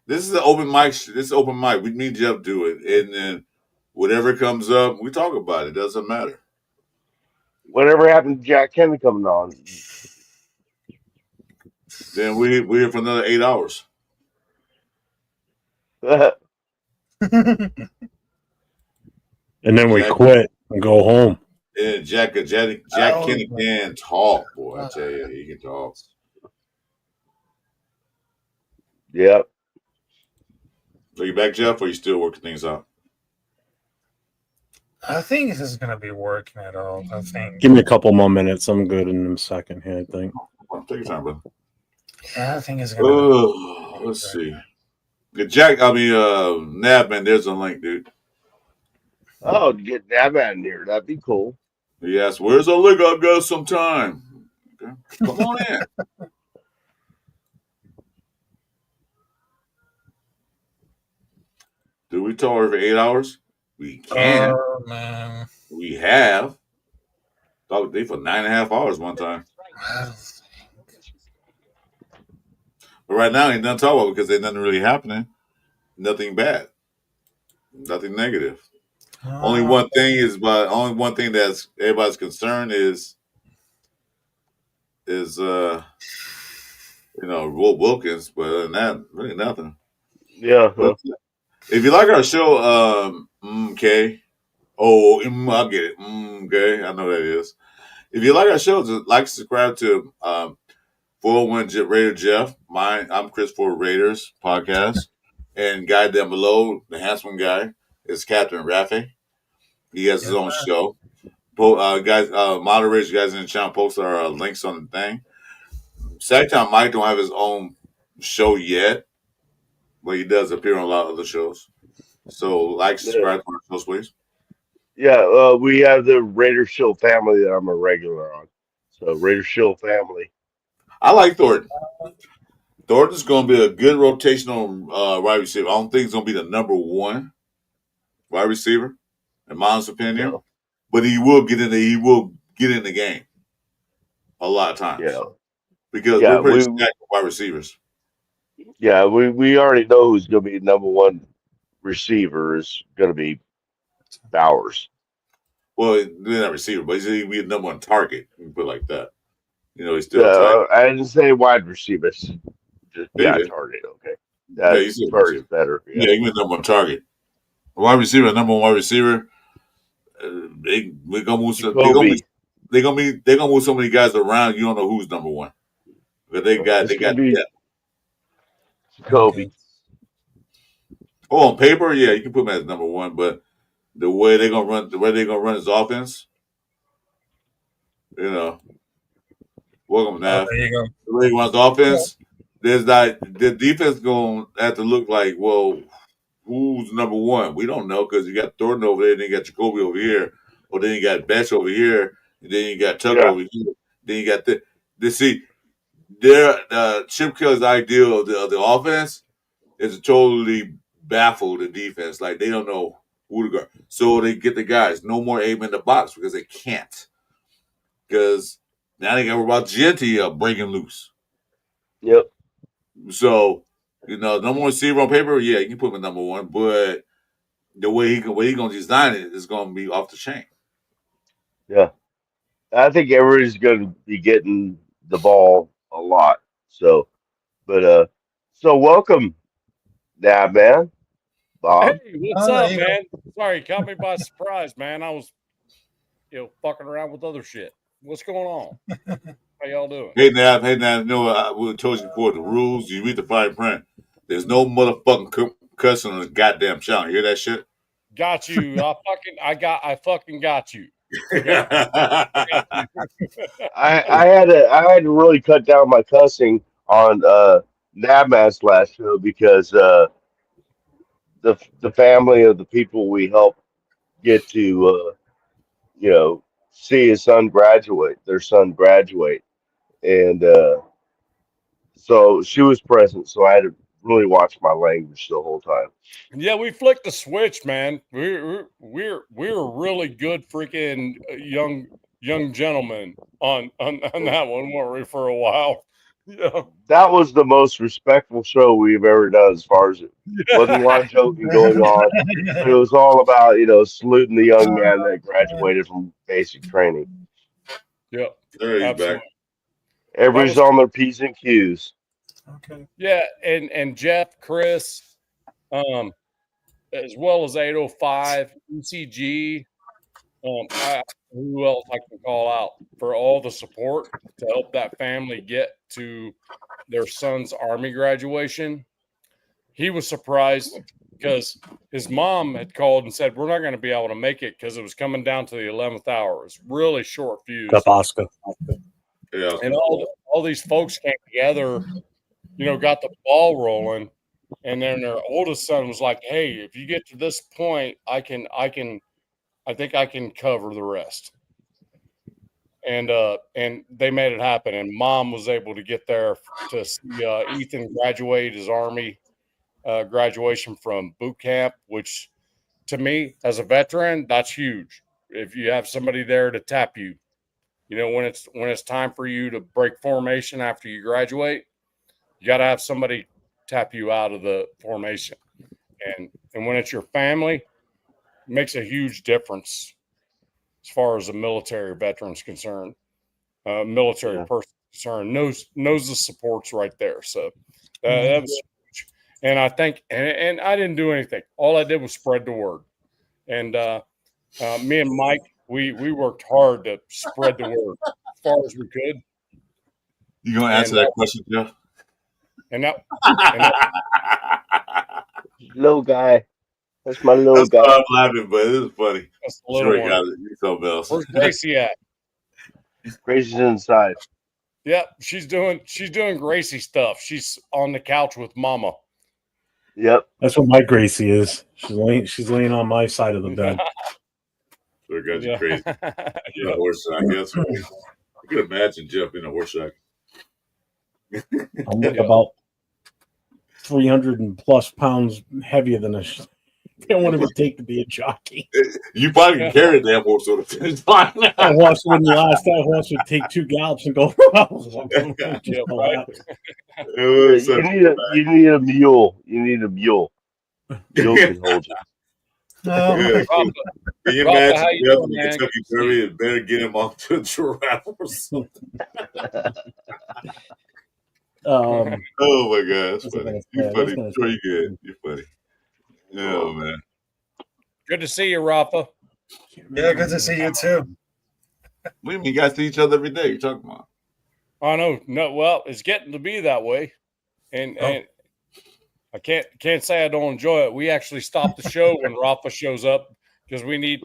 This is an open mic. This is open mic. We need Jeff to do it, and then whatever comes up, we talk about it. Doesn't matter. Whatever happened to Jack Kenny coming on? Then we're here for another 8 hours. And then we quit and go home. And Jack Kenny can talk, boy. I tell you, he can talk. Yep. Are you back, Jeff, or are you still working things out? I think this is going to be working at all. I think. Give me a couple more minutes. I'm good in a second here, I think. Take your time, brother. Yeah, I think it's going to let's see. Nabman, there's a link, dude. Oh, to get Nabman in here. That'd be cool. Yes, where's the link? I've got some time. Okay. Come on in. Do we talk over 8 hours? We can. Man. We have. Talked to for 9.5 hours one time. But right now, ain't nothing to talk about because ain't nothing really happening. Nothing bad. Nothing negative. Only one thing that's everybody's concerned is Will Wilkins, but other than that, really nothing. Yeah. But if you like our show, okay. I get it. Okay, I know that is. If you like our show, just like, subscribe to 401 Raider Jeff. I'm Chris for Raiders podcast, and guy down below, the handsome guy, is Captain Raffy. He has his own show. Moderators, guys in the channel, post our links on the thing. Sacktown Mike don't have his own show yet, but he does appear on a lot of other shows. So, subscribe to our shows, please. Yeah, we have the Raider Show family that I'm a regular on. So, Raider Show family. I like Thornton. Thornton's going to be a good rotational wide receiver. I don't think he's going to be the number one wide receiver, in my honest opinion. No. But he will get in the game a lot of times. Yeah. Because we're pretty stacked with wide receivers. Yeah, we already know who's going to be number one receiver is going to be Bowers. Well, he's not a receiver, but he's going to be the number one target. You can put it like that. He's still I didn't say wide receivers. Just target. Okay. That's better. Yeah, he was number one target. Wide receiver, number one wide receiver. We're gonna move they're gonna move so many guys around. You don't know who's number one, but they got depth. Jacoby. Oh, on paper, yeah, you can put him as number one, but the way they're gonna run his offense, welcome, Nav. There you go. The way he runs offense, the defense gonna have to look like, well, who's number one? We don't know because you got Thornton over there, then you got Jacoby over here, or then you got Betch over here, and then you got Tucker over here. Then you got Chip Kelly's ideal of the offense is to totally baffle the defense. Like they don't know who to guard. So they get the guys. No more aim in the box because they can't. Because now they got to worry about Genty breaking loose. Yep. So, number one receiver on paper, yeah, you can put him at number one, but the way he gonna design it is gonna be off the chain. Yeah. I think everybody's gonna be getting the ball a lot. So welcome, man. Bob. Hey, what's up, man? Sorry, caught me by surprise, man. I was fucking around with other shit. What's going on? How y'all doing? Hey, Nav. No, we told you before the rules. You read the fine print. There's no motherfucking cussing on the goddamn channel. You hear that shit? Got you. I fucking got you. I had to really cut down my cussing on Nabmat's last show because the family of the people we help get to see their son graduate, and so she was present, so I had to really watch my language the whole time. Yeah, we flicked the switch, man. We're really good freaking young gentlemen on that one, weren't we, for a while? Yeah. That was the most respectful show we've ever done, as far as it wasn't a lot of joking going on, but it was all about saluting the young man that graduated from basic training. Yep. There he's back. Everybody's on their P's and Q's. Okay. Yeah, and Jeff, Chris, as well as 805, ECG, who else I can call out for all the support to help that family get to their son's Army graduation. He was surprised because his mom had called and said, we're not going to be able to make it because it was coming down to the 11th hour. It was really short fuse. Oscar. Yeah. And all these folks came together, got the ball rolling. And then their oldest son was like, hey, if you get to this point, I think I can cover the rest. And they made it happen. And mom was able to get there to see Ethan graduate his Army graduation from boot camp, which to me, as a veteran, that's huge. If you have somebody there to tap you, when it's time for you to break formation after you graduate, you got to have somebody tap you out of the formation. And when it's your family, it makes a huge difference as far as a military veteran's concerned. Military person concerned knows the support's right there. So that was huge. And I think, and I didn't do anything. All I did was spread the word. And me and Mike, we worked hard to spread the word as far as we could. You gonna answer that question, Jeff? And that little guy. That's my little guy. I'm laughing, but it is funny. That's the little one. Got it. Something else. Where's Gracie at? Gracie's inside. Yep, she's doing Gracie stuff. She's on the couch with Mama. Yep, that's what my Gracie is. She's laying on my side of the bed. So guys are crazy. Yeah, horse sack. Yes, I can imagine Jeff in a horse sack. I'm about 300 and plus pounds heavier than I want to take to be a jockey. You probably can carry a damn horse to the finish line. That horse wouldn't last. That horse would take 2 gallops and go. You need a mule. You need a mule. Mule can hold you. Can you imagine Jeff in the Kentucky Derby and better get him off to a giraffe or something? Oh my God, that's funny. You're funny. Pretty good. You're funny. Oh man. Good to see you, Rafa. Yeah, good to see you too. We you guys see each other every day. You're talking about. I know. No, well, it's getting to be that way, and I can't say I don't enjoy it. We actually stop the show when Rafa shows up because we need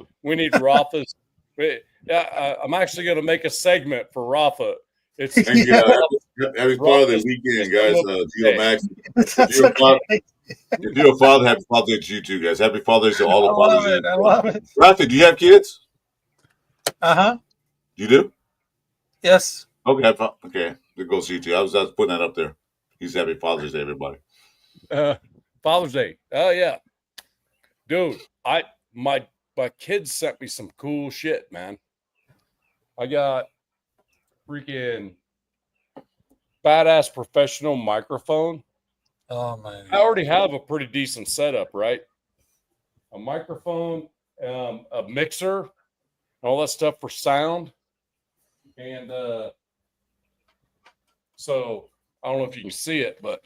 Rafa's. I'm actually going to make a segment for Rafa. It's happy Father's weekend, guys. Geo Max. If you're a father, happy Father's Day to you too, guys. Happy Father's Day to all the fathers. I love it. Rafa, do you have kids? Uh-huh. You do? Yes. Okay. Okay. It goes to you too. I was putting that up there. He's happy Father's Day, everybody. Father's Day. Oh yeah, dude. My kids sent me some cool shit, man. I got freaking badass professional microphone. Oh man. I already have a pretty decent setup, right? A microphone, a mixer, all that stuff for sound. And so I don't know if you can see it, but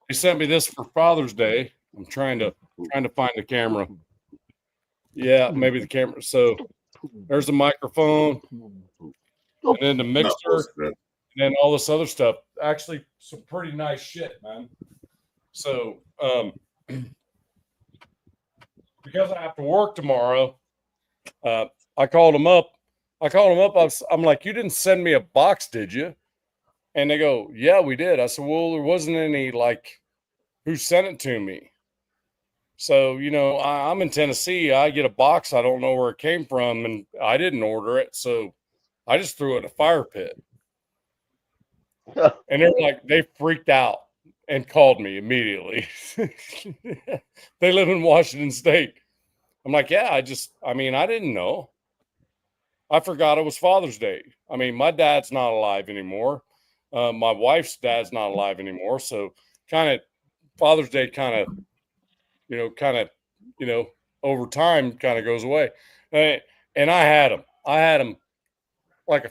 they sent me this for Father's Day. I'm trying to find the camera. Yeah, maybe the camera. So there's the microphone, and then the mixer, and then all this other stuff. Actually, some pretty nice shit, man. So, because I have to work tomorrow, I called them up. I'm like, you didn't send me a box, did you? And they go, yeah, we did. I said, well, there wasn't any, like, who sent it to me? So, you know, I'm in Tennessee. I get a box. I don't know where it came from, and I didn't order it. So I just threw it in a fire pit. And they're like, they freaked out and called me immediately. They live in Washington State. I'm like, yeah, I didn't know. I forgot it was Father's Day. I mean, my dad's not alive anymore. My wife's dad's not alive anymore. So kind of Father's Day over time kind of goes away. And I had them like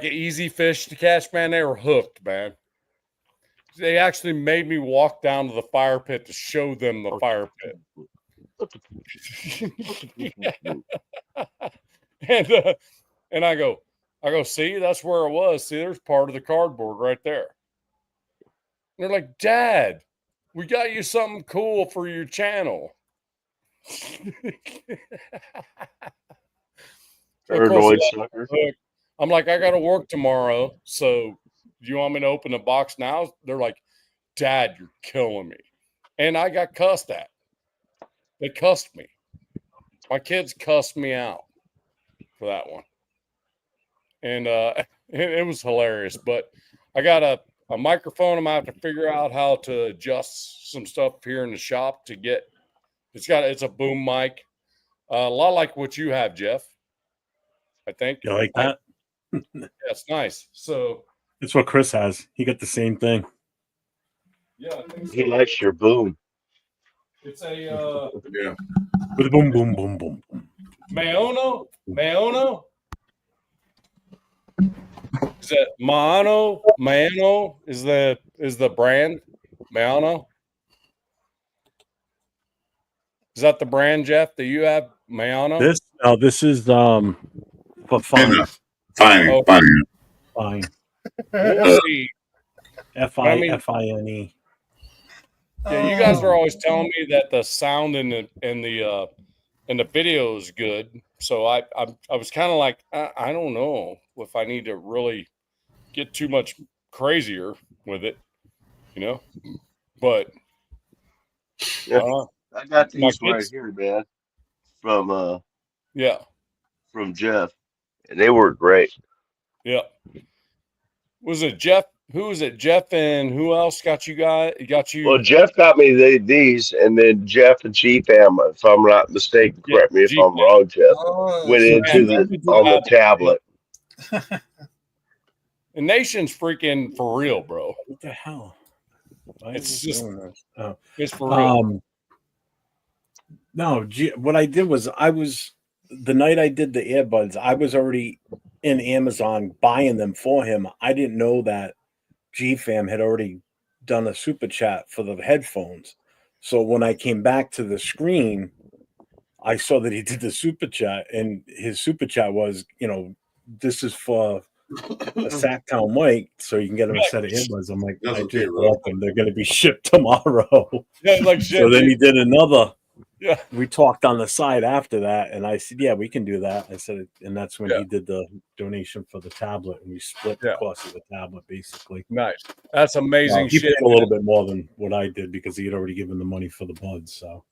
an easy fish to catch, man. They were hooked, man. They actually made me walk down to the fire pit to show them the fire pit. And I go, see, that's where it was. See, there's part of the cardboard right there. And they're like, Dad, we got you something cool for your channel. Paranoid sucker. I'm like, I got to work tomorrow. So do you want me to open the box now? They're like, Dad, you're killing me. And I got cussed at. They cussed me. My kids cussed me out for that one. And it was hilarious. But I got a microphone. I'm going to have to figure out how to adjust some stuff here in the shop to get. It's a boom mic. A lot like what you have, Jeff. I think. You like that? Yeah, it's nice. So it's what Chris has. He got the same thing. Yeah, I think so. He likes your boom. It's a yeah. With a boom, boom, boom, boom. Maono. Is that Maono? Maono is the brand. Maono. Is that the brand, Jeff, that you have? Maono? This is for fine. Fine. Fine. We'll see. Fine. Yeah, you guys are always telling me that the sound in the video is good. So I was kind of like, I don't know if I need to really get too much crazier with it, you know. But yeah, I got these right here, man. From from Jeff, and they were great. Yeah. Was it Jeff? Who was it? Jeff and who else got you? Well, Jeff got me these, and then Jeff and G-Fam, if I'm not mistaken, correct me if I'm wrong, Jeff, went into on the tablet. The nation's freaking for real, bro. What the hell? It's just it's for real. No, what I did was the night I did the earbuds, I was already in Amazon buying them for him. I didn't know that G-Fam had already done a super chat for the headphones. So when I came back to the screen, I saw that he did the super chat, and his super chat was, this is for a Sacktown mic, so you can get him a set of earbuds. I'm like, I just bought them. They're going to be shipped tomorrow. Yeah, like shit. So then he did another. Yeah. We talked on the side after that, and I said, yeah, we can do that. I said, and that's when he did the donation for the tablet, and we split the cost of the tablet, basically. Nice. That's amazing He shit. paid a little bit more than what I did because he had already given the money for the buds. So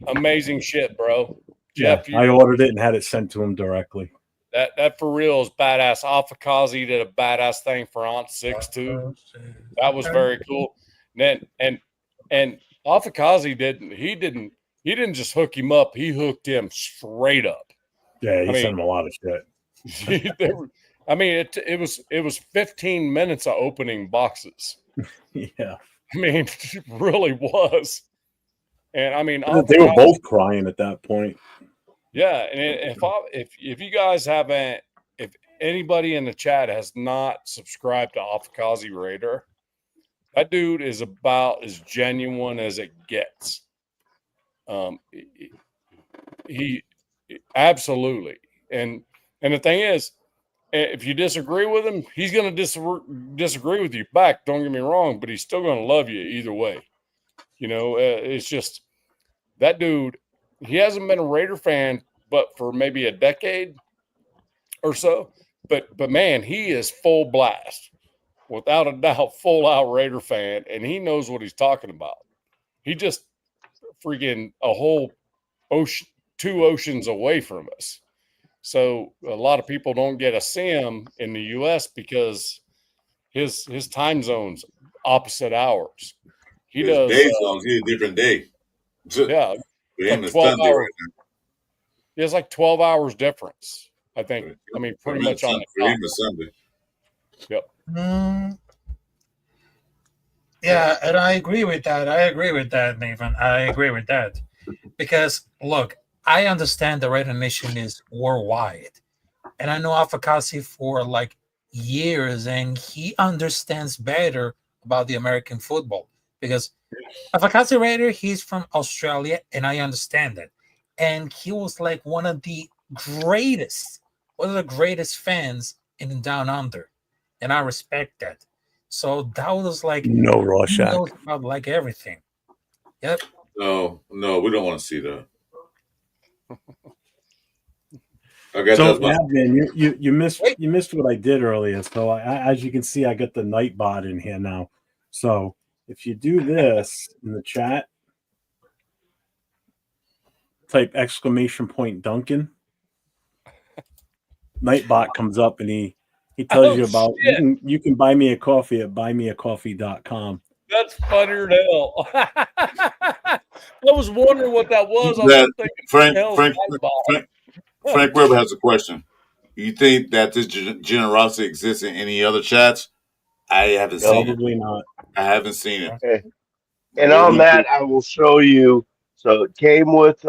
amazing shit, bro. Jeff, I ordered it and had it sent to him directly. That for real is badass. Afakazi did a badass thing for Aunt Six too. That was very cool. And Afakazi didn't just hook him up. He hooked him straight up. Yeah, he sent him a lot of shit. It was 15 minutes of opening boxes. Yeah. I mean, it really was. And I mean, they were both crying at that point. Yeah, and if you guys haven't, if anybody in the chat has not subscribed to Afakazi Raider, that dude is about as genuine as it gets. he absolutely. And the thing is, if you disagree with him, he's going to disagree with you back. Don't get me wrong, but he's still going to love you either way. It's just that dude. He hasn't been a Raider fan, but for maybe a decade or so. But man, he is full blast, without a doubt, full out Raider fan, and he knows what he's talking about. He just freaking a whole ocean, 2 oceans away from us. So a lot of people don't get to see him in the U.S. because his time zone's opposite ours. He his does day zones. He's a different day. Yeah, For him, like it's 12 Sunday hours. right now. It's like 12 hours difference, I think. I mean, pretty much on the for him, it's Sunday. Yep. Yeah, and I agree with that. Nathan. I agree with that. Because, look, I understand the Raider Nation is worldwide. And I know Afakasi for like years, and he understands better about the American football. Because Afakasi Raider, he's from Australia, and I understand that. And he was like one of the greatest fans in Down Under. And I respect that. So that was like no Rorschach. About like everything. Yep. No, we don't want to see that. I guess So, that's my. you missed what I did earlier. So, as you can see, I got the Nightbot in here now. So, if you do this in the chat, type ! Duncan. Nightbot comes up and he tells you about you can buy me a coffee at buymeacoffee.com. That's funnier than hell. I was wondering what that was. Frank Weber has a question. You think that this generosity exists in any other chats? I haven't seen it. Probably not. I haven't seen it. Okay. And on that, I will show you. So it came with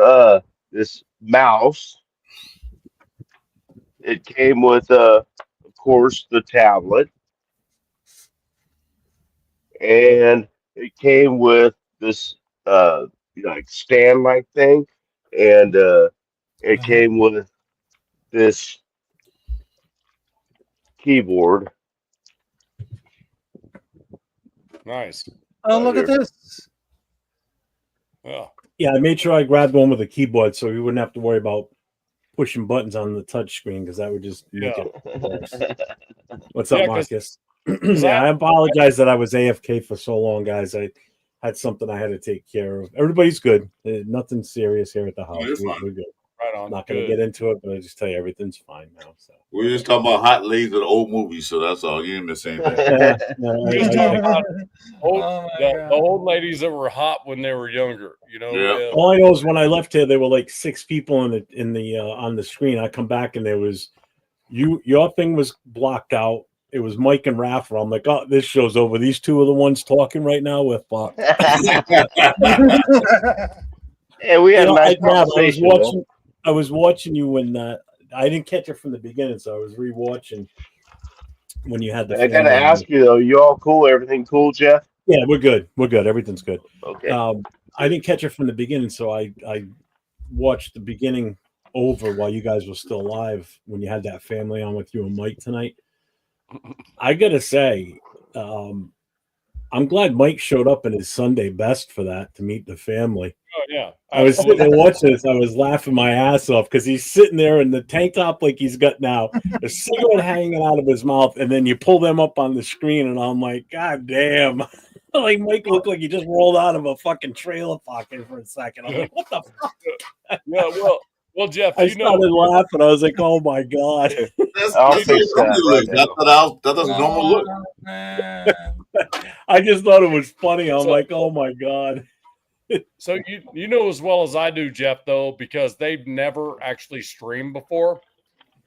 this mouse. It came with, of course, the tablet. And it came with this like stand-like thing. And it came with this keyboard. Nice. Oh, look at this. Yeah, I made sure I grabbed one with a keyboard so we wouldn't have to worry about pushing buttons on the touch screen because that would just make it worse. What's up, Marcus? I apologize that I was AFK for so long, guys. I had something I had to take care of. Everybody's good. Nothing serious here at the house. We're good. Right on. I'm not going to get into it, but I just tell you everything's fine now. So we're just talking about hot ladies with old movies, so that's all. You didn't miss anything. The old ladies that were hot when they were younger. All I know is when I left here, there were like 6 people in the on the screen. I come back and there was your thing was blocked out. It was Mike and Rafa. I'm like, oh, this show's over. These 2 are the ones talking right now. We're fucked. And we had a nice conversation. I was watching you when I didn't catch it from the beginning, so I was rewatching when you had the. I gotta ask you though, you all cool? Everything cool, Jeff? Yeah, we're good. Everything's good. Okay. I didn't catch it from the beginning, so I watched the beginning over while you guys were still alive when you had that family on with you and Mike tonight. I gotta say, I'm glad Mike showed up in his Sunday best for that to meet the family. Oh yeah, I was sitting there watching this. I was laughing my ass off because he's sitting there in the tank top like he's got now, a cigarette hanging out of his mouth, and then you pull them up on the screen, and I'm like, God damn! Like Mike looked like he just rolled out of a fucking trailer pocket for a second. I'm like, what the fuck? Yeah, well, Jeff, I started laughing. I was like, oh my god! I'll fix that. That's a normal look. I just thought it was funny. I'm like, oh my god. So you know as well as I do, Jeff, though, because they've never actually streamed before.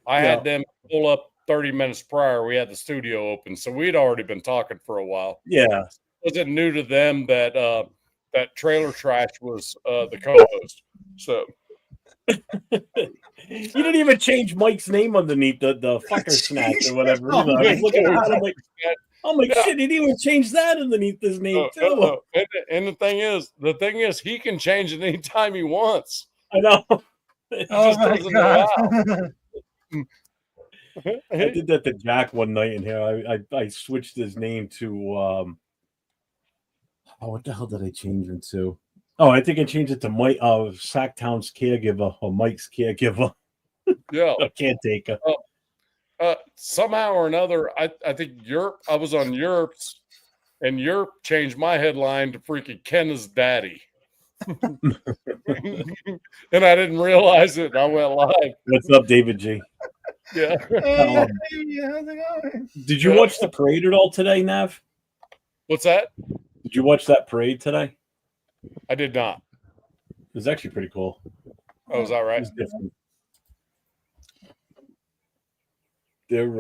I had them pull up 30 minutes prior. We had the studio open, so we'd already been talking for a while. Yeah, was it new to them that that Trailer Trash was the co-host? So you didn't even change Mike's name underneath the fucker snatch or whatever. I was looking at it, I'm like, shit, he didn't even change that underneath his name too. And the thing is, he can change it anytime he wants. I know. Oh my God. I did that to Jack one night in here. I switched his name to what the hell did I change him to? Oh, I think I changed it to Mike Sacktown's caregiver or Mike's caregiver. Yeah. I can't take her. Somehow or another, I think Europe. I was on Europe's, and Europe changed my headline to freaking Kenna's daddy. And I didn't realize it. And I went live. What's up, David G? Yeah. Hey, how's it going? Did you watch the parade at all today, Nav? What's that? Did you watch that parade today? I did not. It was actually pretty cool. Oh, is that right? It was different. They're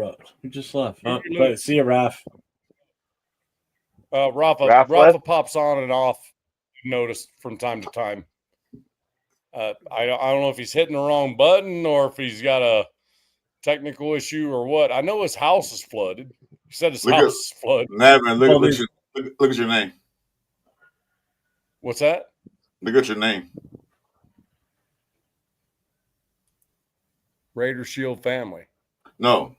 we just left. See you, Raph. Rafa pops on and off. Noticed from time to time. I don't know if he's hitting the wrong button or if he's got a technical issue or what. I know his house is flooded. He said his house is flooded. Navin, look at your name. What's that? Look at your name. Raider Shield family. No.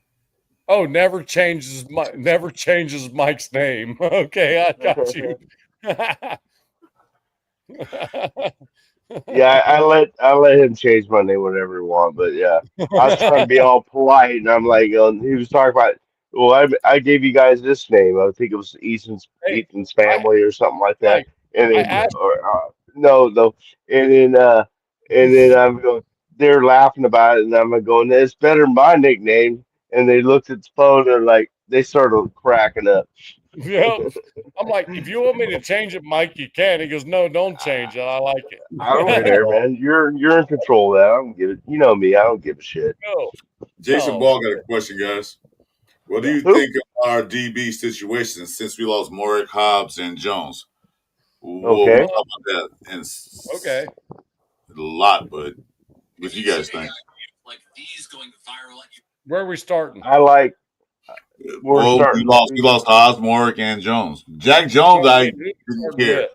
Oh, never changes Mike's name. Okay, I got you. Yeah, I let him change my name whenever he want, but yeah, I was trying to be all polite, and I'm like, he was talking about, well, I gave you guys this name. I think it was Ethan's family or something like that, and then no, and then I'm going, they're laughing about it, and I'm going, it's better than my nickname, and they looked at the phone and like they started cracking up. Yep. I'm like, if you want me to change it, Mike, you can. He goes, no, don't change it. I like it. I don't care, man. You're in control of that. I don't give it. You know me. I don't give a shit. No. Jason Ball got a question, guys. What do you think of our DB situation since we lost Morick, Hobbs, and Jones? We'll talk about that in a lot, but what do you guys think? Where are we starting? I like. We lost Hobbs, Morick, and Jones. Jack Jones, I didn't care.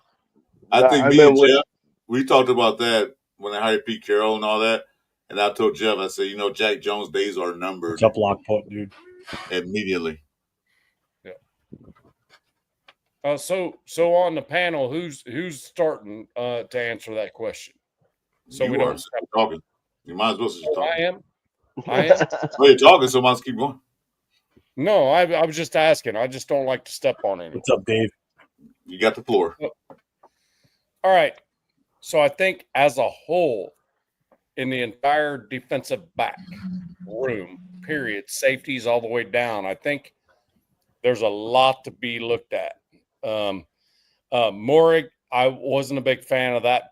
I think me and Jeff, we talked about that when I hired Pete Carroll and all that. And I told Jeff, I said, Jack Jones' days are numbered. What's up, Lockport, dude? Immediately. Yeah. So on the panel, who's starting to answer that question? So we don't stop talking. You might as well start talking. I am. Well, you're talking, so might keep going. No, I was just asking. I just don't like to step on anything. What's up, Dave? You got the floor. All right. So I think as a whole, in the entire defensive back room, period, safeties all the way down, I think there's a lot to be looked at. Morick, I wasn't a big fan of that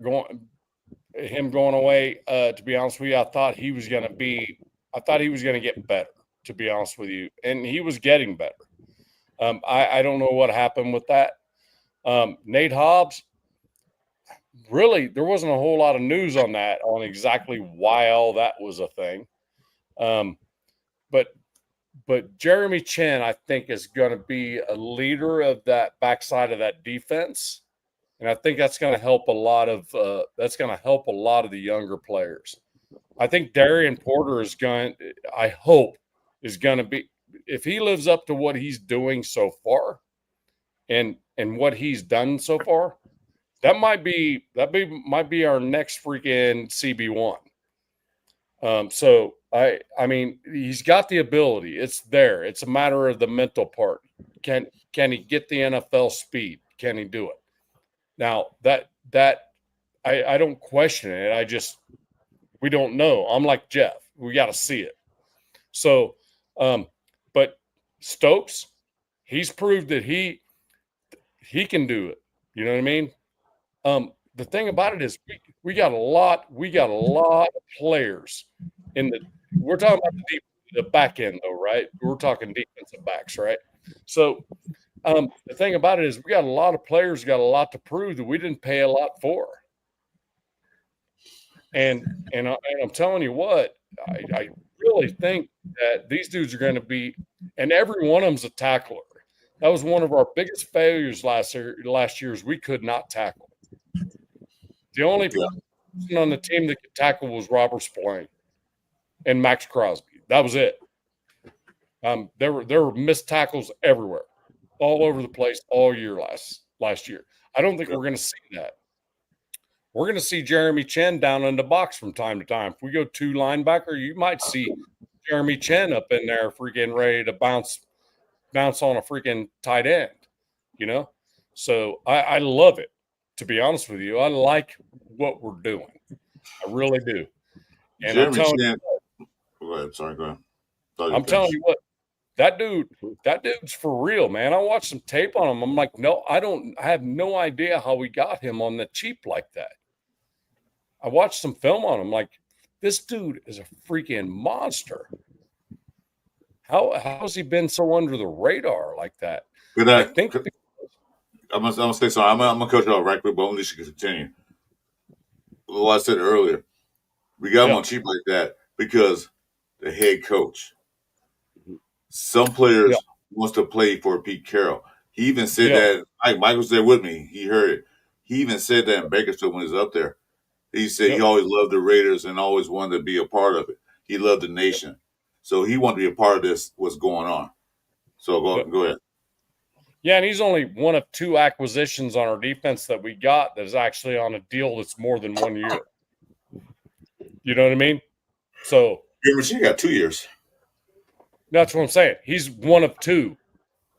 going away. To be honest with you, I thought he was going to get better, to be honest with you. And he was getting better. I don't know what happened with that. Nate Hobbs, really, there wasn't a whole lot of news on that, on exactly why all that was a thing. But Jeremy Chin, I think, is going to be a leader of that backside of that defense. And I think that's going to help a lot of the younger players. I think Darian Porter is going to be, if he lives up to what he's doing so far and what he's done so far, that might be our next freaking CB1. So I mean, he's got the ability. It's there. It's a matter of the mental part. Can he get the NFL speed? Can he do it? Now that I don't question it. We don't know. I'm like Jeff. We got to see it. So, but Stokes, he's proved that he can do it. You know what I mean? The thing about it is we got a lot of players we're talking about the back end though, right? We're talking defensive backs, right? So the thing about it is we got a lot of players got a lot to prove that we didn't pay a lot for. And I'm telling you what, I really think that these dudes are going to be, and every one of them's a tackler. That was one of our biggest failures last year is we could not tackle. The on the team that could tackle was Robert Spillane and Max Crosby. That was it. There were missed tackles everywhere, all over the place, all year last year. I don't think we're going to see that. We're going to see Jeremy Chin down in the box from time to time. If we go 2 linebacker, you might see Jeremy Chin up in there freaking ready to bounce on a freaking tight end, you know? So I love it, to be honest with you. I like what we're doing. I really do. And Jeremy Chin. Go ahead. Sorry, go ahead. I'm telling you what, that dude's for real, man. I watched some tape on him. I'm like, no, I have no idea how we got him on the cheap like that. I watched some film on him. Like, this dude is a freaking monster. How has he been so under the radar like that? I'm gonna say something. I'm gonna cut you off right quick, but only she can continue. Well, I said earlier, we got him on cheap like that because the head coach. Some players wants to play for Pete Carroll. He even said that. Mike was there with me. He heard it. He even said that in Bakersfield when he was up there. He said he always loved the Raiders and always wanted to be a part of it. He loved the nation. So he wanted to be a part of this, what's going on. So go ahead. Yeah, and he's only one of 2 acquisitions on our defense that we got that is actually on a deal that's more than 1 year. You know what I mean? So she got 2 years. That's what I'm saying. He's one of 2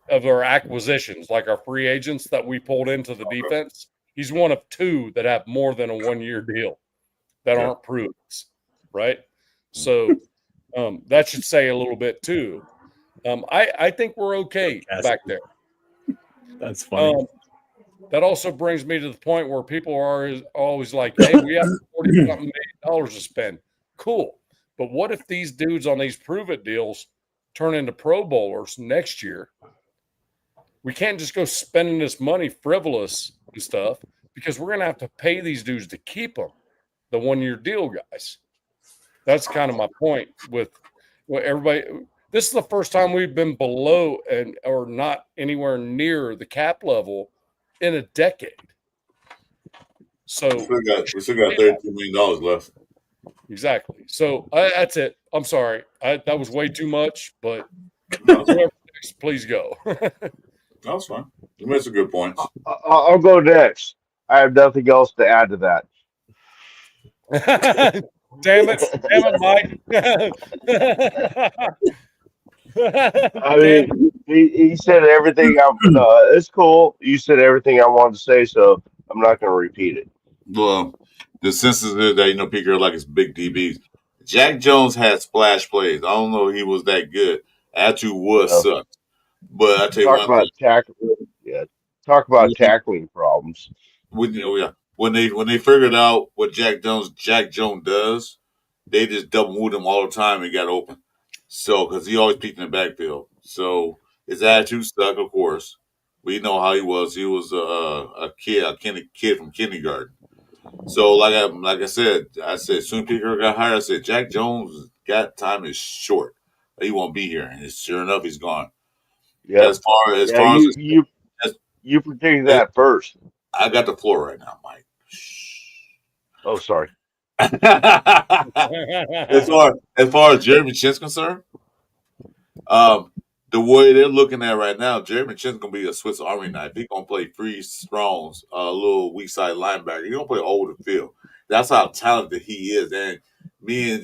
of our acquisitions, like our free agents that we pulled into the defense. He's one of 2 that have more than a 1-year deal that aren't proofs, right? So that should say a little bit too. I think we're okay back there. That's funny. That also brings me to the point where people are always like, hey, we have $40 million to spend. Cool. But what if these dudes on these prove-it deals turn into Pro Bowlers next year? We can't just go spending this money frivolous and stuff because we're going to have to pay these dudes to keep them, the 1-year deal guys. That's kind of my point with everybody. This is the first time we've been below or not anywhere near the cap level in a decade. So we still got $32 million left. Exactly. So that's it. I'm sorry. That was way too much, but please go. That's fine. You made some good points. I'll go next. I have nothing else to add to that. Damn it, Mike. I mean, he said everything. It's cool. You said everything I wanted to say, so I'm not going to repeat it. Well, the census is that Pete Carroll like his big DBs. Jack Jones had splash plays. I don't know if he was that good. Attitude sucked. But I tell you talk about tackling problems. When they figured out what Jack Jones does, they just double moved him all the time and got open. So because he always peeked in the backfield, so his attitude stuck. Of course, we know how he was. He was a kid from kindergarten. So like I said, soon Peter got hired. I said Jack Jones' time is short. He won't be here, and sure enough, he's gone. Yeah. As far as you predicted that first. I got the floor right now, Mike. Oh, sorry. As far as Jeremy Chin's concerned, the way they're looking at right now, Jeremy Chin's gonna be a Swiss Army knife. He's gonna play free Strong's, a little weak side linebacker. He's gonna play all over the field. That's how talented he is. And me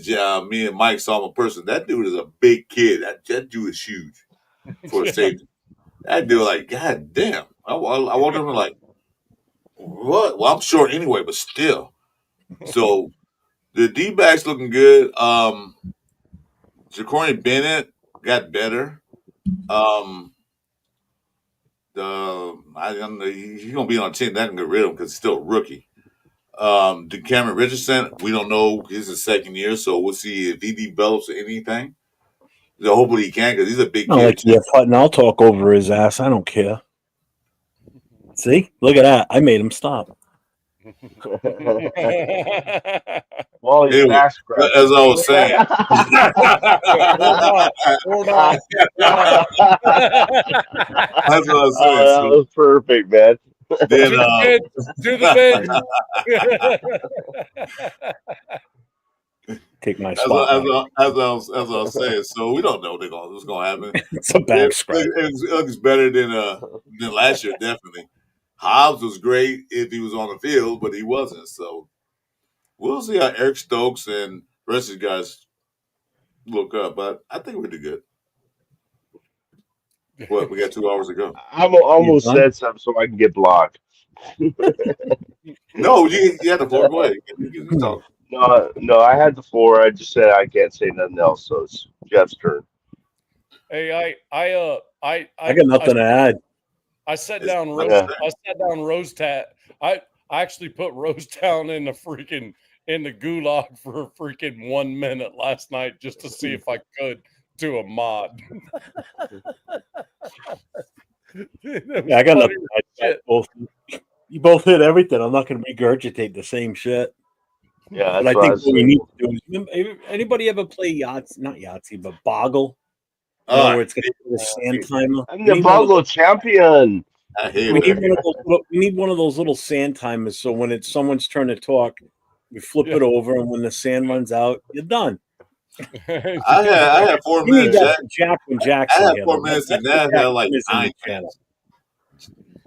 and Mike saw him in person. That dude is a big kid. That dude is huge for a safety. That dude, like, god damn. I walked over like, what? Well, I'm short anyway, but still. So the D-backs looking good. Ja'Cory Bennett got better. I don't know, he's gonna be on a team that can get rid of him because he's still a rookie. Cameron Richardson, we don't know. This is his second year, so we'll see if he develops anything. So hopefully he can because he's a big kid. Like I'll talk over his ass. I don't care. See, look at that. I made him stop. Well, anyway, as I was saying, That was perfect, man. Then, to the bed. Take my spot. As I was saying, so we don't know what's going to happen. It's a back scratch. It looks better than last year, definitely. Hobbs was great if he was on the field, but he wasn't. So we'll see how Eric Stokes and the rest of the guys look up. But I think we did good. What, we got 2 hours to go? I'm almost said something so I can get blocked. No, you had the floor. Go ahead. You talk. No, I had the floor. I just said I can't say nothing else, so it's Jeff's turn. Hey, I got nothing to add. I sat down Rose Tat. I actually put Rose down in the gulag for a freaking 1 minute last night just to see if I could do a mod. I got nothing to add. You both hit everything. I'm not going to regurgitate the same shit. Yeah, but I think what we need to do is, anybody ever play Yahtzee? Not Yahtzee, but Boggle? Where it's going to be a sand timer. I'm the Boggle champion. I hate we need one of those little sand timers. So when it's someone's turn to talk, we flip it over, and when the sand runs out, you're done. I had 4 minutes. Jack and Jackson. I had 4 minutes, and Nav had like 9 minutes.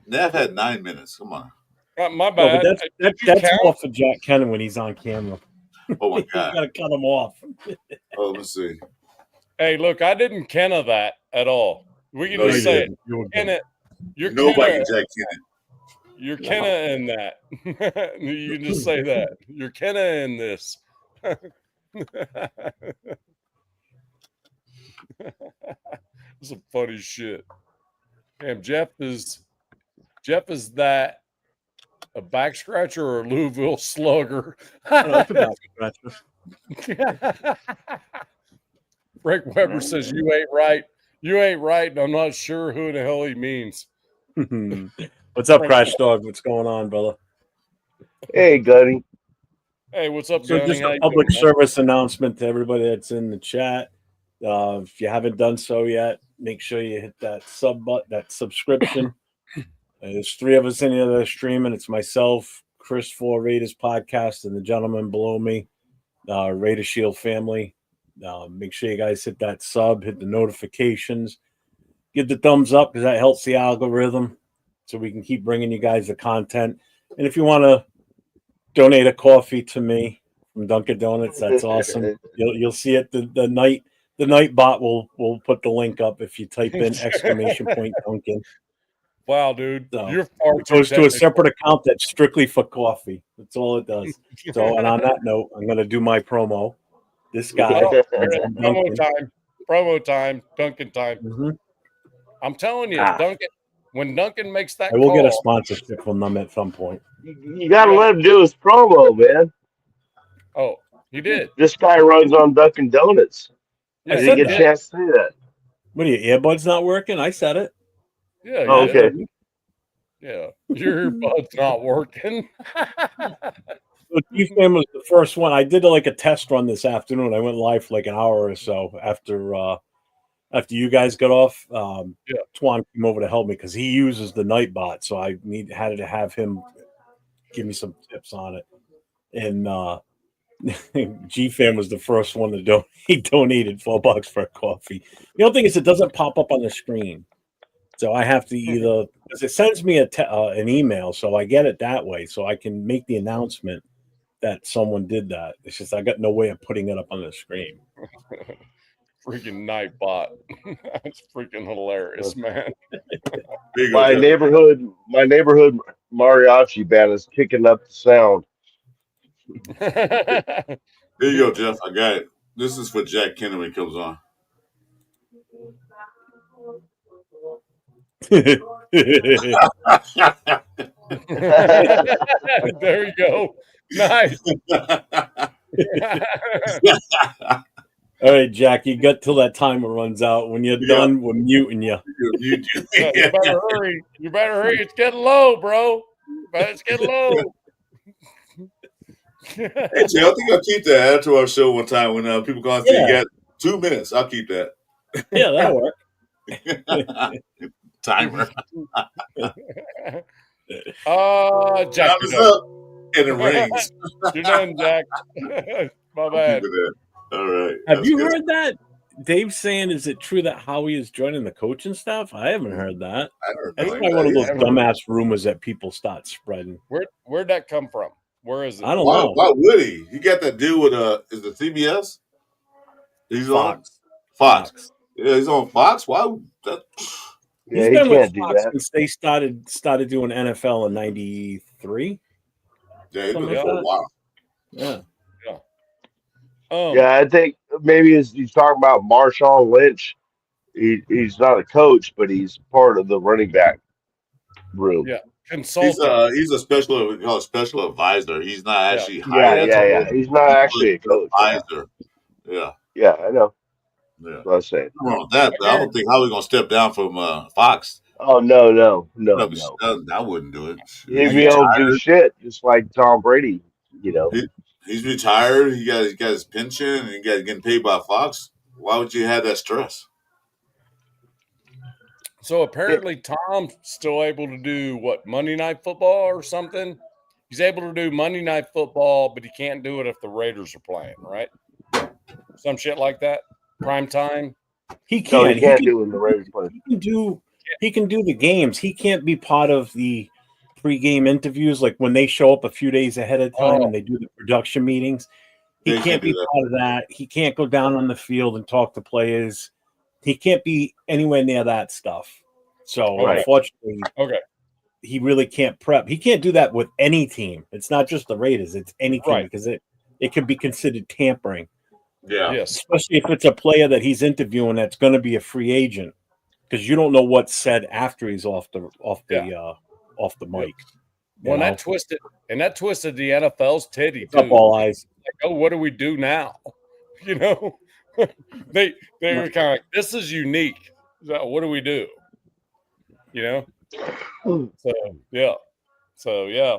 Nav had 9 minutes. Come on. My bad. No, but that's off for Jack Kennan when he's on camera. Oh my god! You got to cut him off. Oh, let's see. Hey, look, I didn't Kenna that at all. We can just say it. You're nobody Jack Kennan. You're Kenna in that. You can just say that. You're Kenna in this. Some funny shit. Damn, Jeff is that a back scratcher or a Louisville slugger? That's a back scratcher. Frank Weber says you ain't right. You ain't right, and I'm not sure who the hell he means. What's up, Crash Dog? What's going on, brother? Hey, Gunny. Hey, what's up, So Gunny? just a public service announcement to everybody that's in the chat. If you haven't done so yet, make sure you hit that sub button, that subscription. There's 3 of us in here that are streaming. It's myself, Chris for Raiders Podcast, and the gentleman below me, Raider Shield family. Make sure you guys hit that sub, hit the notifications, give the thumbs up because that helps the algorithm so we can keep bringing you guys the content. And if you want to donate a coffee to me from Dunkin' Donuts, that's awesome. You'll see it. The Nightbot will put the link up if you type in !Dunkin'. Wow, dude. So you're far it goes to a separate account that's strictly for coffee. That's all it does. So, and on that note, I'm going to do my promo. This guy. Promo time. Dunkin' time. Mm-hmm. I'm telling you, when Dunkin' makes that I will call, get a sponsorship from them at some point. You got to let him do his promo, man. Oh, he did. This guy runs on Dunkin' Donuts. Yeah, I didn't get a chance to say that. What are your earbuds not working? I said it. Yeah. Oh, okay. Yeah, your earbud's not working. So G-Fam was the first one. I did like a test run this afternoon. I went live for like an hour or so after you guys got off. Twan came over to help me because he uses the Nightbot, so I had to have him give me some tips on it. And G-Fam was the first one to donate. He donated $4 for a coffee. The only thing is it doesn't pop up on the screen. So I have to either, because it sends me an email, so I get it that way, so I can make the announcement that someone did that. It's just I got no way of putting it up on the screen. Freaking Nightbot. That's freaking hilarious, man. My neighborhood mariachi band is kicking up the sound. Here you go, Jeff. I got it. This is for Jack Kennan when he comes on. There you go. Nice. All right, Jack, you got till that timer runs out. When you're done, we're muting you. You better hurry. You better hurry. It's getting low, bro. It's getting low. Hey, Jay, I think I'll keep that. Add to our show one time when people call and say, you got 2 minutes. I'll keep that. Yeah, that'll work. Timer. Jack, Time is up, and it rings. You're done, Jack. My bad. All right. Have you heard that? Dave saying, is it true that Howie is joining the coaching staff? I haven't heard that. That's probably one of those dumbass rumors that people start spreading. Where'd that come from? Where is it? I don't know. Why would he? He got that deal with is it CBS? He's Fox. on Fox. Yeah, he's on Fox. Why would that? Yeah, He's he been with can't do Fox that. since they started doing NFL in '93. Yeah, he's been Something there like for a that. while. Yeah. Yeah, I think maybe he's talking about Marshawn Lynch. He's not a coach, but he's part of the running back room. Yeah, consultant. He's a special advisor. He's not actually Yeah, hired. yeah. He's not actually a coach. Advisor. Yeah. Yeah, I know. Yeah. That's what I'm saying. Wrong with that, but I don't think Howie's gonna step down from Fox. Oh no. I wouldn't do it. He'd be able to do shit just like Tom Brady. You know. He's retired. He got his pension, and he got getting paid by Fox. Why would you have that stress? So apparently Tom's still able to do what, Monday Night Football or something? He's able to do Monday Night Football, but he can't do it if the Raiders are playing, right? Some shit like that. Prime time. He can. No, he can't do it when the Raiders play. He can do the games. He can't be part of the pre-game interviews, like when they show up a few days ahead of time and they do the production meetings. He can't be part of that. He can't go down on the field and talk to players. He can't be anywhere near that stuff. So unfortunately, he really can't prep. He can't do that with any team. It's not just the Raiders. It's any team because it could be considered tampering. Yeah. Yes. Especially if it's a player that he's interviewing that's going to be a free agent, because you don't know what's said after he's off the mic. Well, that twisted the NFL's titty too. Up all eyes. Like, oh, what do we do now? You know, they were kind of like, this is unique. So what do we do? You know. So yeah.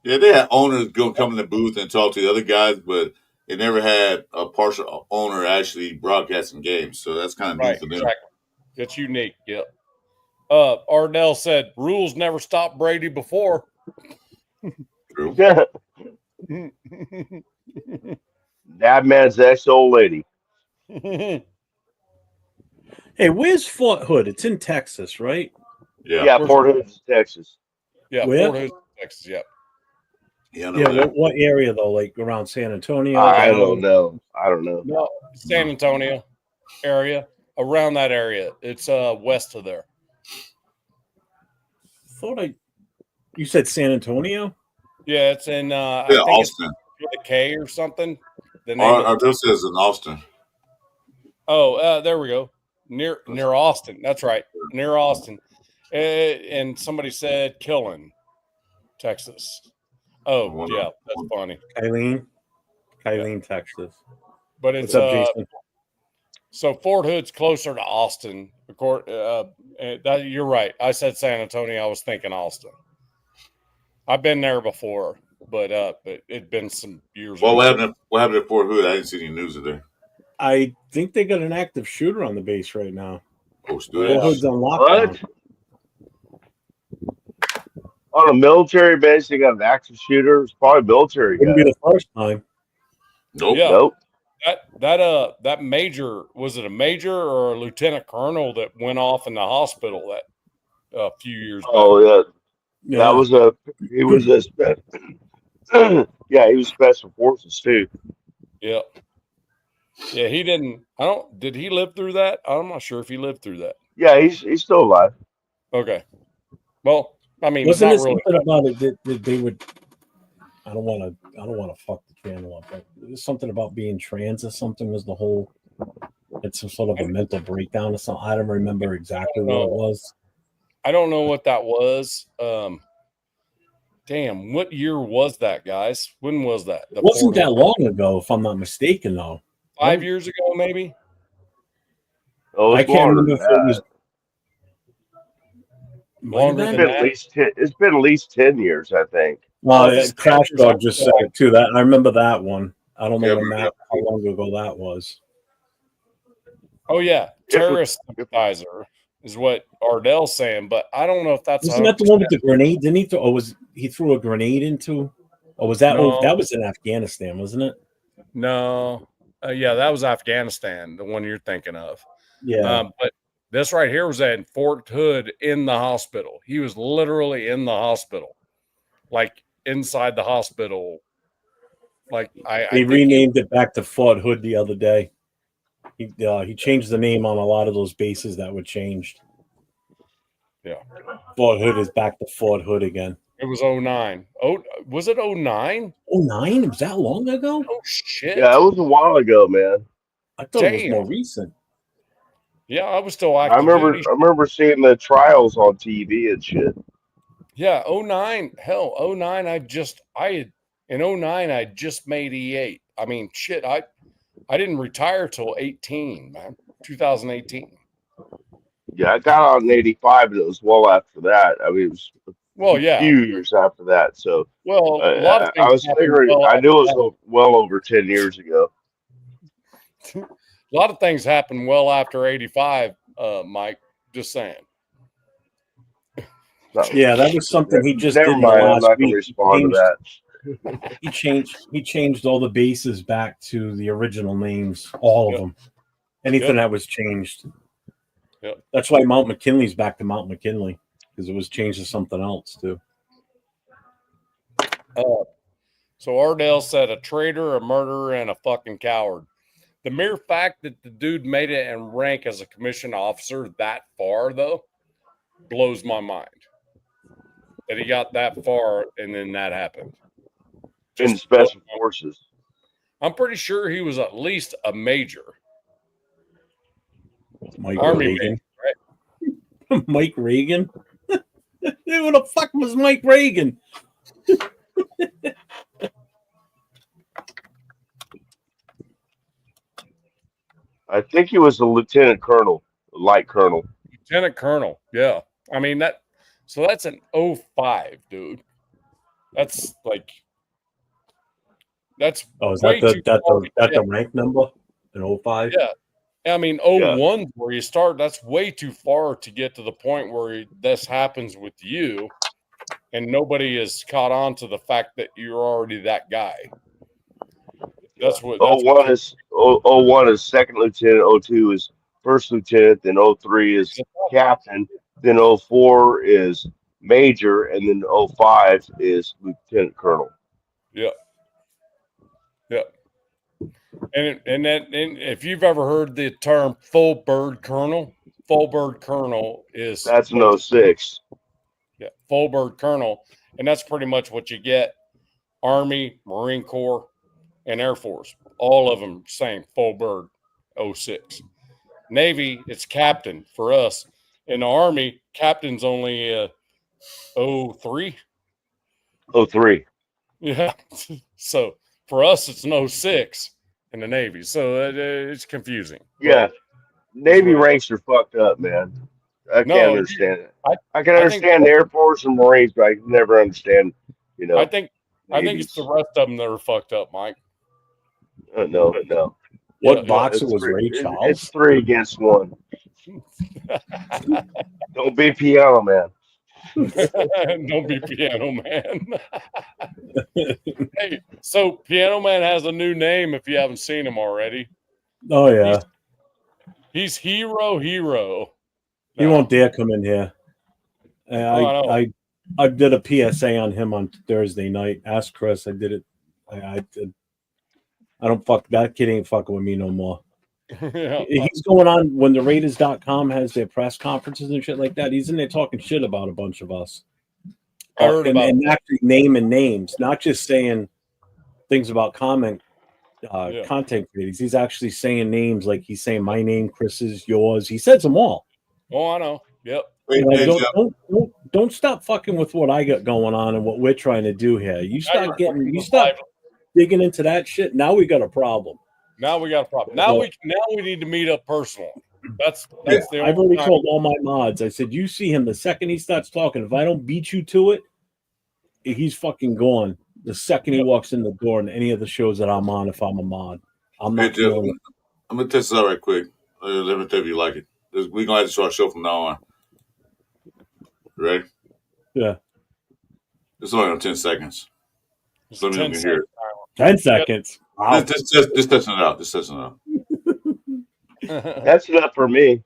Yeah, they had owners go come in the booth and talk to the other guys, but they never had a partial owner actually broadcasting games. So that's kind of new for them. Exactly. It's unique. Yep. Ardell said rules never stopped Brady before. True. That man's ex-old lady. Hey, where's Fort Hood? It's in Texas, right? Yeah, Fort Hood, Texas. Yeah, where? Fort Hood, Texas. Yep. Yeah. What area though? Like around San Antonio? I don't know. No, San Antonio area, around that area. It's west of there. You said San Antonio? Yeah, it's in I think Austin. It's with a K or something. Ardell says in Austin. Oh, there we go. Near Austin. That's right. Near Austin. And somebody said Killen, Texas. Oh, yeah, that's funny. Kylene, Texas. But it's What's up, Jason? So Fort Hood's closer to Austin. You're right. I said San Antonio. I was thinking Austin. I've been there before, but it'd been some years ago. What happened at Fort Hood? I didn't see any news of there. I think they got an active shooter on the base right now. Fort Hood's on lockdown. What? On a military base, they got an active shooter. It's probably military. Wouldn't be the first time. Nope. Yeah. Nope. That major, was it a major or a lieutenant colonel that went off in the hospital that a few years back? Oh yeah. That was he was he was special forces too. Yeah. Yeah, he didn't. Did he live through that? I'm not sure if he lived through that. Yeah, he's still alive. Okay. Well, I mean, wasn't not it really. something about it that they would? I don't want to fuck the channel up, but there's something about being trans or something was the whole. It's some sort of a mental breakdown or something. I don't remember exactly what it was. I don't know what that was. Damn, what year was that, guys? When was that? It wasn't that long ago, if I'm not mistaken, though. 5 years ago, maybe. Oh, I can't remember if it was longer than that. It's been at least 10 years, I think. Well, Crash Dog just said it too. That I remember that one. I don't know how long ago that was. Oh yeah, terrorist sympathizer. is what Ardell's saying. But I don't know if that's Wasn't that the one with the grenade? Didn't he throw? Or he threw a grenade into? Or was that? No. Oh, that was in Afghanistan, wasn't it? No. Yeah, that was Afghanistan, the one you're thinking of. Yeah. But this right here was at Fort Hood in the hospital. He was literally in the hospital, like inside the hospital. Like They renamed it back to Fort Hood the other day. He changed the name on a lot of those bases that were changed. Yeah. Fort Hood is back to Fort Hood again. It was 09. Oh, was it 09? 09? Was that long ago? Oh, shit. Yeah, it was a while ago, man. I thought it was more recent. Yeah, I was still active. I remember seeing the trials on TV and shit. Yeah, 09. Hell, 09, in 09, I just made E8. I mean, shit, I didn't retire till 18, man. 2018. Yeah, I got on in 85, and it was well after that. I mean, it was a few years after that. So, a lot of things I was figuring, I knew it was well over 10 years ago. A lot of things happened well after 85, Mike. Just saying. No. Yeah, that was something he just Never did mind, I'm last not going to week. respond to that. He changed all the bases back to the original names, all of them. Anything that was changed. Yep. That's why Mount McKinley's back to Mount McKinley, because it was changed to something else too. So Ardell said a traitor, a murderer, and a fucking coward. The mere fact that the dude made it in rank as a commissioned officer that far, though, blows my mind. That he got that far and then that happened. In special forces. I'm pretty sure he was at least a major. Mike Reagan. Major, right? Mike Reagan? Who the fuck was Mike Reagan? I think he was a lieutenant colonel, light colonel. Lieutenant colonel, yeah. I mean, so that's an 05, dude. That's like, that's is that the rank number? An 05? Yeah. I mean, 01 where you start, that's way too far to get to the point where this happens with you and nobody is caught on to the fact that you're already that guy. That's what. 01 is second lieutenant, 02 is first lieutenant, then 03 is captain, then 04 is major, and then 05 is lieutenant colonel. Yeah. Yeah. And if you've ever heard the term full bird colonel is that's an 06. Yeah, full bird colonel, and that's pretty much what you get. Army, Marine Corps, and Air Force, all of them saying full bird 06. Navy, it's captain for us. In the Army, captain's only 03. 03. Yeah. So for us, it's an 06 in the Navy. So it's confusing. Yeah. Navy ranks are fucked up, man. I can't understand it. I can understand the Air Force and Marines, but I can never understand, I think it's the rest of them that are fucked up, Mike. No. What boxer was Ray Charles? It's 3 against 1. Don't be Piano Man. Don't be Piano Man. Hey, so Piano Man has a new name if you haven't seen him already. Oh, yeah. He's Hero. He won't dare come in here. I did a PSA on him on Thursday night. Ask Chris. I did it. I did. I don't fuck that kid ain't fucking with me no more. Yeah. He's going on when the Raiders.com has their press conferences and shit like that. He's in there talking shit about a bunch of us. I heard about and actually naming names, not just saying things about content creators. He's actually saying names, like he's saying my name, Chris's, yours. He says them all. Oh, I know. Yep. Don't stop fucking with what I got going on and what we're trying to do here. You stop digging into that shit. Now we got a problem. Now we need to meet up personally. That's the I've already told all my mods. I said, you see him the second he starts talking. If I don't beat you to it, he's fucking gone. The second he walks in the door in any of the shows that I'm on, if I'm a mod, I'm not. I'm gonna test this out right quick. Let me tell you if you like it. We're gonna have to start a show from now on. Ready? Yeah. It's only on 10 seconds. So let me know if you hear it. 10 seconds. Wow. Just testing it out. Just testing it out. That's enough for me.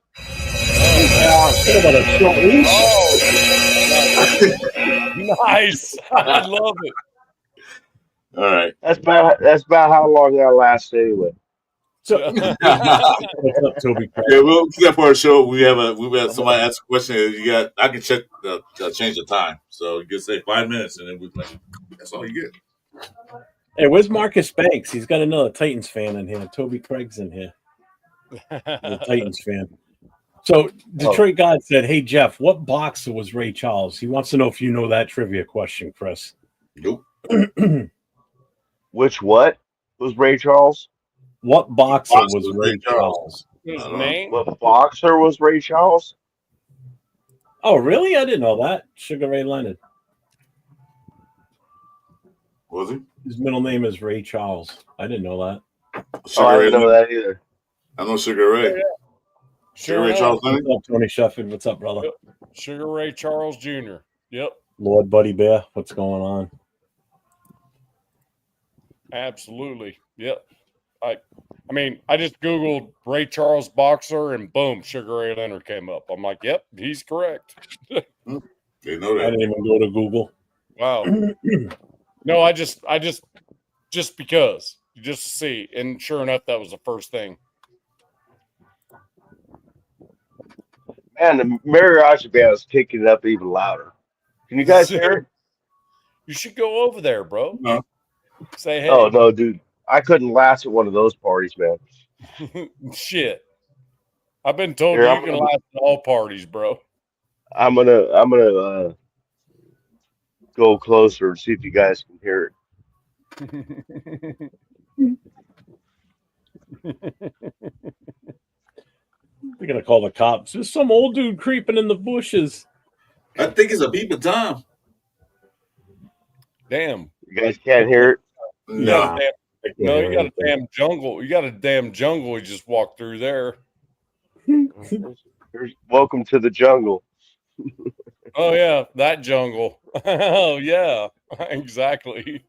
Nice. I love it. All right. That's about how long I last anyway. So, what's up, Toby? Yeah, we'll keep that for our show. We have somebody ask a question. I can check change the time. So you can say 5 minutes, and then that's all you get. Hey, where's Marcus Banks? He's got another Titans fan in here. Toby Craig's in here. The Titans fan. So Detroit God said, "Hey Jeff, what boxer was Ray Charles?" He wants to know if you know that trivia question, Chris. Nope. Which what was Ray Charles? What boxer was Ray Charles? His name? What boxer was Ray Charles? Oh, really? I didn't know that. Sugar Ray Leonard. Was he? His middle name is Ray Charles. I didn't know that. I didn't know that either. I know Sugar Ray. Yeah. Sugar Ray Charles. What's up, Tony Sheffield? What's up, brother? Yep. Sugar Ray Charles Jr. Yep. Lord Buddy Bear. What's going on? Absolutely. Yep. I mean, I just Googled Ray Charles boxer and boom, Sugar Ray Leonard came up. I'm like, yep, he's correct. They know that. I didn't even go to Google. Wow. No, I just because you just see, and sure enough, that was the first thing. Man, the mariachi band is kicking it up even louder. Can you guys hear it? You should go over there, bro. No. Say hey. Oh no, dude. I couldn't last at one of those parties, man. Shit. I've been told you can last at all parties, bro. I'm gonna go closer and see if you guys can hear it. They're gonna call the cops. There's some old dude creeping in the bushes. I think it's a peeping Tom. Damn. You guys can't hear it? No. No, you got a damn jungle. You got a damn jungle you just walked through there. Welcome to the jungle. Oh, yeah, that jungle. Oh, yeah, exactly.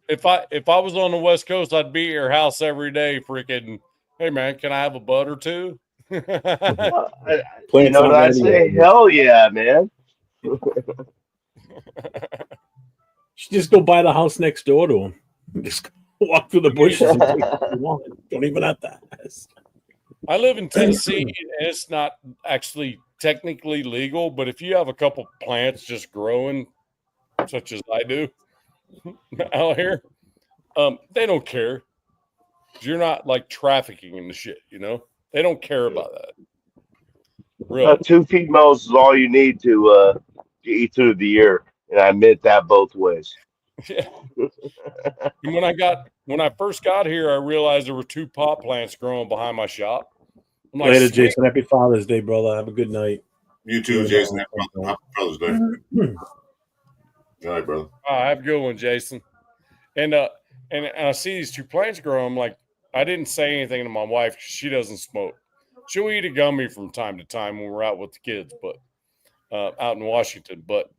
If I was on the West Coast, I'd be at your house every day freaking, hey, man, can I have a butt or two? You know what I say? Hell yeah, man. Just go buy the house next door to him. Just walk through the bushes and take what you want. Don't even have to ask. I live in Tennessee, and it's not actually technically legal, but if you have a couple plants just growing, such as I do out here, they don't care. You're not like trafficking in the shit, you know? They don't care about that. Really. 2 females is all you need to eat through the year, and I meant that both ways. Yeah. And when I first got here, I realized there were 2 pot plants growing behind my shop. I'm like, later, Jason. Happy Father's Day, brother. Have a good night. You too, Jason. Happy Father's Day. Good night, brother. Have a good one, Jason. And I see these 2 plants growing. I'm like, I didn't say anything to my wife because she doesn't smoke. She'll eat a gummy from time to time when we're out with the kids, but out in Washington. But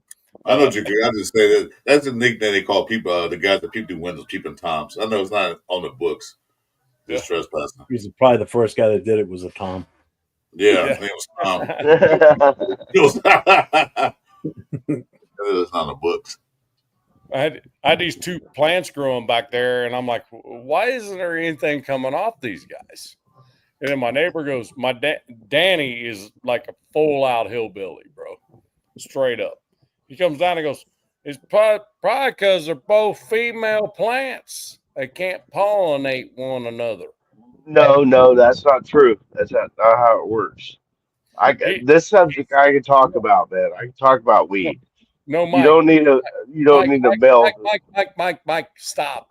I know what you can. I just say that that's the nickname they call people, the guys that people do windows, peeping Toms. I know it's not on the books. Just trespassing. He's probably the first guy that did it was a Tom. Yeah. I think it was Tom. It's not on the books. I had these 2 plants growing back there, and I'm like, why isn't there anything coming off these guys? And then my neighbor goes, Danny is like a full-out hillbilly, bro. Straight up. He comes down and goes, it's probably because they're both female plants. They can't pollinate one another. No, that's not true. That's not how it works. This subject I can talk about, man. I can talk about weed. No, Mike. You don't need a bell. Mike, stop.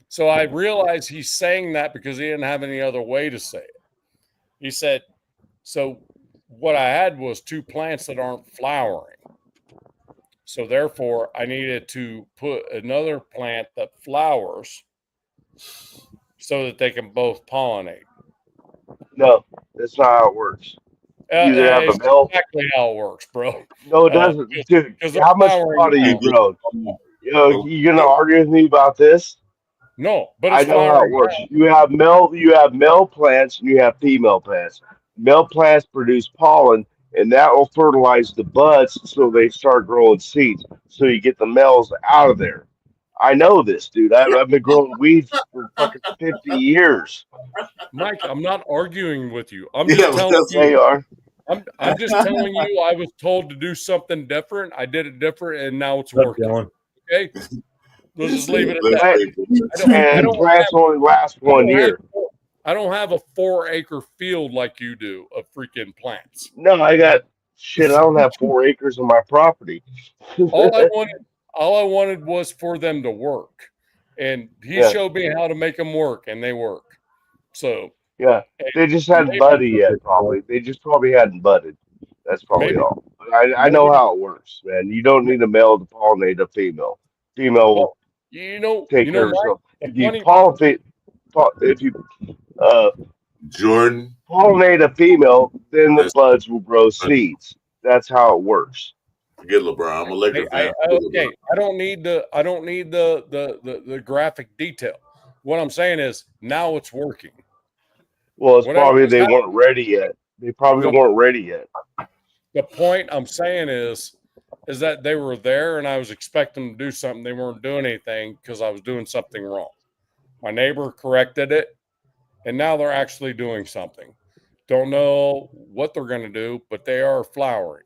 So I realized he's saying that because he didn't have any other way to say it. He said, so what I had was 2 plants that aren't flowering. So therefore, I needed to put another plant that flowers so that they can both pollinate. No, that's not how it works. You either have a male. Exactly how it works, bro. No, it doesn't. Dude, how much pot have you grown? You gonna argue with me about this? No, but I know how it works. You have male plants and you have female plants. Male plants produce pollen, and that will fertilize the buds so they start growing seeds. So you get the males out of there. I know this, dude. I've been growing weeds for fucking 50 years. Mike, I'm not arguing with you. I'm just telling you. They are. I'm just telling you. I was told to do something different. I did it different, and now it's working. Okay, let's just leave it at that. And plants only last 1 year. I don't have a 4-acre field like you do of freaking plants. No, I don't have 4 acres of my property. All I wanted was for them to work, and he showed me how to make them work, and they work. So yeah, they just hadn't budded yet. Probably they just probably hadn't budded. That's probably all. But I know how it works, man. You don't need a male to pollinate a female. Female will take care of herself. If you Jordan pollinate a female, then the buds will grow seeds. That's how it works. Forget LeBron. I'm a Lakers fan. Okay, I don't need the graphic detail. What I'm saying is now it's working. Well, it's probably they weren't ready yet. They probably weren't ready yet. The point I'm saying is that they were there and I was expecting them to do something. They weren't doing anything because I was doing something wrong. My neighbor corrected it, and now they're actually doing something. Don't know what they're going to do, but they are flowering.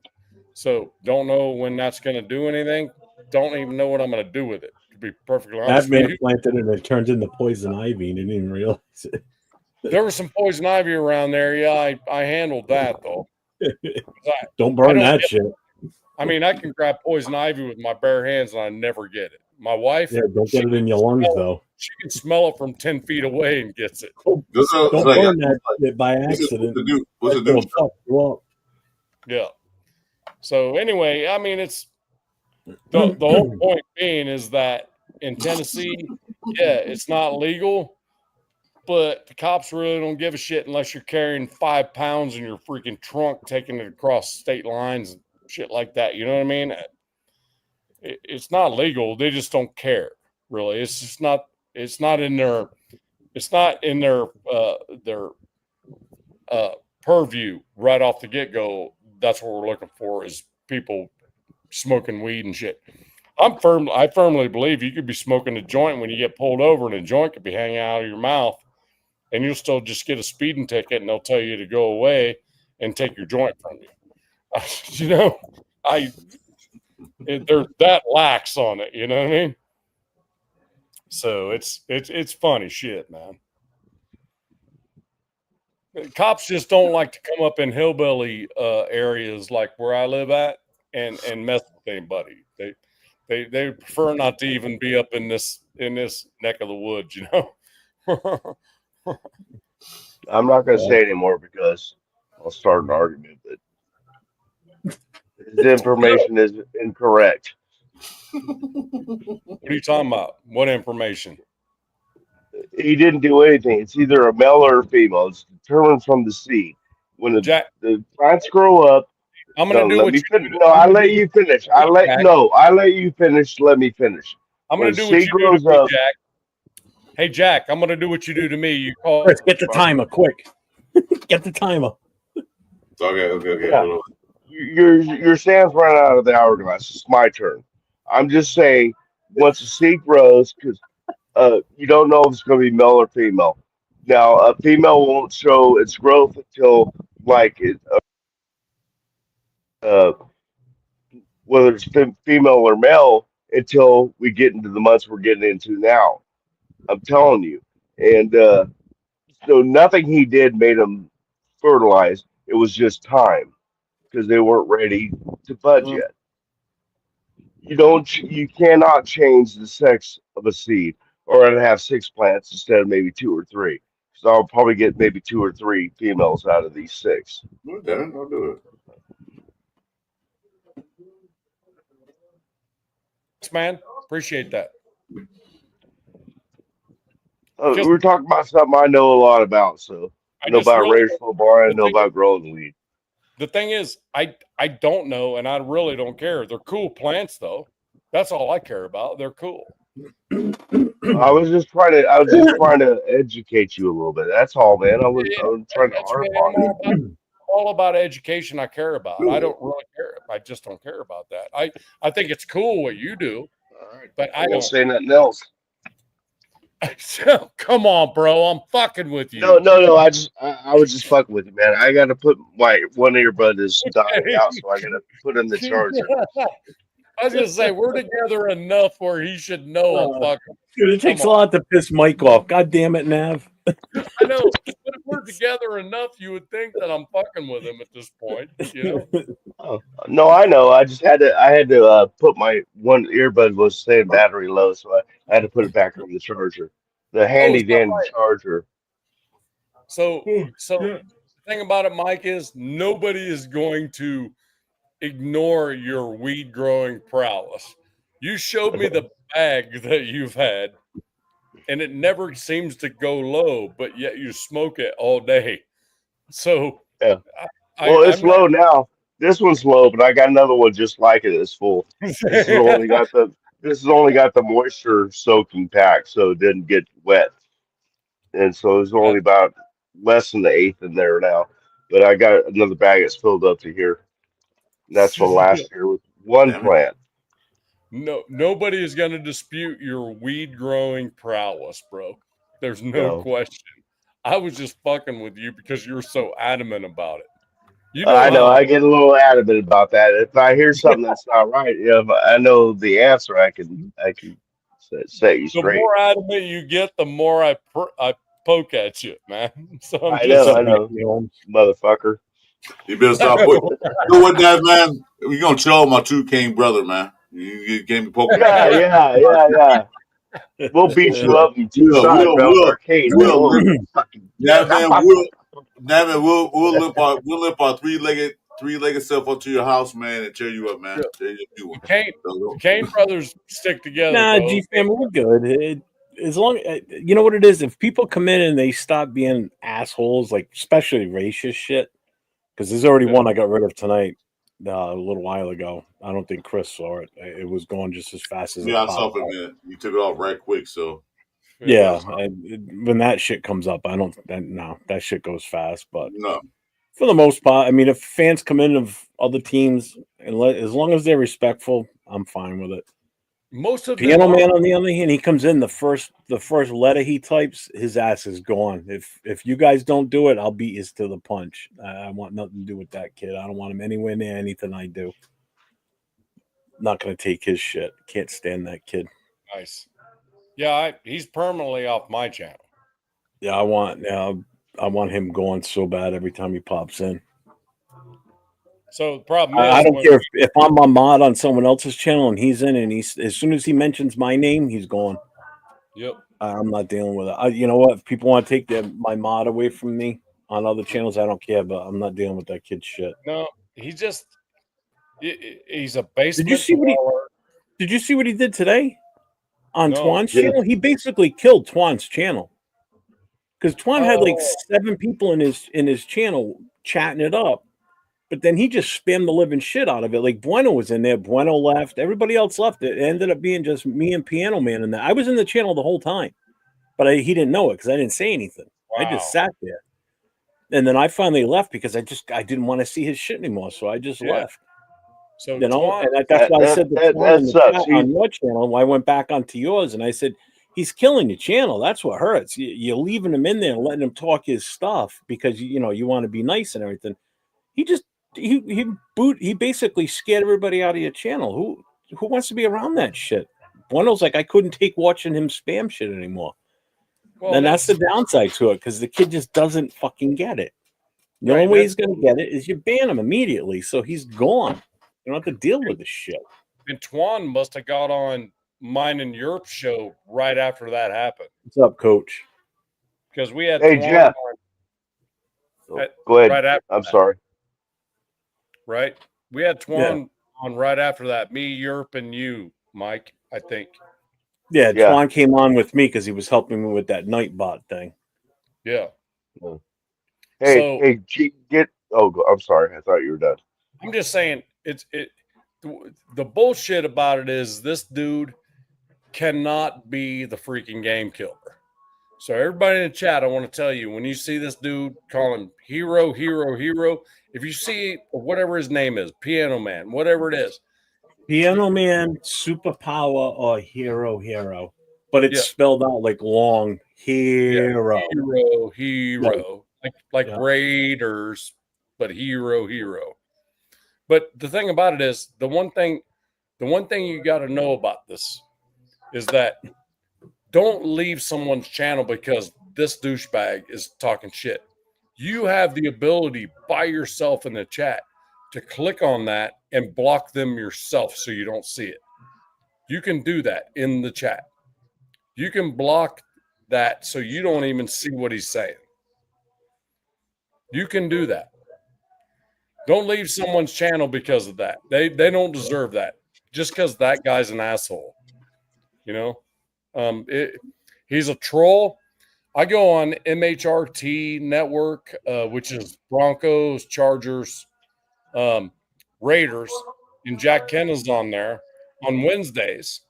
So don't know when that's going to do anything. Don't even know what I'm going to do with it, to be perfectly honest. That man planted it and it turned into poison ivy and didn't even realize it. There was some poison ivy around there. Yeah, I handled that, though. Don't burn that shit. I mean, I can grab poison ivy with my bare hands and I never get it. My wife, don't get it in your lungs, though. She can smell it from 10 feet away and gets it. Don't burn that shit by accident. What's it do? Fuck you up. Yeah. So anyway, I mean, it's the whole point being is that in Tennessee, it's not legal, but the cops really don't give a shit unless you're carrying 5 pounds in your freaking trunk, taking it across state lines and shit like that. You know what I mean? It's not legal. They just don't care, really. It's just not. It's not in their. It's not in their purview right off the get go. That's what we're looking for is people smoking weed and shit. I firmly believe you could be smoking a joint when you get pulled over, and a joint could be hanging out of your mouth, and you'll still just get a speeding ticket, and they'll tell you to go away and take your joint from you. You know, they're that lax on it. You know what I mean? So it's funny shit, man. Cops just don't like to come up in hillbilly areas like where I live at and mess with anybody. They prefer not to even be up in this neck of the woods, you know. I'm not going to say anymore because I'll start an argument, but his information is incorrect. What are you talking about? What information? He didn't do anything. It's either a male or a female. It's determined from the seed. When the plants grow up, I'm going to do what you do. No, I let you finish. I let you finish. Let me finish. I'm going to do what you do to me, Jack. Hey, Jack, I'm going to do what you do to me. You call. Let's get the timer quick. Get the timer. Okay. Yeah. Your Sam's running out of the hourglass. It's my turn. I'm just saying, once the seed grows, because you don't know if it's going to be male or female. Now, a female won't show its growth until whether it's female or male, until we get into the months we're getting into now. I'm telling you. And so nothing he did made them fertilize. It was just time because they weren't ready to bud yet. You cannot change the sex of a seed, or I'd have 6 plants instead of maybe 2 or 3. So I'll probably get maybe 2 or 3 females out of these 6. Well, then I'll do it. Thanks, man. Appreciate that. We were talking about something I know a lot about. So I know about Raiders football. I know about growing weed. The thing is, I don't know, and I really don't care. They're cool plants, though. That's all I care about. They're cool. I was just trying to educate you a little bit. That's all, man. I was trying to harp on it. All about education I care about. I don't really care. I just don't care about that. I think it's cool what you do, but I don't say nothing else. Come on, bro. I'm fucking with you. No. I was just fucking with you, man. I got to put one earbud is dying out, so I got to put in the charger. I was gonna say we're together enough where he should know I'm fucking. Dude, it takes a lot to piss Mike off. God damn it, Nav. I know, but if we're together enough, you would think that I'm fucking with him at this point. You know? No, I know. I had to put my one earbud was saying battery low, so I had to put it back on the charger, the handy dandy charger. So the thing about it, Mike, is nobody is going to ignore your weed growing prowess. You showed me the bag that you've had, and it never seems to go low, but yet you smoke it all day. So yeah, it's low now. This one's low, but I got another one just like it. It's full. This has only got the moisture soaking pack, so it didn't get wet, and so it's only about less than the eighth in there now. But I got another bag that's filled up to here. That's from last year with one plant. No, nobody is going to dispute your weed growing prowess, bro. There's no question. I was just fucking with you because you're so adamant about it. You know, I know. I get a little adamant about that. If I hear something that's not right, if I know the answer, I can set you straight. The more adamant you get, the more I poke at you, man. So I know, motherfucker. You better stop putting. You know what, that man? You're gonna chill my true king brother, man. You gave me poking. Yeah. We'll beat you up in two sides, bro. Arcade. We'll limp our three-legged self up to your house, man, and tear you up, man. Kane brothers stick together. Nah, G fam, we're good. As long you know what it is, if people come in and they stop being assholes, like especially racist shit, because there's already one I got rid of tonight a little while ago. I don't think Chris saw it. It was going just as fast as I saw it, man. You took it off right quick, so yeah. When that shit comes up, that shit goes fast. But for the most part, I mean, if fans come in of other teams and as long as they're respectful, I'm fine with it. Most of Piano Man, on the other hand, he comes in the first letter he types, his ass is gone. If you guys don't do it, I'll beat you to the punch. I want nothing to do with that kid. I don't want him anywhere near anything I do. Not gonna take his shit. Can't stand that kid. Nice. Yeah, he's permanently off my channel. Yeah, I want him going so bad every time he pops in. So the problem is, I don't care if I'm a mod on someone else's channel and he's in, and as soon as he mentions my name, he's gone. Yep. I'm not dealing with it. You know what? If people want to take my mod away from me on other channels, I don't care. But I'm not dealing with that kid's shit. No, he's a basement. Did you see what he did today on Twan's channel? He basically killed Twan's channel because Twan had like 7 people in his channel chatting it up. But then he just spammed the living shit out of it. Like Bueno was in there. Bueno left. Everybody else left. It ended up being just me and Piano Man in there. I was in the channel the whole time. But he didn't know it because I didn't say anything. Wow. I just sat there. And then I finally left because I didn't want to see his shit anymore. So I just left. So and that's why I said on your channel. I went back onto yours and I said, he's killing your channel. That's what hurts. You're leaving him in there and letting him talk his stuff because you want to be nice and everything. He basically scared everybody out of your channel. Who wants to be around that shit? Bueno's like, I couldn't take watching him spam shit anymore. Well, and that's the downside to it because the kid just doesn't fucking get it. The only way he's gonna get it is you ban him immediately, so he's gone. You don't have to deal with this shit. And Twan must have got on mine and your show right after that happened. What's up, Coach? Because we had Jeff. Go ahead. Right after I'm sorry. Right? We had Twan on right after that. Me, Yerp, and you Mike, I think. Yeah, Twan came on with me because he was helping me with that Nightbot thing. Yeah. Hey, get. Oh, I'm sorry. I thought you were done. I'm just saying, the bullshit about it is this dude cannot be the freaking game killer. So everybody in the chat, I want to tell you, when you see this dude call him hero, if you see whatever his name is, Piano Man, whatever it is. Piano Man, superpower, or hero. But it's spelled out like long hero. Yeah, hero. Like Raiders, but hero. But the thing about it is, the one thing you got to know about this is that don't leave someone's channel because this douchebag is talking shit. You have the ability by yourself in the chat to click on that and block them yourself so you don't see it. You can do that in the chat. You can block that so you don't even see what he's saying. You can do that. Don't leave someone's channel because of that. They don't deserve that just because that guy's an asshole. You know, he's a troll. I go on MHRT network, which is Broncos, Chargers, Raiders, and Jack Kenna's on there on Wednesdays,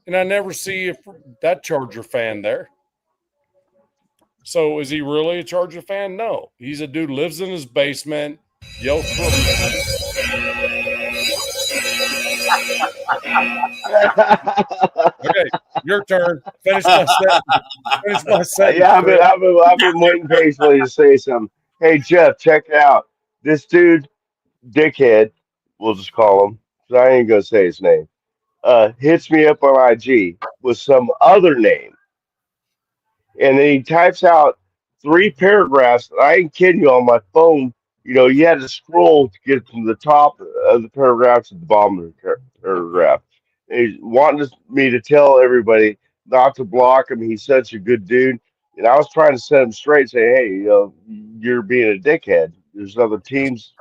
and I never see that Charger fan there. So is he really a Charger fan? No. He's a dude lives in his basement, yells for Okay, your turn. Finish my sentence. Yeah, I've been waiting patiently to say something. Hey, Jeff, check it out. This dude, Dickhead, we'll just call him, 'cause I ain't gonna say his name, hits me up on IG with some other name. And then he types out 3 paragraphs. I ain't kidding you, on my phone. You know, you had to scroll to get from the top of the paragraph to the bottom of the paragraph. And he's wanting me to tell everybody not to block him. He's such a good dude. And I was trying to set him straight, say, hey, you know, you're being a dickhead. There's other teams,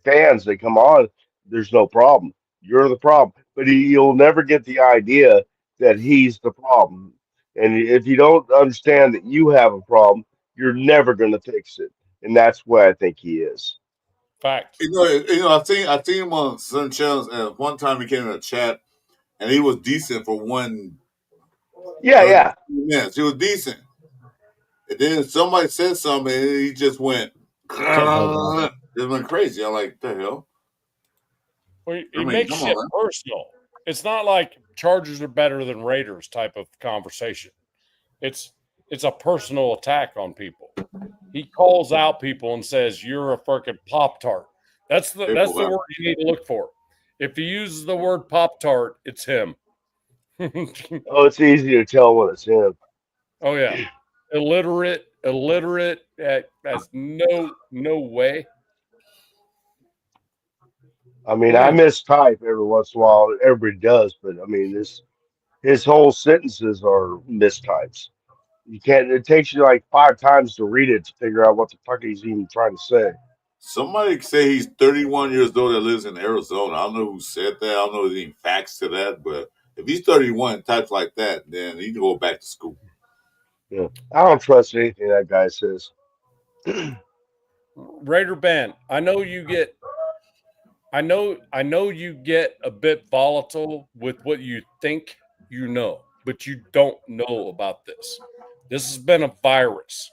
fans that come on. There's no problem. You're the problem. But you'll never get the idea that he's the problem. And if you don't understand that you have a problem, you're never going to fix it. And that's where I think he is. Fact. You know, I seen him on some channels, and one time he came in a chat, and he was decent for one. Yeah. Minutes. He was decent. And then somebody said something, and he just went, it went crazy. I'm like, the hell? Well, he makes shit personal. It's not like Chargers are better than Raiders type of conversation. It's a personal attack on people. He calls out people and says, "You're a freaking Pop-Tart." That's the word you need to look for. If he uses the word Pop-Tart, it's him. Oh, it's easy to tell when it's him. Oh yeah, illiterate. That's no way. I mean, I mistype every once in a while. Everybody does, but I mean, his whole sentences are mistypes. You can't. It takes you like 5 times to read it to figure out what the fuck he's even trying to say. Somebody say he's 31 years old that lives in Arizona. I don't know who said that. I don't know if there's any facts to that, but if he's 31 and types like that, then he can go back to school. Yeah, I don't trust anything that guy says. Raider Ben, I know you get a bit volatile with what you think you know, but you don't know about this. This has been a virus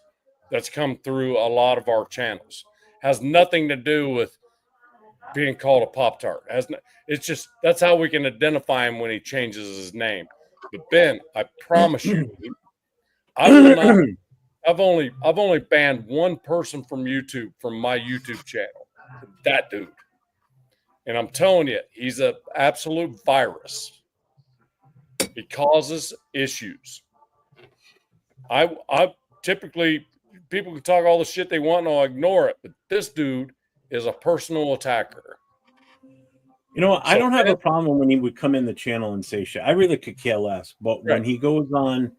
that's come through a lot of our channels. Has nothing to do with being called a Pop-Tart. It's just that's how we can identify him when he changes his name. But Ben, I promise you, I will not. I've only banned one person from YouTube from my YouTube channel. That dude. And I'm telling you, he's an absolute virus. He causes issues. I typically, people can talk all the shit they want and I'll ignore it. But this dude is a personal attacker. You know, I don't have a problem when he would come in the channel and say shit. I really could care less. But when he goes on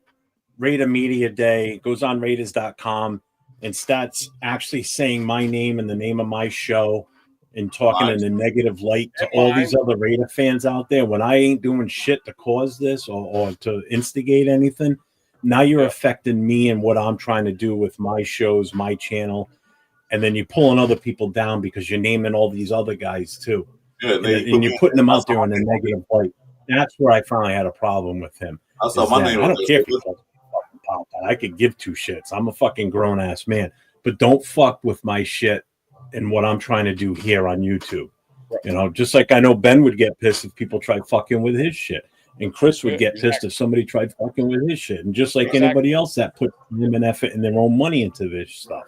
Raider Media Day, goes on Raiders.com and starts actually saying my name and the name of my show and talking in a negative light to all these other Raider fans out there when I ain't doing shit to cause this or to instigate anything. Now you're affecting me and what I'm trying to do with my shows, my channel. And then you're pulling other people down because you're naming all these other guys too. Yeah, and you're putting them out there in a negative light. That's where I finally had a problem with him. I saw my name. I don't care if he calls me fucking pop. I could give two shits. I'm a fucking grown ass man. But don't fuck with my shit and what I'm trying to do here on YouTube. You know, just like I know Ben would get pissed if people tried fucking with his shit. And Chris would get pissed if somebody tried fucking with his shit. And just like anybody else that put time and effort and their own money into this stuff.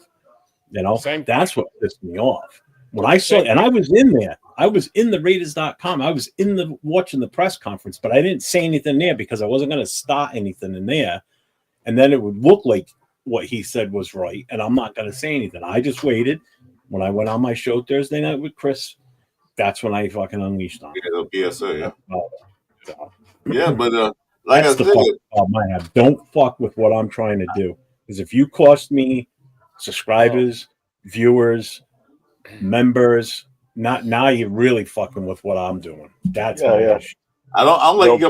You know, that's what pissed me off. When I saw, and I was in there, I was in the Raiders.com. I was in the watching the press conference, but I didn't say anything there because I wasn't going to start anything in there. And then it would look like what he said was right. And I'm not going to say anything. I just waited. When I went on my show Thursday night with Chris, that's when I fucking unleashed on him. Yeah, the PSA, yeah, but like that's I the said, problem I have. Don't fuck with what I'm trying to do. Because if you cost me subscribers, viewers, members, now you're really fucking with what I'm doing. That's my issue. I'm like you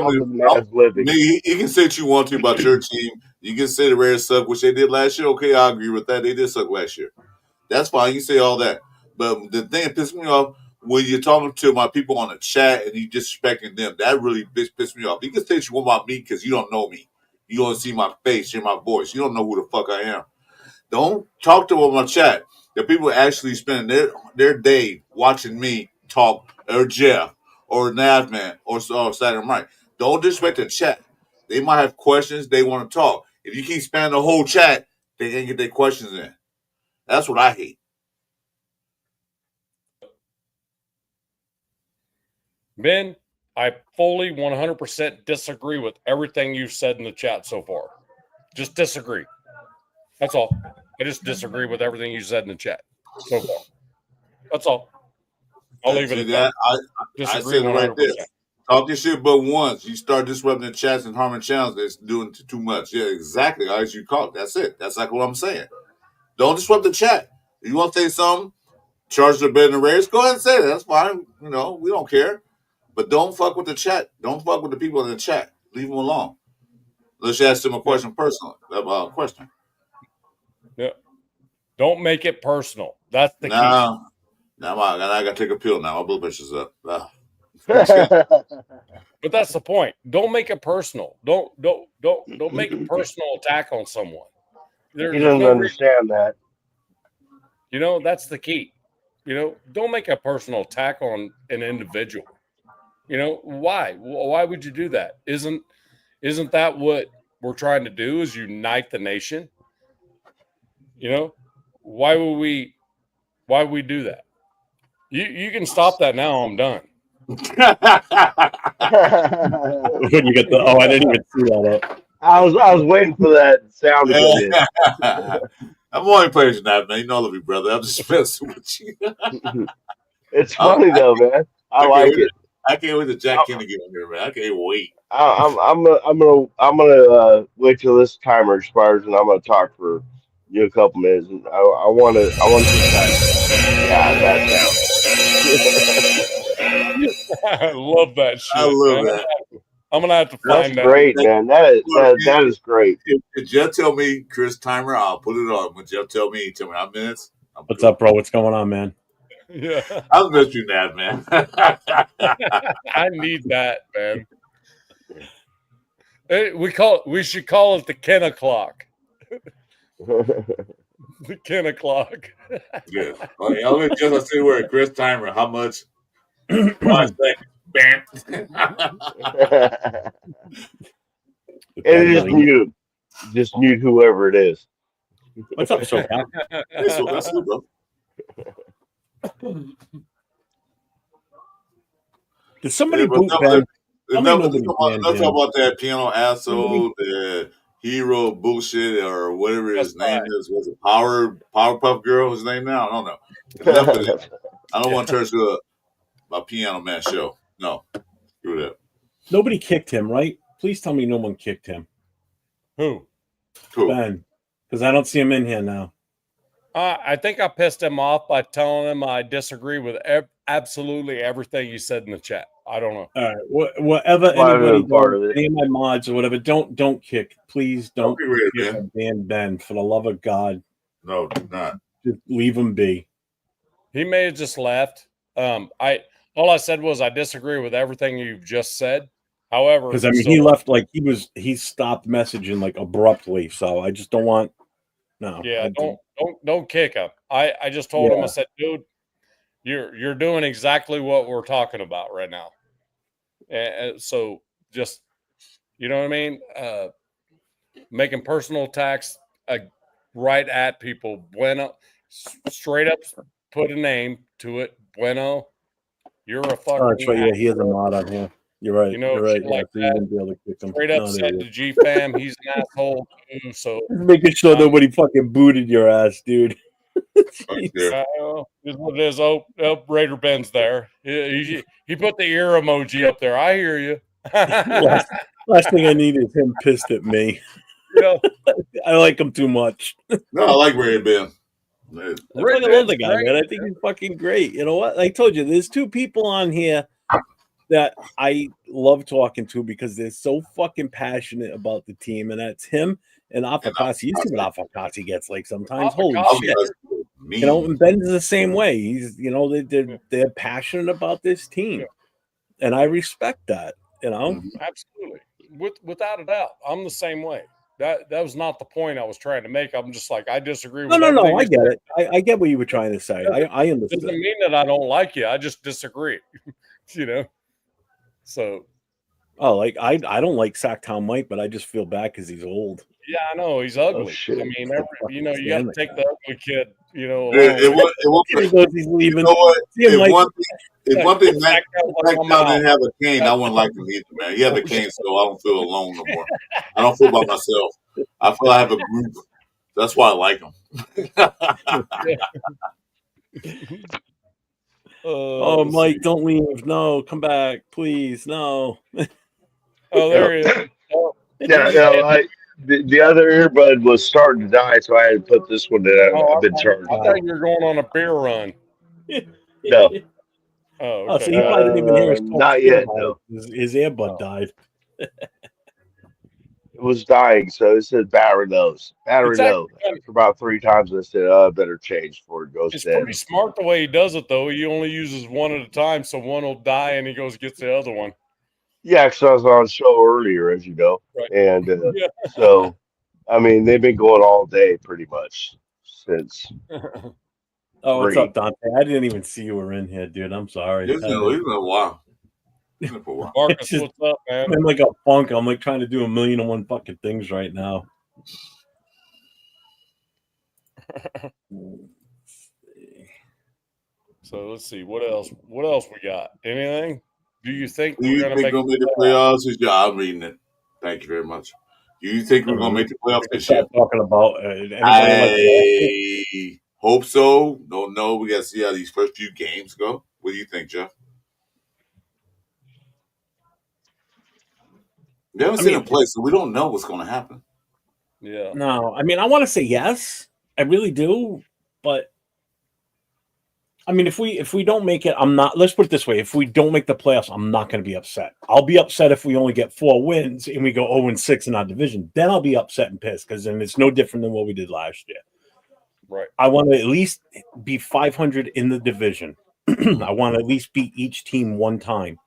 can say what you want to about your team. You can say the Raiders suck, which they did last year. Okay, I agree with that. They did suck last year. That's fine. You say all that. But the thing that pissed me off when you're talking to my people on the chat and you disrespecting them, that really pissed me off. You can say what you want about me because you don't know me. You don't see my face, hear my voice. You don't know who the fuck I am. Don't talk to them on my chat. The people actually spend their day watching me talk, or Jeff, or Navman, or Saturday Night. Don't disrespect the chat. They might have questions. They want to talk. If you keep spamming the whole chat, they can't get their questions in. That's what I hate. Ben, I fully 100% disagree with everything you've said in the chat so far. Just disagree. That's all. I just disagree with everything you said in the chat so far. That's all. I'll leave it at that. I said it right there. Talk your shit, but once you start disrupting the chats and harming channels, that's doing too much. Yeah, exactly. As you call it. That's it. That's like what I'm saying. Don't disrupt the chat. If you want to say something, charge the bed and the Raiders, go ahead and say that. That's fine. You know, we don't care. But don't fuck with the chat. Don't fuck with the people in the chat. Leave them alone. Let's ask them a question personally. Question. Yeah. Don't make it personal. That's the key. Now I got to take a pill now. My blood pressure's up. But that's the point. Don't make it personal. Don't make a personal attack on someone. He doesn't understand that. You know, that's the key. You know, don't make a personal attack on an individual. You know, why? Why would you do that? Isn't that what we're trying to do, is unite the nation? You know, why would we do that? You can stop that now. I'm done. When you get I didn't even see that up. I was waiting for that sound to come in. I'm only playing that, man. You know I love you, brother. I'm just messing with you. It's funny though, man. I like it. I can't wait to Jack Kennedy get on here, man. I can't wait. I'm gonna wait till this timer expires, and I'm gonna talk for a couple minutes. And I want to I love that shit. I love that. I'm gonna have to find that. That's great, man. That is great. If Jeff tell me Chris timer, I'll put it on. When Jeff tell me how many minutes. What's up, bro? What's going on, man? Yeah, I'll miss you, Nav, man. I need that, man. We should call it the Ken o'clock. The 10 o'clock. Yeah. Okay, I'll let just say where Chris timer. How much? 5 seconds. Bam. And just mute whoever it is. What's up, so That's good, bro. Did somebody boot Ben? Let's talk about that piano asshole, the hero bullshit, or whatever his name is. Was it Powerpuff Girl? His name now? I don't know. I don't want to turn to a piano man show. No, screw that. Nobody kicked him, right? Please tell me no one kicked him. Who? Ben, because I don't see him in here now. I think I pissed him off by telling him I disagree with absolutely everything you said in the chat. I don't know. All right, whatever anybody does, any of my mods or whatever, don't kick. Please don't kick or ban Ben. For the love of God, no, do not. Just leave him be. He may have just left. All I said was I disagree with everything you've just said. However, because I mean he left like he stopped messaging like abruptly. So I just don't want. No. Yeah, don't kick him. I just told him, I said, dude, you're doing exactly what we're talking about right now. And so just, you know what I mean? Making personal attacks right at people. Bueno, straight up put a name to it. Bueno, you're a fucking. Oh, that's right. Yeah, he has a mod on here. You're right. You know, you're right. Like yeah, that. Be able to kick him. Straight up said to G-Fam, he's an asshole too. So making sure nobody fucking booted your ass, dude. Is what it is. Oh, Raider Ben's there. He put the ear emoji up there. I hear you. last thing I need is him pissed at me. You know, I like him too much. No, I like Raider Ben. I love the guy, man. I think he's fucking great. You know what? I told you, there's two people on here that I love talking to because they're so fucking passionate about the team, and that's him and Afakasi. You see what Afakasi gets like sometimes. Holy shit. You know, and Ben's the same way. He's, you know, they're passionate about this team, and I respect that. You know, absolutely, without a doubt, I'm the same way. That was not the point I was trying to make. I'm just like I disagree. No, I get it. I get what you were trying to say. I understand. Doesn't mean that I don't like you. I just disagree. You know, so. Oh, like I don't like Sacktown Mike, but I just feel bad because he's old. Yeah, I know he's ugly. I mean, you know, you got to take the ugly kid. You know, he's leaving. You know what? If one thing Sacktown didn't have a cane, I wouldn't like him either, man. He has a cane, so I don't feel alone no more. I don't feel by myself. I feel I have a group. That's why I like him. Oh, Mike, don't leave. No, come back, please. No. Oh, there he is. Oh. Yeah, the other earbud was starting to die, so I had to put this one in. I've been charged. I thought you were going on a beer run. No. Oh, okay. So he probably didn't even hear us talk. Not yet, no. His earbud died. It was dying, so it said battery lows. Battery low. After about 3 times, I said, I better change before it goes dead. It's pretty smart the way he does it, though. He only uses one at a time, so one will die, and he goes gets the other one. Yeah, because I was on the show earlier, as you know. Right. And so, I mean, they've been going all day pretty much since. Oh, what's up, Dante? I didn't even see you were in here, dude. I'm sorry. It's been a while. Marcus, what's up, man? I'm like a funk. I'm like trying to do 1,000,001 fucking things right now. So let's see what else. What else we got? Anything? Do you think we're going to make the playoffs? Yeah, I'm reading it. Thank you very much. Do you think we're going to make the playoffs this year? Talking about I hope so. Don't know. We got to see how these first few games go. What do you think, Jeff? We haven't seen him play, so we don't know what's going to happen. Yeah. No, I mean, I want to say yes. I really do. But, I mean, if we don't make it, I'm not. Let's put it this way. If we don't make the playoffs, I'm not going to be upset. I'll be upset if we only get 4 wins and we go 0-6 in our division. Then I'll be upset and pissed because then it's no different than what we did last year. Right. I want to at least be 500 in the division. I want to at least beat each team one time.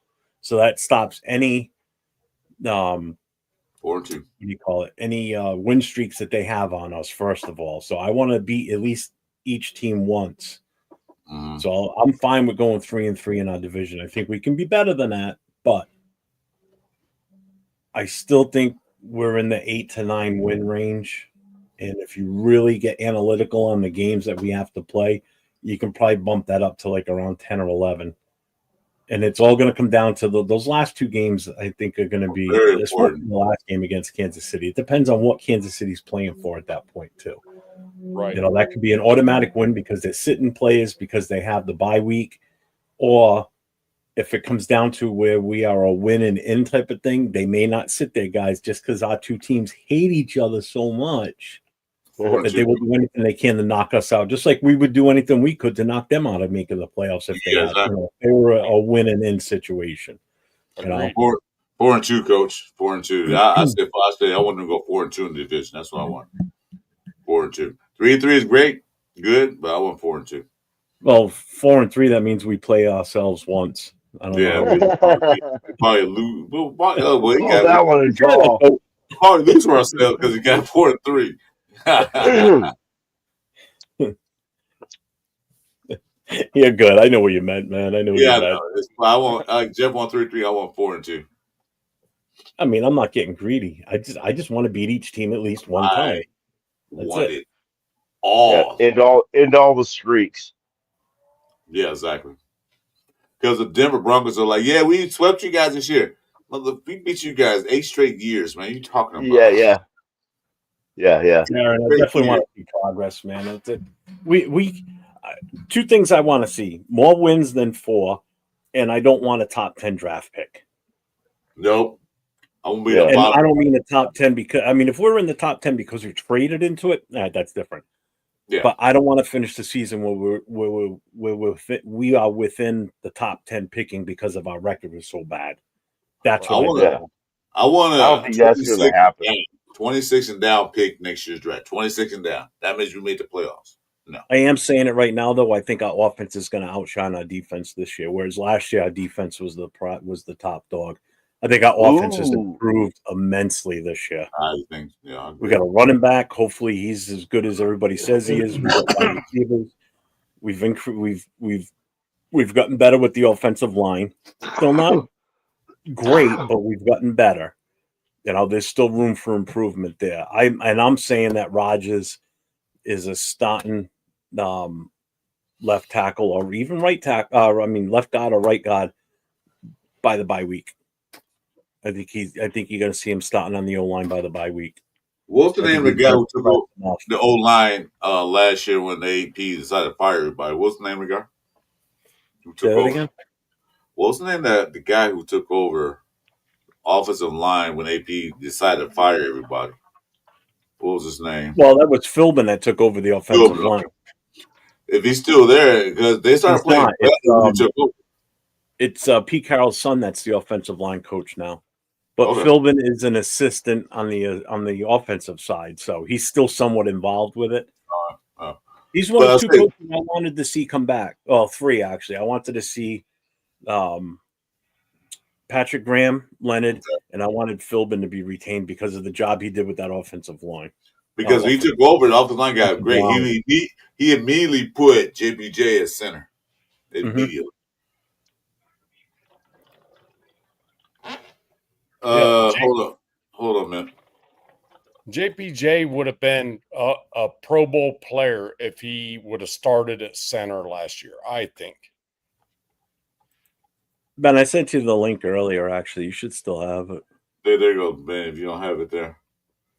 So that stops any 4-2. What do you call it? Any win streaks that they have on us, first of all. So I want to beat at least each team once. So I'm fine with going 3-3 in our division. I think we can be better than that, but I still think we're in the 8 to 9 win range. And if you really get analytical on the games that we have to play, you can probably bump that up to like around 10 or 11. And it's all going to come down to those last 2 games. I think are going to be the last game against Kansas City. It depends on what Kansas City's playing for at that point too. Right. You know, that could be an automatic win because they're sitting players because they have the bye week, or if it comes down to where we are a win and in type of thing, they may not sit there, guys, just because our 2 teams hate each other so much. That they will do anything they can to knock us out, just like we would do anything we could to knock them out of making the playoffs if they had, they were a win and in situation. You know, 4-2, coach. 4-2. I said I want to go 4-2 in the division. That's what I want. 4-2. 3-3 is great, good, but I want 4-2. Well, 4-3, that means we play ourselves once. I don't know. We probably lose. Well, that one a draw. Probably lose for ourselves because we got 4-3. You're good. I know what you meant, man. I know what you meant. I want Jeff won 3-3. I want 4-2. I mean, I'm not getting greedy. I just want to beat each team at least one time. That's it. All. Yeah, end all the streaks. Yeah, exactly. Because the Denver Broncos are like, yeah, we swept you guys this year. We beat you guys 8 straight years, man. You talking about? Yeah. Aaron, I definitely want to see progress, man. We two things I want to see: more wins than 4, and I don't want a top 10 draft pick. Nope. I don't mean the top 10 because if we're in the top 10 because we traded into it, that's different. Yeah. But I don't want to finish the season where we are within the top 10 picking because of our record is so bad. That's what I want to. I don't think that's going to happen. 26 and down pick next year's draft. 26 and down. That means we made the playoffs. No. I am saying it right now, though. I think our offense is going to outshine our defense this year, whereas last year our defense was the top dog. I think our offense has improved immensely this year. I think, we got a running back. Hopefully, he's as good as everybody says he is. We've got wide receivers. We've gotten better with the offensive line. Still not great, but we've gotten better. There's still room for improvement there. I'm saying that Rodgers is a starting left tackle or even right tackle. Left guard or right guard by the bye week. I think you're going to see him starting on the O-line by the bye week. What's the name of the guy who took over the O-line last year when the AP decided to fire everybody? What's the name of the guy who took over? Again? What's the name of the guy who took over offensive line when AP decided to fire everybody? What was his name? Well, that was Philbin that took over the offensive line. If he's still there, because they started playing. It's Pete Carroll's son that's the offensive line coach now. But Philbin is an assistant on the offensive side, so he's still somewhat involved with it. He's one of 2 coaches I wanted to see come back. Well, 3 actually. I wanted to see Patrick Graham, Leonard, and I wanted Philbin to be retained because of the job he did with that offensive line. Because he took over, the offensive line got great. Wow. He immediately put JPJ as center. Immediately. Hold on, man. JPJ would have been a Pro Bowl player if he would have started at center last year, I think. Ben, I sent you the link earlier, actually. You should still have it. There you go, Ben, if you don't have it there.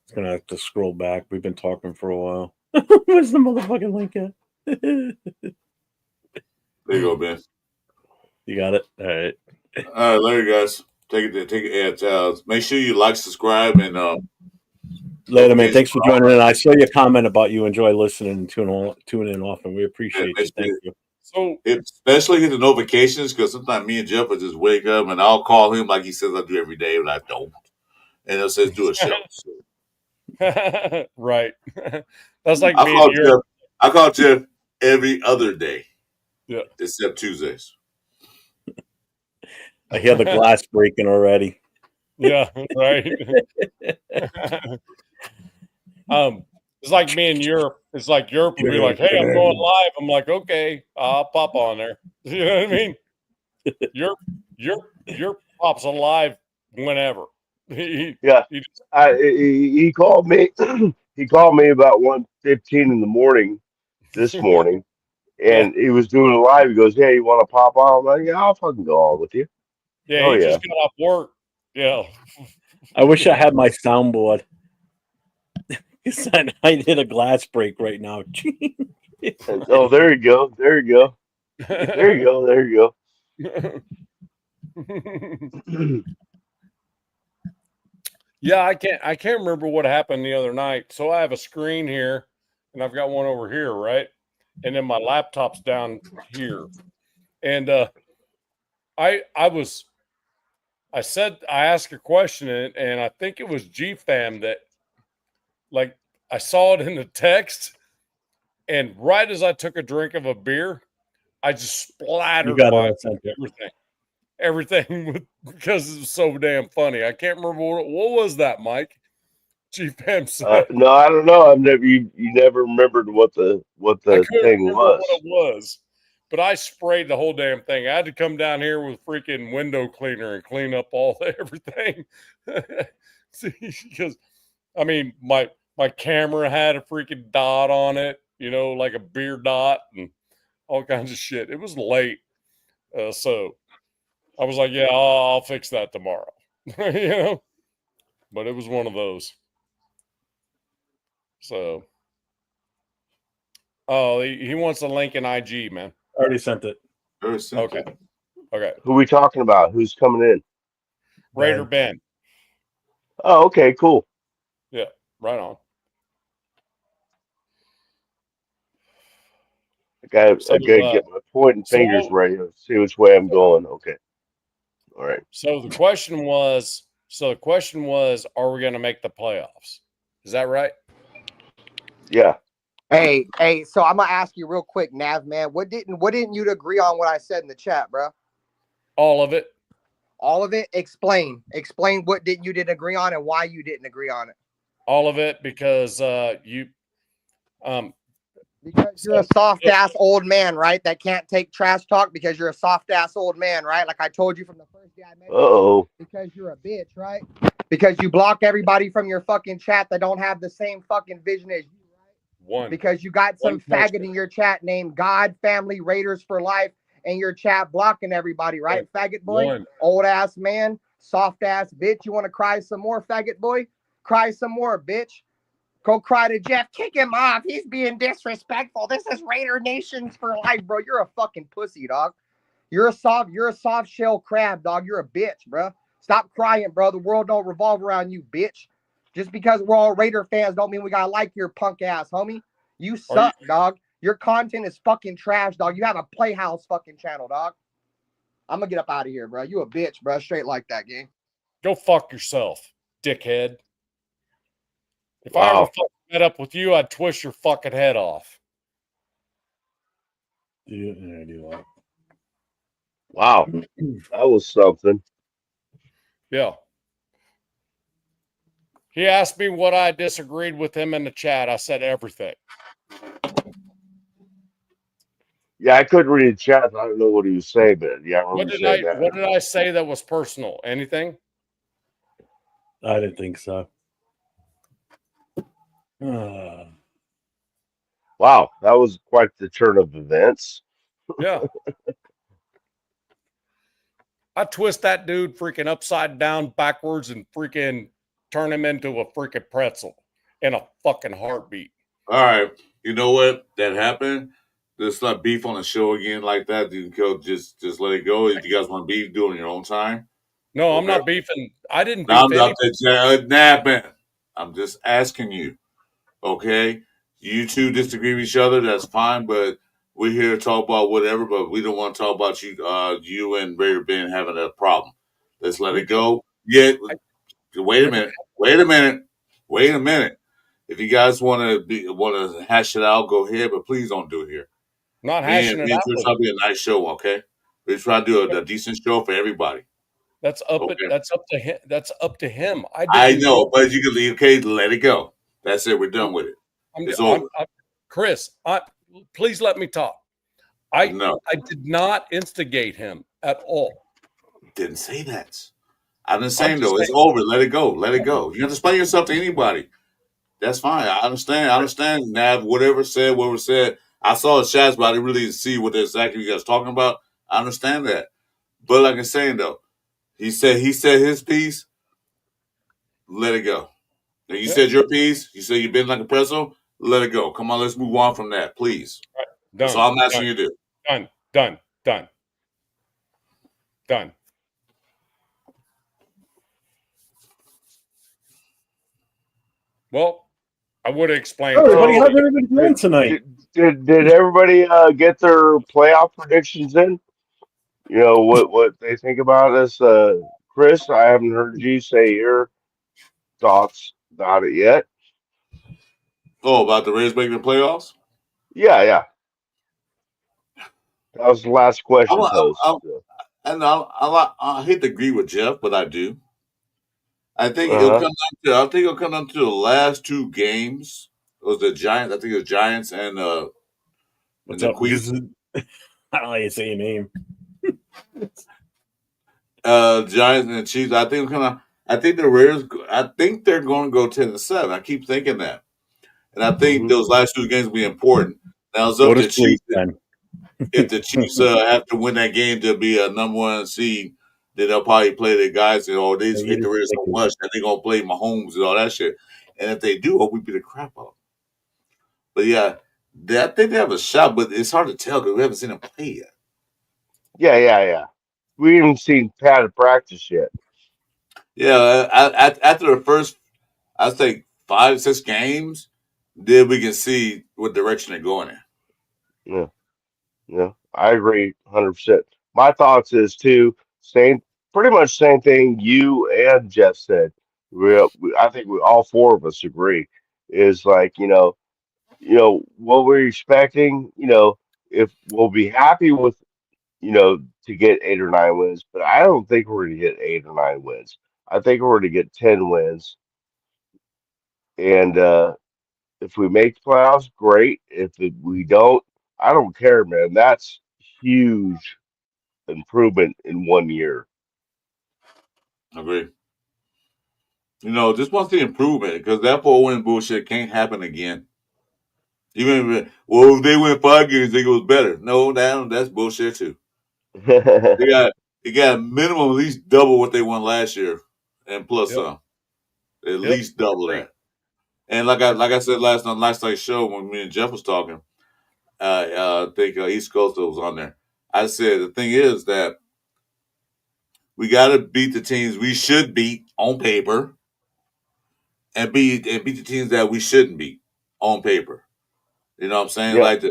It's going to have to scroll back. We've been talking for a while. Where's the motherfucking link at? There you go, Ben. You got it? All right. All right, later, guys. Take it. Make sure you like, subscribe, and later, man. Thanks for joining in. I saw your comment about you enjoy listening and tuning in often. We appreciate you. Thank you. So, especially hit the notifications, because sometimes me and Jeff will just wake up and I'll call him like he says I do every day, but I don't. And it says do a show. So. Right. That's like me. I call Jeff every other day. Yeah. Except Tuesdays. I hear the glass breaking already. Yeah, right. It's like me in Europe. It's like Europe would be like, "Hey, I'm going live." I'm like, "Okay, I'll pop on there." You know what I mean? Europe pops on live whenever. He called me. He called me about 1:15 in the morning this morning, and he was doing a live. He goes, "Hey, you want to pop on?" I'm like, "Yeah, I'll fucking go on with you." Yeah, he just got off work. Yeah. I wish I had my soundboard. I did a glass break right now. Oh, there you go. There you go. There you go. There you go. Yeah, I can't remember what happened the other night. So I have a screen here, and I've got one over here, right? And then my laptop's down here. And I asked a question, and I think it was GFam that, like, I saw it in the text, and right as I took a drink of a beer, I just splattered everything because it was so damn funny. I can't remember what was that, Mike. GFam said. No, I don't know. You never remembered what the I couldn't thing remember was. what it was, but I sprayed the whole damn thing. I had to come down here with freaking window cleaner and clean up all everything. Because I mean, my camera had a freaking dot on it, like a beer dot and all kinds of shit. It was late, so I was like, "Yeah, I'll fix that tomorrow," But it was one of those. So, oh, he wants a link in IG, man. Already sent it. Okay. Who are we talking about? Who's coming in? Raider Ben. Oh, okay, cool. Yeah, right on. I gotta get my pointing fingers ready. Let's see which way I'm going. Okay. All right. So the question was, are we going to make the playoffs? Is that right? Yeah. Hey, so I'm gonna ask you real quick, Nav man. What didn't you agree on what I said in the chat, bro? All of it. All of it? Explain what you didn't agree on and why you didn't agree on it. All of it because because you're a soft ass old man, right? That can't take trash talk because you're a soft ass old man, right? Like I told you from the first day I met you. Because you're a bitch, right? Because you block everybody from your fucking chat that don't have the same fucking vision as you, right? Because you got some faggot in your chat named God Family Raiders for Life and your chat blocking everybody, right? Faggot boy, old ass man, soft ass bitch. You want to cry some more, faggot boy? Cry some more, bitch. Go cry to Jeff. Kick him off. He's being disrespectful. This is Raider Nations for life, bro. You're a fucking pussy, dog. You're a soft shell crab, dog. You're a bitch, bro. Stop crying, bro. The world don't revolve around you, bitch. Just because we're all Raider fans don't mean we gotta like your punk ass, homie. You suck, dog. Your content is fucking trash, dog. You have a Playhouse fucking channel, dog. I'm gonna get up out of here, bro. You a bitch, bro. Straight like that, gang. Go fuck yourself, dickhead. If I ever fucking met up with you, I'd twist your fucking head off. Wow. That was something. Yeah. He asked me what I disagreed with him in the chat. I said everything. Yeah, I couldn't read the chat. I don't know what he was saying, but yeah, I remember saying that. What did I say that was personal? Anything? I didn't think so. Wow, that was quite the turn of events. Yeah. I twist that dude freaking upside down backwards and freaking turn him into a freaking pretzel in a fucking heartbeat. All right. You know what? That happened. Let's not beef on the show again like that. You can just let it go. If you guys want to beef, do it on your own time. No, I'm not beefing. I didn't beef man. I'm just asking you. Okay? You two disagree with each other, that's fine, but we're here to talk about whatever, but we don't want to talk about you and Raider Ben having a problem. Let's let it go. Yeah. Wait a minute. If you guys want to hash it out, go ahead, but please don't do it here. Not hashing it out. We're trying to be a nice show, okay? We're trying to do a decent show for everybody. That's up to him. That's up to him. I know, but you can leave. Okay, let it go. That's it. We're done with it. It's over. Chris, please let me talk. I did not instigate him at all. Didn't say that. I'm just saying, though, it's over. Let it go. Let it go. You have to explain yourself to anybody. That's fine. I understand. Nav, whatever said. I saw the shots, but I didn't really see what exactly you guys talking about. I understand that. But like I'm saying, though, he said his piece. Let it go. Now, you said your piece. You said you've been like a pretzel. Let it go. Come on, let's move on from that, please. Right, that's all I'm asking you to do. Done. Well, I would explain. Everybody, how's everybody doing tonight? Did everybody get their playoff predictions in? You know what they think about this? Chris, I haven't heard you say your thoughts about it yet. Oh, about the Rays making the playoffs? Yeah. That was the last question posed. I hate to agree with Jeff, but I do. I think it'll Uh-huh. come down to. I think it'll come down to the last two games. It was the Giants. I think it was Giants and What's the up? Queens. I don't know how you say your name. Giants and the Chiefs. I think I think the Raiders. I think they're going to go 10-7. I keep thinking that, and I think those last two games will be important. Now it's up to the Chiefs. If the Chiefs have to win that game to be a number one seed, then they'll probably play the guys and they just hate the Raiders so much that they're gonna play Mahomes and all that shit. And if they do, hope we beat the crap out. But yeah, I think they have a shot, but it's hard to tell because we haven't seen them play yet. Yeah. We haven't seen Pat practice yet. Yeah, after the first, I'd say 5-6 games, then we can see what direction they're going in. Yeah, I agree 100%. My thoughts is too pretty much same thing you and Jeff said. I think we all four of us agree is like what we're expecting. If we'll be happy with to get 8 or 9 wins, but I don't think we're going to get 8 or 9 wins. I think we're going to get 10 wins, and if we make the playoffs, great. We don't, I don't care, man. That's huge improvement in 1 year. Agree. Just want the improvement because that 4-win bullshit can't happen again. Even if they win 5 games, they was better. No, that's bullshit too. They got minimum at least double what they won last year, and plus some. At least double that. And like I said last night's show when me and Jeff was talking, I think East Coast was on there. I said the thing is that we got to beat the teams we should beat on paper, and beat the teams that we shouldn't beat on paper. You know what I'm saying? Yep. Like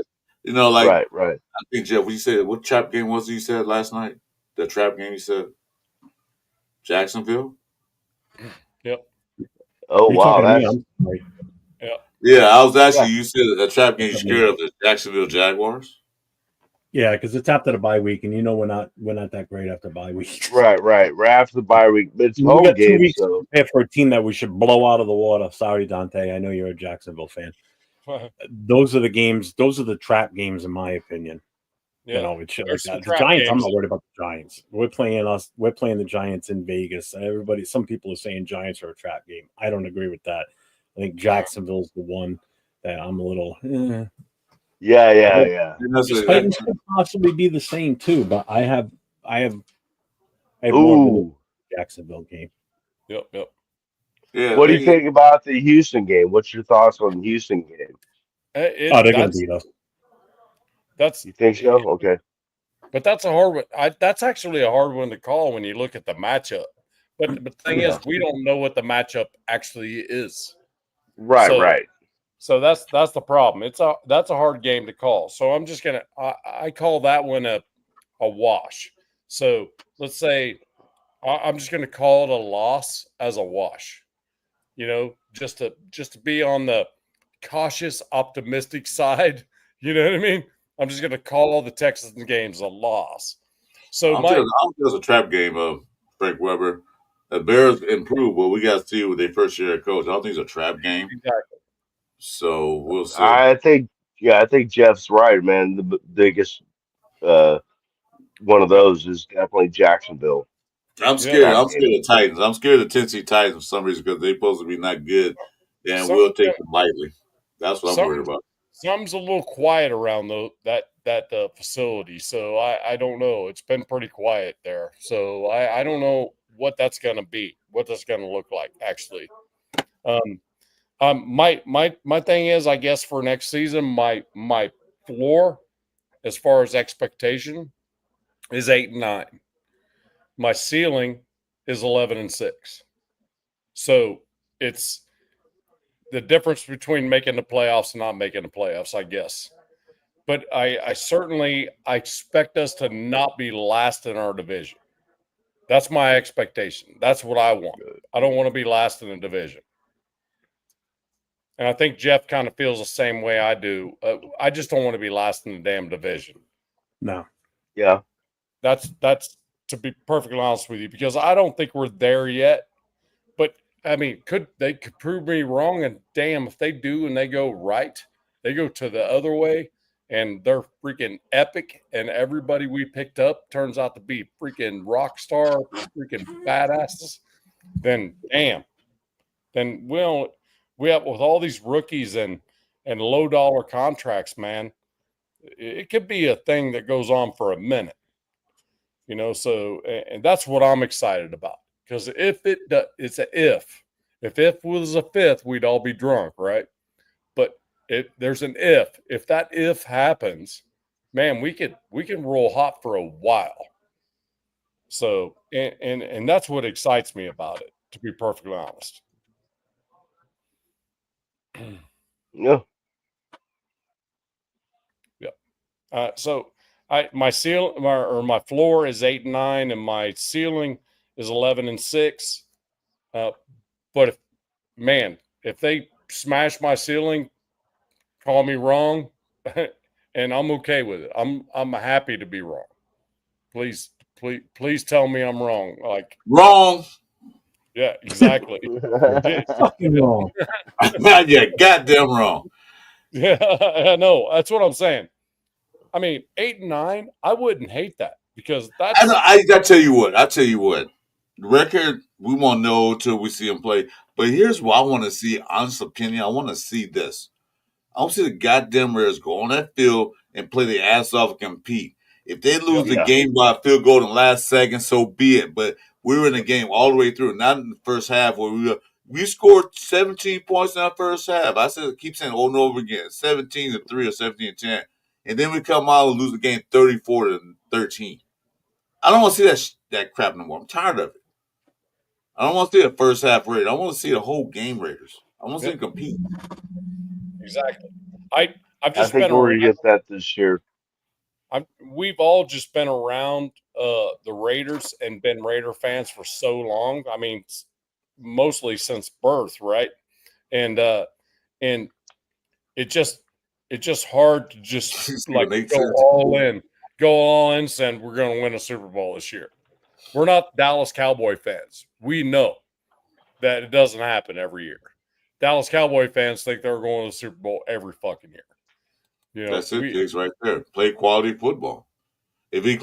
Right. I think Jeff, what you said, what trap game was it you said last night? The trap game you said? Jacksonville? Yep. Oh wow, that's yeah. I was actually you said a trap game. You scared of the Jacksonville Jaguars? Yeah, because it's after the bye week, and we're not that great after bye week. Right. Right after the bye week, but it's home got game, 2 weeks so to prepare for a team that we should blow out of the water. Sorry, Dante. I know you're a Jacksonville fan. Those are the games. Those are the trap games, in my opinion. Yeah. It's shit like that. The Giants. I'm not worried about the Giants. We're playing the Giants in Vegas. Some people are saying Giants are a trap game. I don't agree with that. I think Jacksonville's the one that I'm a little. Yeah. Titans could possibly be the same too, but I have more Ooh. Jacksonville game. Yep. Yeah. What do you think about the Houston game? What's your thoughts on the Houston game? They're going to beat us. You think so? Okay. But that's a hard one. That's actually a hard one to call when you look at the matchup. But the thing is, we don't know what the matchup actually is. Right. So that's the problem. That's a hard game to call. So I'm just gonna I call that one a wash. So let's say I'm just gonna call it a loss as a wash. Just to be on the cautious, optimistic side. You know what I mean? I'm just gonna call all the Texans games a loss. So I don't think it's a trap game of Frank Weber. The Bears improved, but we got to see with their first year coach. I don't think it's a trap game. Exactly. So we'll see. I think Jeff's right, man. The biggest one of those is definitely Jacksonville. I'm scared. I'm scared of the Titans. I'm scared of the Tennessee Titans for some reason because they're supposed to be not good, and we'll take them lightly. That's what I'm worried about. Something's a little quiet around that facility, so I don't know. It's been pretty quiet there, so I don't know what that's going to be, what that's going to look like actually. My thing is, I guess for next season, my floor as far as expectation is 8-9. My ceiling is 11-6. So it's the difference between making the playoffs and not making the playoffs, I guess. But I certainly expect us to not be last in our division. That's my expectation. That's what I want. I don't want to be last in the division. And I think Jeff kind of feels the same way I do. I just don't want to be last in the damn division. No. Yeah. That's to be perfectly honest with you, because I don't think we're there yet. But I mean, they could prove me wrong, and damn, if they do and they go right, they go to the other way, and they're freaking epic, and everybody we picked up turns out to be freaking rock star, freaking badasses, then damn. Then we have with all these rookies and low dollar contracts, man, it could be a thing that goes on for a minute, so, and that's what I'm excited about, because if it's if was a fifth, we'd all be drunk, right? But there's an if that happens, man, we can roll hot for a while. So, and that's what excites me about it, to be perfectly honest. Yeah. Yeah. So my floor is 8 and 9, and my ceiling is 11 and 6. But if they smash my ceiling, call me wrong, and I'm okay with it. I'm happy to be wrong. Please tell me I'm wrong. Like wrong. Yeah, exactly. Fucking wrong. Yeah, goddamn wrong. Yeah, I know. That's what I'm saying. I mean, 8 and 9, I wouldn't hate that, because that's. I tell you what. The record we won't know till we see him play. But here's what I want to see. Honest opinion, I want to see this. I want to see the goddamn Raiders go on that field and play their ass off and compete. If they lose the game by a field goal in the last second, so be it. But we were in the game all the way through, not in the first half where we scored 17 points in our first half. I keep saying over and over again, 17-3 or 17-10. And then we come out and lose the game 34-13. I don't want to see that crap no more. I'm tired of it. I don't want to see the first half Raiders. I want to see the whole game Raiders. I want to see them compete. Exactly. I've just I think been we're gonna get that this year. We've all just been around the Raiders and been Raider fans for so long. I mean, mostly since birth, right? And it's just hard to just like go all in, saying we're going to win a Super Bowl this year. We're not Dallas Cowboy fans. We know that it doesn't happen every year. Dallas Cowboy fans think they're going to the Super Bowl every fucking year. That's it, Jigs, right there. Play quality football. If we get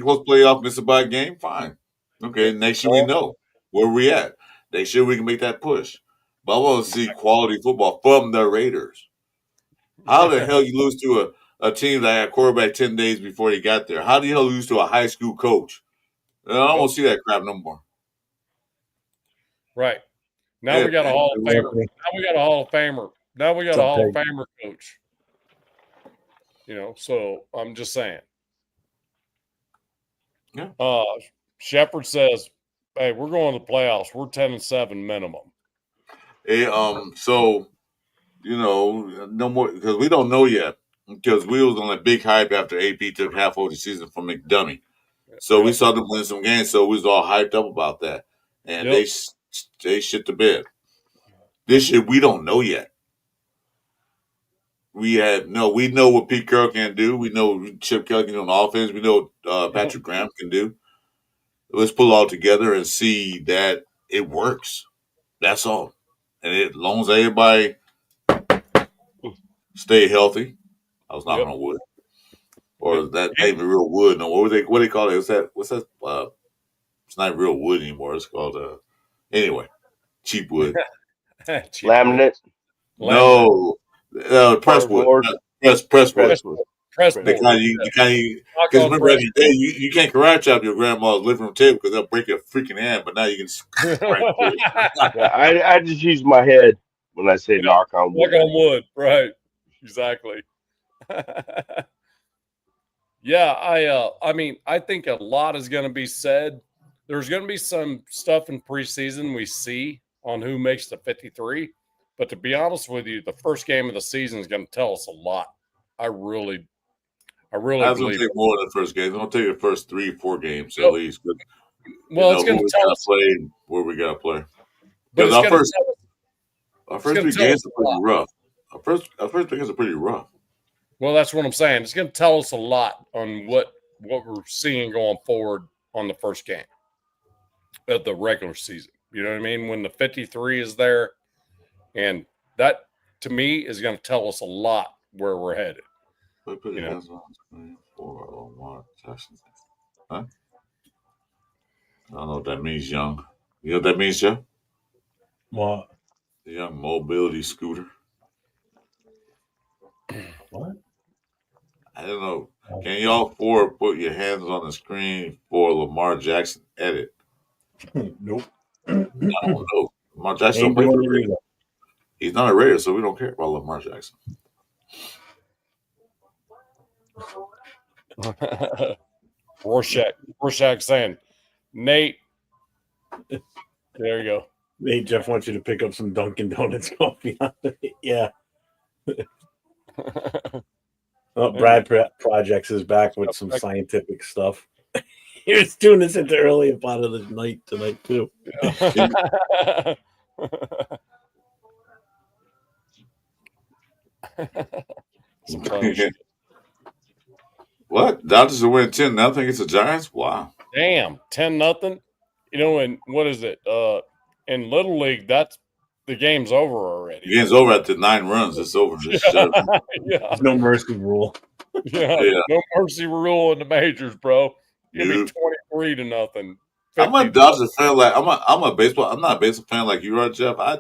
close playoff, miss a by game, fine. Okay, next year we know where we at. Next year we can make that push. But I want to see quality football from the Raiders. How the hell you lose to a team that had a quarterback 10 days before he got there? How do you lose to a high school coach? I don't want to see that crap no more. Right. Now we got a Hall of Famer. Now we got a Hall of Famer. Now we got a Hall of Famer coach. So I'm just saying. Yeah. Shepard says, "Hey, we're going to the playoffs. We're 10-7 minimum." Hey, so no more, because we don't know yet, because we was on a big hype after AP took half of the season from McDummy. So we saw them win some games, so we was all hyped up about that, and they shit the bed. This year we don't know yet. We know what Pete Carroll can do. We know what Chip Kelly can do on offense. We know what Patrick Graham can do. Let's pull it all together and see that it works. That's all. And as long as everybody stay healthy, I was knocking on wood. Or that ain't even real wood. No, what do they call it? What's that? It's not real wood anymore. It's called anyway, cheap wood. Laminate. No, presswood. Presswood. Because remember, back in the day, you can't karate chop your grandma's living room table because they'll break your freaking hand. But now you can. I just use my head when I say knock on wood. Knock on wood, right? Exactly. Yeah, I mean, I think a lot is going to be said. There's going to be some stuff in preseason we see on who makes the 53. But to be honest with you, the first game of the season is going to tell us a lot. I really That's believe take more than the first game. It's going to take the first 3-4 games at least. But well, it's going to tell us play where we got to play. But our first 3 games are pretty rough. Our first 3 games are pretty rough. Well, that's what I'm saying. It's going to tell us a lot on what we're seeing going forward on the first game of the regular season. You know what I mean? When the 53 is there, and that to me is going to tell us a lot where we're headed. Put your hands on screen for Lamar Jackson. Huh? I don't know what that means, young. You know what that means, Jeff? What? The young mobility scooter. What? I don't know. Can y'all 4 put your hands on the screen for Lamar Jackson edit? Nope. I don't know. Lamar Jackson don't play for the Raiders. He's not a Raider, so we don't care about Lamar Jackson. Rorschach saying, Nate. There you go. Nate, Jeff wants you to pick up some Dunkin' Donuts coffee. Yeah. Brad Projects is back with some scientific stuff. He was doing this at the earlier part of the night tonight, too. What? Dodgers are winning 10-0 against the Giants? Wow. Damn, 10-0. You know, and what is it? In Little League, that's the game's over already. The game's over after 9 runs. It's over. There's no mercy rule. Yeah, no mercy rule in the majors, bro. Give me 23-0. I'm a Dodgers fan. Like I'm a baseball. I'm not a baseball fan like you are, Jeff. I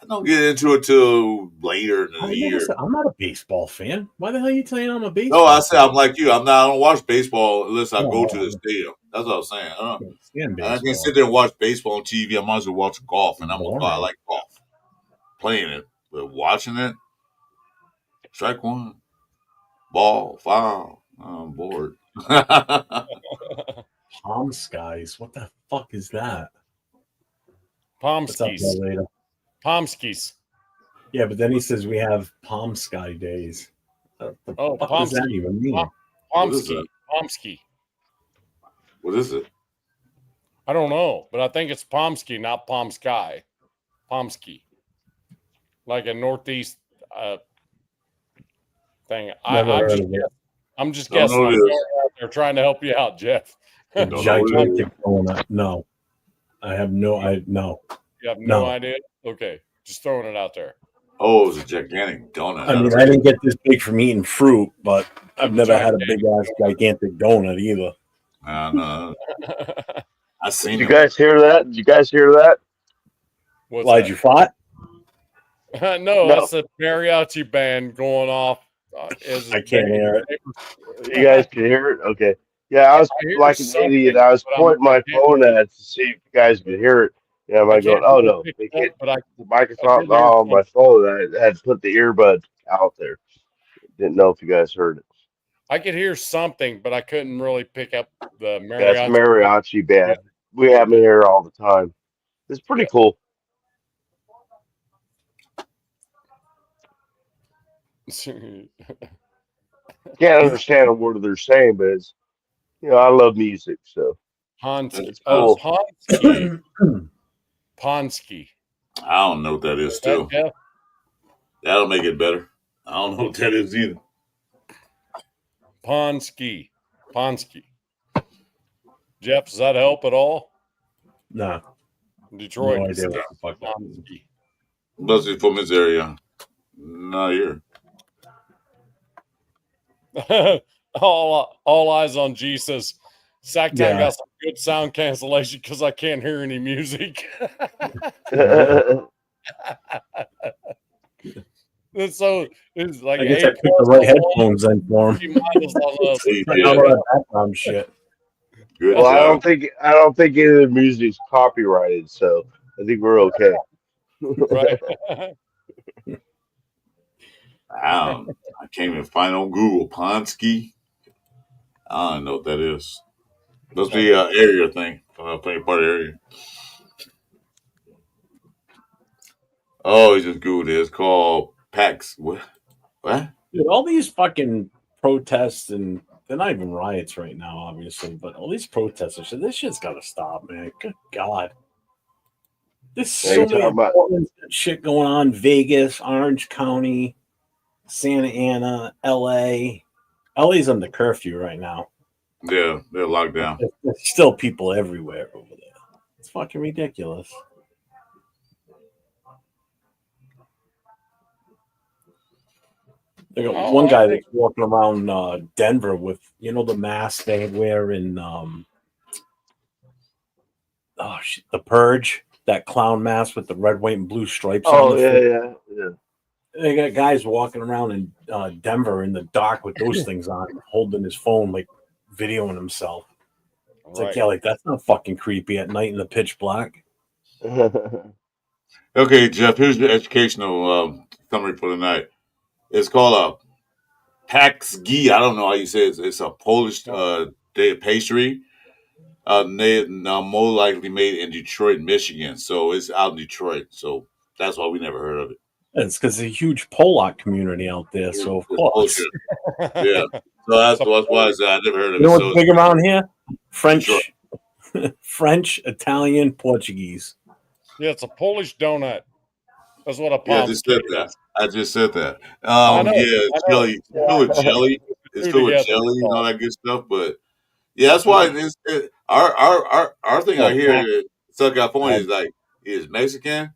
don't get into it till later in the year. I'm not a baseball fan. Why the hell are you saying I'm a baseball? No, I said I'm like you. I don't watch baseball unless I go to the stadium. That's what I was saying. I can sit there and watch baseball on TV. I might as well watch golf, and I like golf. Playing it, but watching it, strike one, ball, foul. I'm bored. Palm skies. What the fuck is that? Palm skis. Palm skis. Yeah, but then he says we have palm sky days. What does that even mean? Palm ski. What is it? I don't know, but I think it's palm ski, not palm sky. Palm ski. Like a northeast thing. I'm just guessing. They're trying to help you out, Jeff. Gigantic donut. No. I have no idea. No. You have no idea? Okay. Just throwing it out there. Oh, it was a gigantic donut. I mean, I didn't get this big from eating fruit, but I've never had a big ass gigantic donut either. No. I seen Did you guys hear that? Did you guys hear that? Lied you fought? No, that's a mariachi band going off. I can't hear it. You guys can hear it? Okay. Yeah, I was like an idiot. I was pointing my phone at it to see if you guys could hear it. Yeah, I'm like going, oh no, they can't. The microphone's on my phone. I had to put the earbud out there. Didn't know if you guys heard it. I could hear something, but I couldn't really pick up the mariachi. That's mariachi band. We have them here all the time. It's pretty cool. Can't understand a word they're saying, but it's, I love music, so Ponsky. Cool. Ponsky. I don't know what that is still. That'll make it better. I don't know what that is either. Ponsky. Jeff, does that help at all? No. Detroit. No idea what the fuck that is. Must be from this area. Not here. all eyes on Jesus. Sacktown got some good sound cancellation because I can't hear any music. So it's like I guess I picked the right headphones in for him. Background shit. Good well, job. I don't think any of the music's copyrighted, so I think we're okay. Right. I can't even find on Google Ponsky. I don't know what that is. Must be an area thing. Playing part of the area. Oh, he just Googled it. It's called PAX. What? Dude, all these fucking protests, and they're not even riots right now, obviously, but all these protests and shit, this shit's got to stop, man. Good God. There's so many shit going on. Vegas, Orange County, Santa Ana, LA. LA's under curfew right now. Yeah, they're locked down. There's still people everywhere over there. It's fucking ridiculous. They got one guy that's walking around Denver with, the mask they wear in The Purge, that clown mask with the red, white, and blue stripes on the yeah. They got guys walking around in Denver in the dark with those things on, holding his phone, like videoing himself. It's like that's not fucking creepy at night in the pitch black. Okay, Jeff, here's your educational summary for the night. It's called a paczki. I don't know how you say it. It's a Polish pastry. More likely made in Detroit, Michigan. So it's out in Detroit. So that's why we never heard of it. It's because there's a huge Polak community out there. So, of course. Yeah. So that's why I never heard of it. You know what's big around here? French, Italian, Portuguese. Yeah, it's a Polish donut. That's what a I just said that. It's jelly. It's filled with jelly. It's filled with jelly and all that good stuff. But yeah, that's why our thing out here in Southern California is Mexican.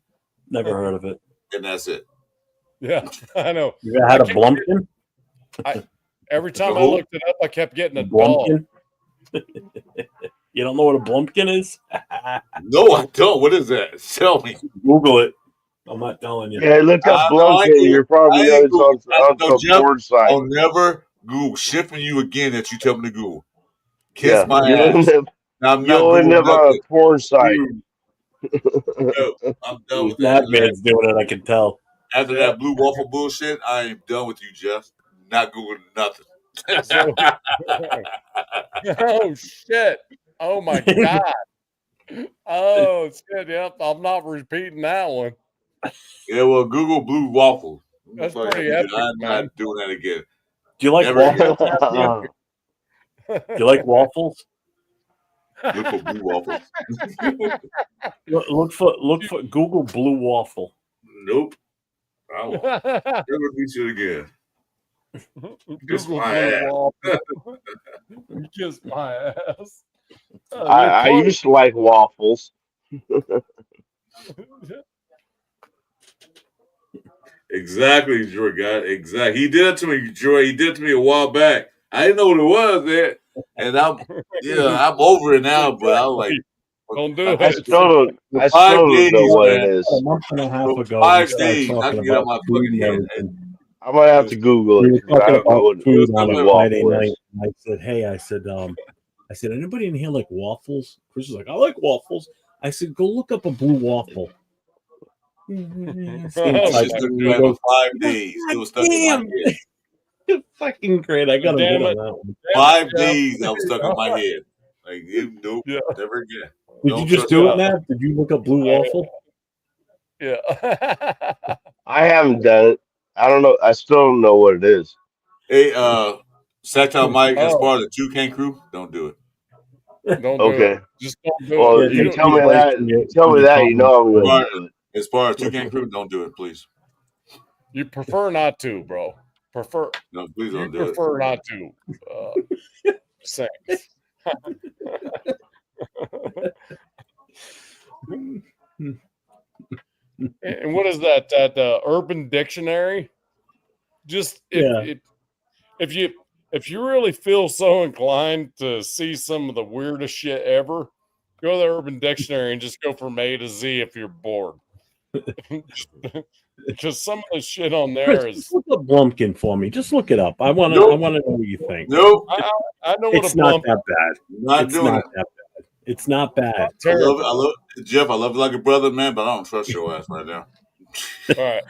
Never heard of it. And that's it. Yeah, I know. You ever had a blumpkin? Every time I looked it up, I kept getting a blumpkin. You don't know what a blumpkin is? No, I don't. What is that? Tell me. Google it. I'm not telling you. Yeah, look up blumpkin. You're probably on some porn site. I'll never Google shipping you again that you tell me to Google. Kiss my ass. You'll end up on a porn site. No, I'm done with that. Man's doing it, I can tell. After that blue waffle bullshit, I am done with you, Jeff. Not Googling nothing. Oh, shit. Oh, my God. Oh, shit. Yep. I'm not repeating that one. Yeah, well, Google blue waffle. That's pretty epic, I'm not doing that again. Do you like waffles? Do you like waffles? Look for blue waffles. look for Google blue waffle. Nope. I won't never do shit again. Kiss my ass. Kiss my ass. I used to like waffles. Exactly, Joy. God, exactly. He did it to me, Joy. He did it to me a while back. I didn't know what it was there, and I'm over it now. But I was like, don't do it. I still don't know what it is. A month and a half ago, 5 days. I can get out my fucking head. I might have to Google it. We were talking about food on a Friday night. And I said, anybody in here like waffles? Chris was like, I like waffles. I said, go look up a blue waffle. It took me like 5 days. It was stuck in my head. Fucking great. I got to get on that one. 5 days I was stuck in my head. Like, nope, never again. Did you just do it, Matt? Did you look up blue waffle? Yeah. I haven't done it. I don't know. I still don't know what it is. Hey, Satchel Mike, as part of the Toucan crew, don't do it. Don't do it. Just don't do it. Well, you tell me that. Tell me that. You know I'm going to do it. As part of Toucan crew, don't do it, please. You prefer not to, bro. No, please don't do it. Prefer not to. Same. And what is that? That Urban Dictionary? Just if you really feel so inclined to see some of the weirdest shit ever, go to the Urban Dictionary and just go from A to Z if you're bored. Because some of the shit on there Chris, is look up Blumpkin for me. Just look it up. I want to. I want to know what you think. Nope. I know what it's a not Blumpkin. that bad. It's not that bad. It's not bad. I love Jeff. I love you like a brother, man, but I don't trust your ass right now. All right.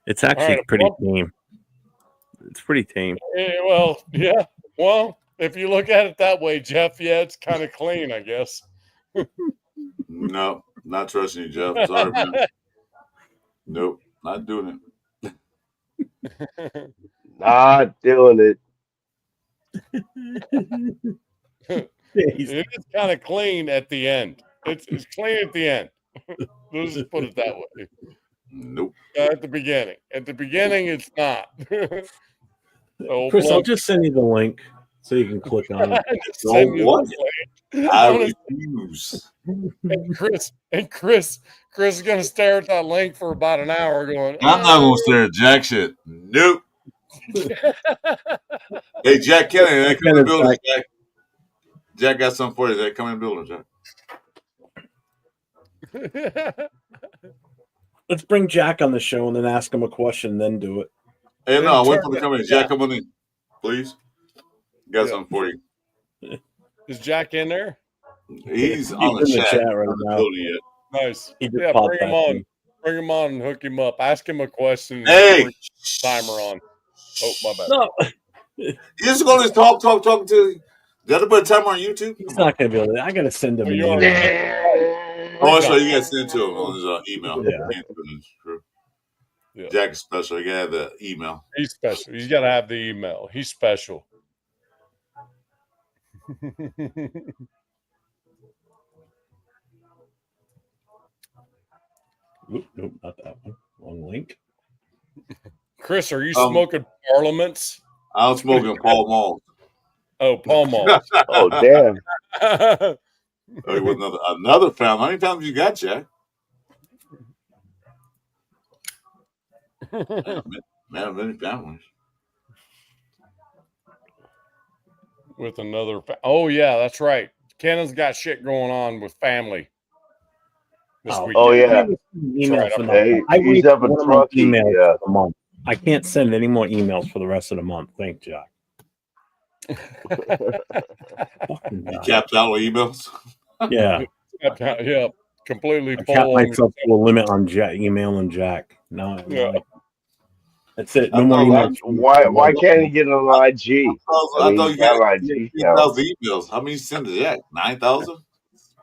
It's actually pretty tame. It's pretty tame. Well, yeah. Well, if you look at it that way, Jeff, yeah, it's kind of clean, I guess. No, not trusting you, Jeff. Sorry, man. Nope, not doing it. Not doing it. It is kind of clean at the end. It's clean at the end. Let's just put it that way. Nope. At the beginning. At the beginning, it's not. Chris, I'll just send you the link so you can click on it. I refuse. And Chris is gonna stare at that link for about an hour going, I'm not gonna stare at jack shit. Nope. Hey, Jack Kennedy, come in the building, Jack. Jack got something for you, Jack. Come in the building, Jack. Let's bring Jack on the show and then ask him a question and then do it. Hey, no, wait for him to come in. Jack, come on in, please. Got something for you. Is Jack in there? He's on the chat right now. Nice. Yeah, bring him on. Bring him on and hook him up. Ask him a question. Hey, timer on. Oh, my bad. No. You're just going to talk to. You got to put a timer on YouTube. He's not going to be able to. I got to send him an email. Oh, that's right. You got to send it to him on his email. Yeah. Jack is special. You got to have the email. He's special. He's got to have the email. He's special. Nope, not that one. Wrong link. Chris, are you smoking Parliaments? I'm smoking Pall Mall. Oh, Pall Mall. Oh, damn. With another fountain. How many fountains you got, Jack? Man, many fountains. With another. Oh, yeah, that's right. Kennan's got shit going on with family. This weekend. Oh, yeah. He's up in Truckee. Yeah. For the month. I can't send any more emails for the rest of the month. Thank Jack. You capped out with emails? Yeah. Yeah. Completely I capped myself to a limit on emailing Jack. No. Yeah. That's it. No more emails. Why can't he get on IG? I thought you got IG. 8,000 emails. How many send to Jack? 9,000?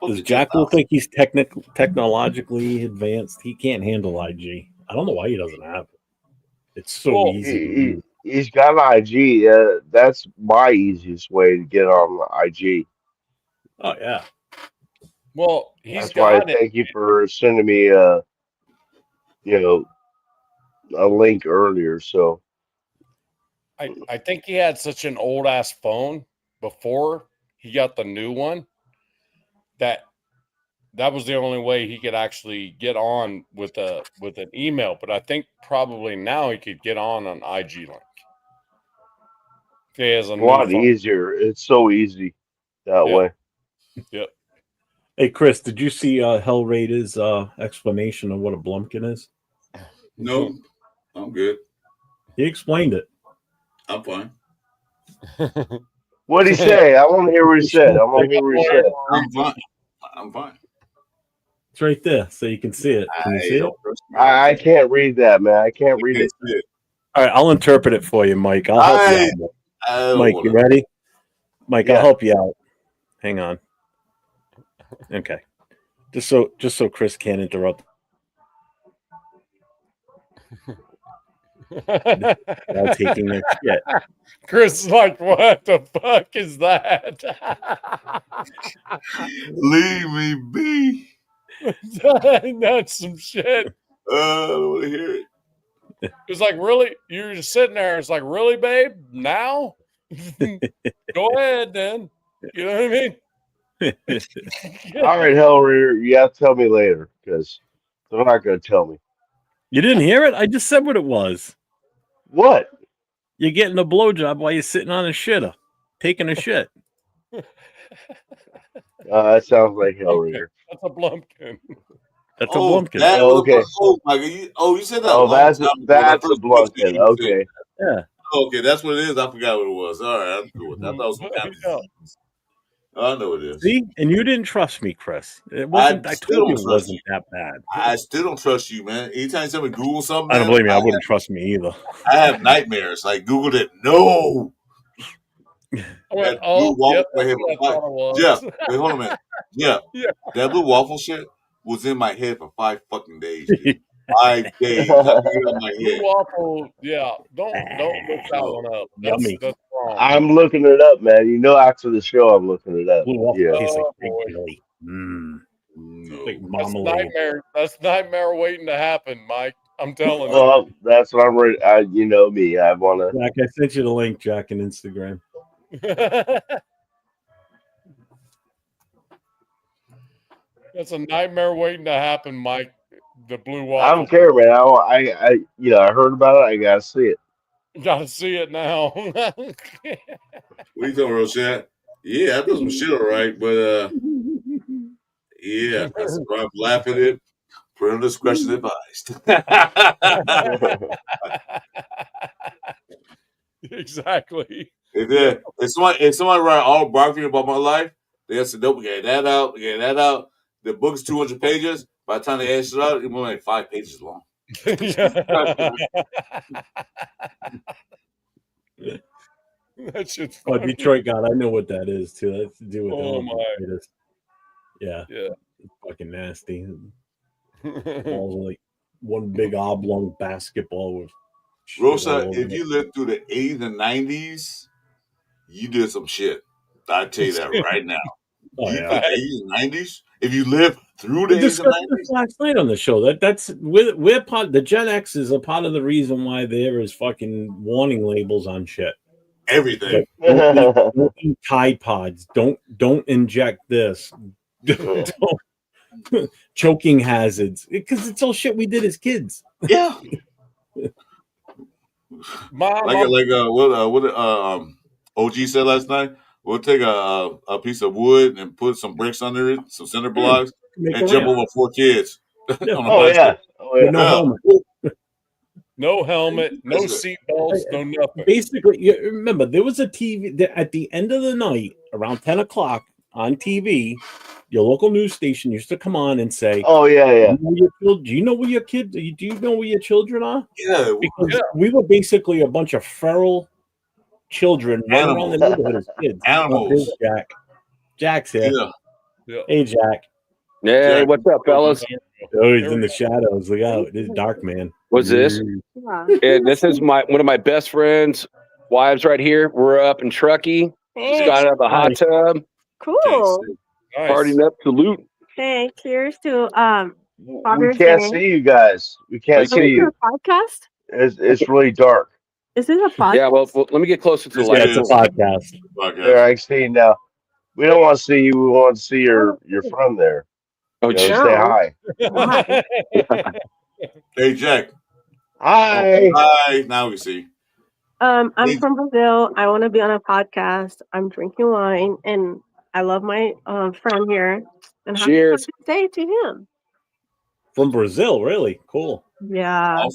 Does Jack will think he's technologically advanced? He can't handle IG. I don't know why he doesn't have it. It's so easy. He's got IG. That's my easiest way to get on IG. Oh yeah. Well, that's why I thank you for sending me a link earlier. So I think he had such an old ass phone before he got the new one that was the only way he could actually get on with an email. But I think probably now he could get on IG link. He has a lot easier. It's so easy that way. Yep. Hey Chris, did you see Hellraider's explanation of what a blumpkin is? No, I'm good. He explained it. I'm fine. What did he say? I want to hear what he said. I'm fine. It's right there, so you can see it. Can you see it? I can't read that, man. I can't read it. All right, I'll interpret it for you, Mike. I'll help you out. Mike, you ready? Mike, I'll help you out. Hang on. Okay. Just so Chris can't interrupt. While taking their shit. Chris is like, what the fuck is that? Leave me be. That's some shit. I don't want to hear it. It's like, really? You're just sitting there. It's like, really, babe? Now? Go ahead, then. You know what I mean? All right, Hellraider, you have to tell me later because they're not going to tell me. You didn't hear it? I just said what it was. What? You're getting a blowjob while you're sitting on a shitter, taking a shit. That sounds like Hellraider. That's a blumpkin. That's a blumpkin. Okay. You said that. Oh, that's a blumpkin. Okay. Yeah. Okay, that's what it is. I forgot what it was. All right, I'm cool with that. I thought it was some kind of I know it is. See, and you didn't trust me, Chris. It wasn't. I told you it wasn't that bad. I still don't trust you, man. Anytime somebody Google something, I don't believe me. I wouldn't trust me either. I have nightmares. Like Googled it. No. Jeff, wait, hold on a minute. Yeah, that blue waffle shit was in my head for 5 fucking days. Dude. My days. I can get on my Blue head. waffle, yeah. Don't look that one up. Yummy. That's wrong. I'm looking it up, man. You know, after the show, I'm looking it up. Blue waffle Yeah. tastes like Oh, Big boy. Billy. No. Like That's marmalade. nightmare. That's nightmare waiting to happen, Mike. I'm telling you. Well, that's what I'm ready. You know me. I want to. Jack, I sent you the link, Jack, on Instagram. That's a nightmare waiting to happen, Mike. The blue I waffle. don't care, man. I I heard about it. I gotta see it. Gotta see it now. What are you talking about, Rosette? Yeah, I do some shit all right, but yeah, that's why I'm laughing at it. Parental discretion advised. Exactly. If somebody write all biography about my life, they said, nope, we get that out, we get that out. The book's 200 pages. By the time they ask it out, it's only like 5 pages long. That shit's Oh, funny. Detroit God, I know what that is too. That's to do with Oh, my. elevators. Yeah. Yeah. It's fucking nasty. Balls are like one big oblong basketball with shit Rosa, all over if it. you lived through the 80s and 90s, you did some shit. I tell you that right now. Oh, You yeah. did the 80s and 90s. If you lived through the We 80s and discussed 90s, this last night on the show. That's we're part. The Gen X is a part of the reason why there is fucking warning labels on shit. everything. Like, don't eat Tide Pods. Don't inject this. Don't, choking hazards, because it's all shit we did as kids. Yeah. What OG said last night. We'll take a piece of wood and put some bricks under it, some cinder blocks, and jump over 4 kids Yeah. on a Oh bicycle. yeah. Oh yeah. With no helmet. No helmet, no seatbelts, no nothing. Basically, you remember there was a TV at the end of the night around 10 o'clock on TV. Your local news station used to come on and say, Oh yeah, yeah. Do you know where your kids? Do you know where your children are? Yeah, because we were basically a bunch of feral children running around the neighborhood as kids. Animals. Oh, there's Jack. Jack's here. Yeah. Hey, Jack. Hey, what's up, fellas? Oh, he's in the shadows. Look out. This is dark, man. What's this? And this is one of my best friends' wives right here. We're up in Truckee. Just got out of the hot tub. Cool. Partying up to loot. Hey, cheers to We Father's can't Day. see you guys. We can't see you. A podcast? It's really dark. Is this a podcast? Yeah, well, let me get closer to the light. It's a podcast. There, I see now. We don't want to see you. We want to see your friend there. Oh, say hi. Hey, Jack. Hi. Hi. Now we see. I'm from Brazil. I want to be on a podcast. I'm drinking wine, and I love my friend here. And Cheers. Happy birthday to him. From Brazil, really cool. Yeah.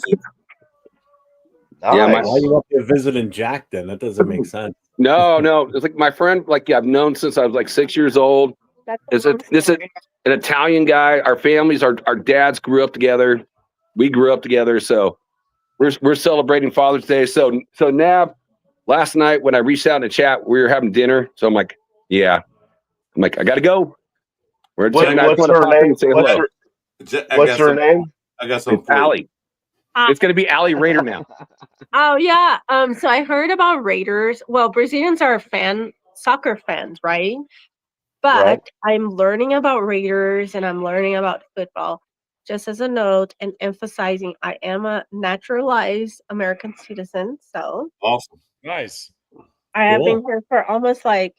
Yeah, why are you up there visiting Jack then? That doesn't make sense. No, it's like my friend, I've known since I was like 6 years old. This is an Italian guy. Our families, our dads grew up together. We grew up together, so we're celebrating Father's Day. So now, last night when I reached out in the chat, we were having dinner. So I'm like, I gotta go. What's her name? What's her name? I got something. It's Allie. It's gonna be Allie Raider now. Oh yeah. So I heard about Raiders. Well, Brazilians are soccer fans, right? But I'm learning about Raiders and I'm learning about football. Just as a note and emphasizing, I am a naturalized American citizen. So awesome. Nice. I have been here for almost like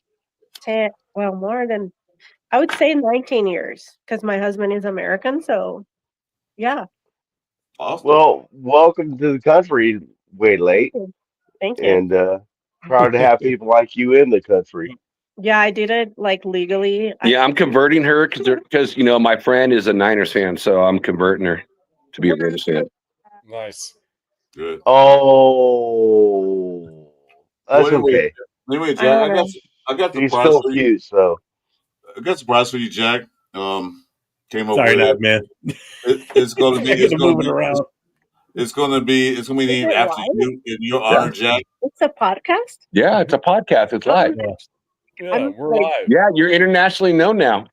10, well, more than, I would say 19 years because my husband is American. So yeah. Awesome. Well, welcome to the country. Way late. Thank you. And proud to have people like you in the country. Yeah, I did it like legally. Yeah, I'm converting her because my friend is a Niners fan, so I'm converting her to be a Raiders fan. Nice. Good. Oh, that's okay. Anyway, Jack, I got the She's prize so for you. cute. So I got the prize for you, Jack. Came up Sorry, with not, it. man. It's going to be. It's going to be around. It's going to be named after you in your honor, Jack. It's a podcast? Yeah, it's a podcast. It's live. Yeah, we're live. Yeah, you're internationally known now.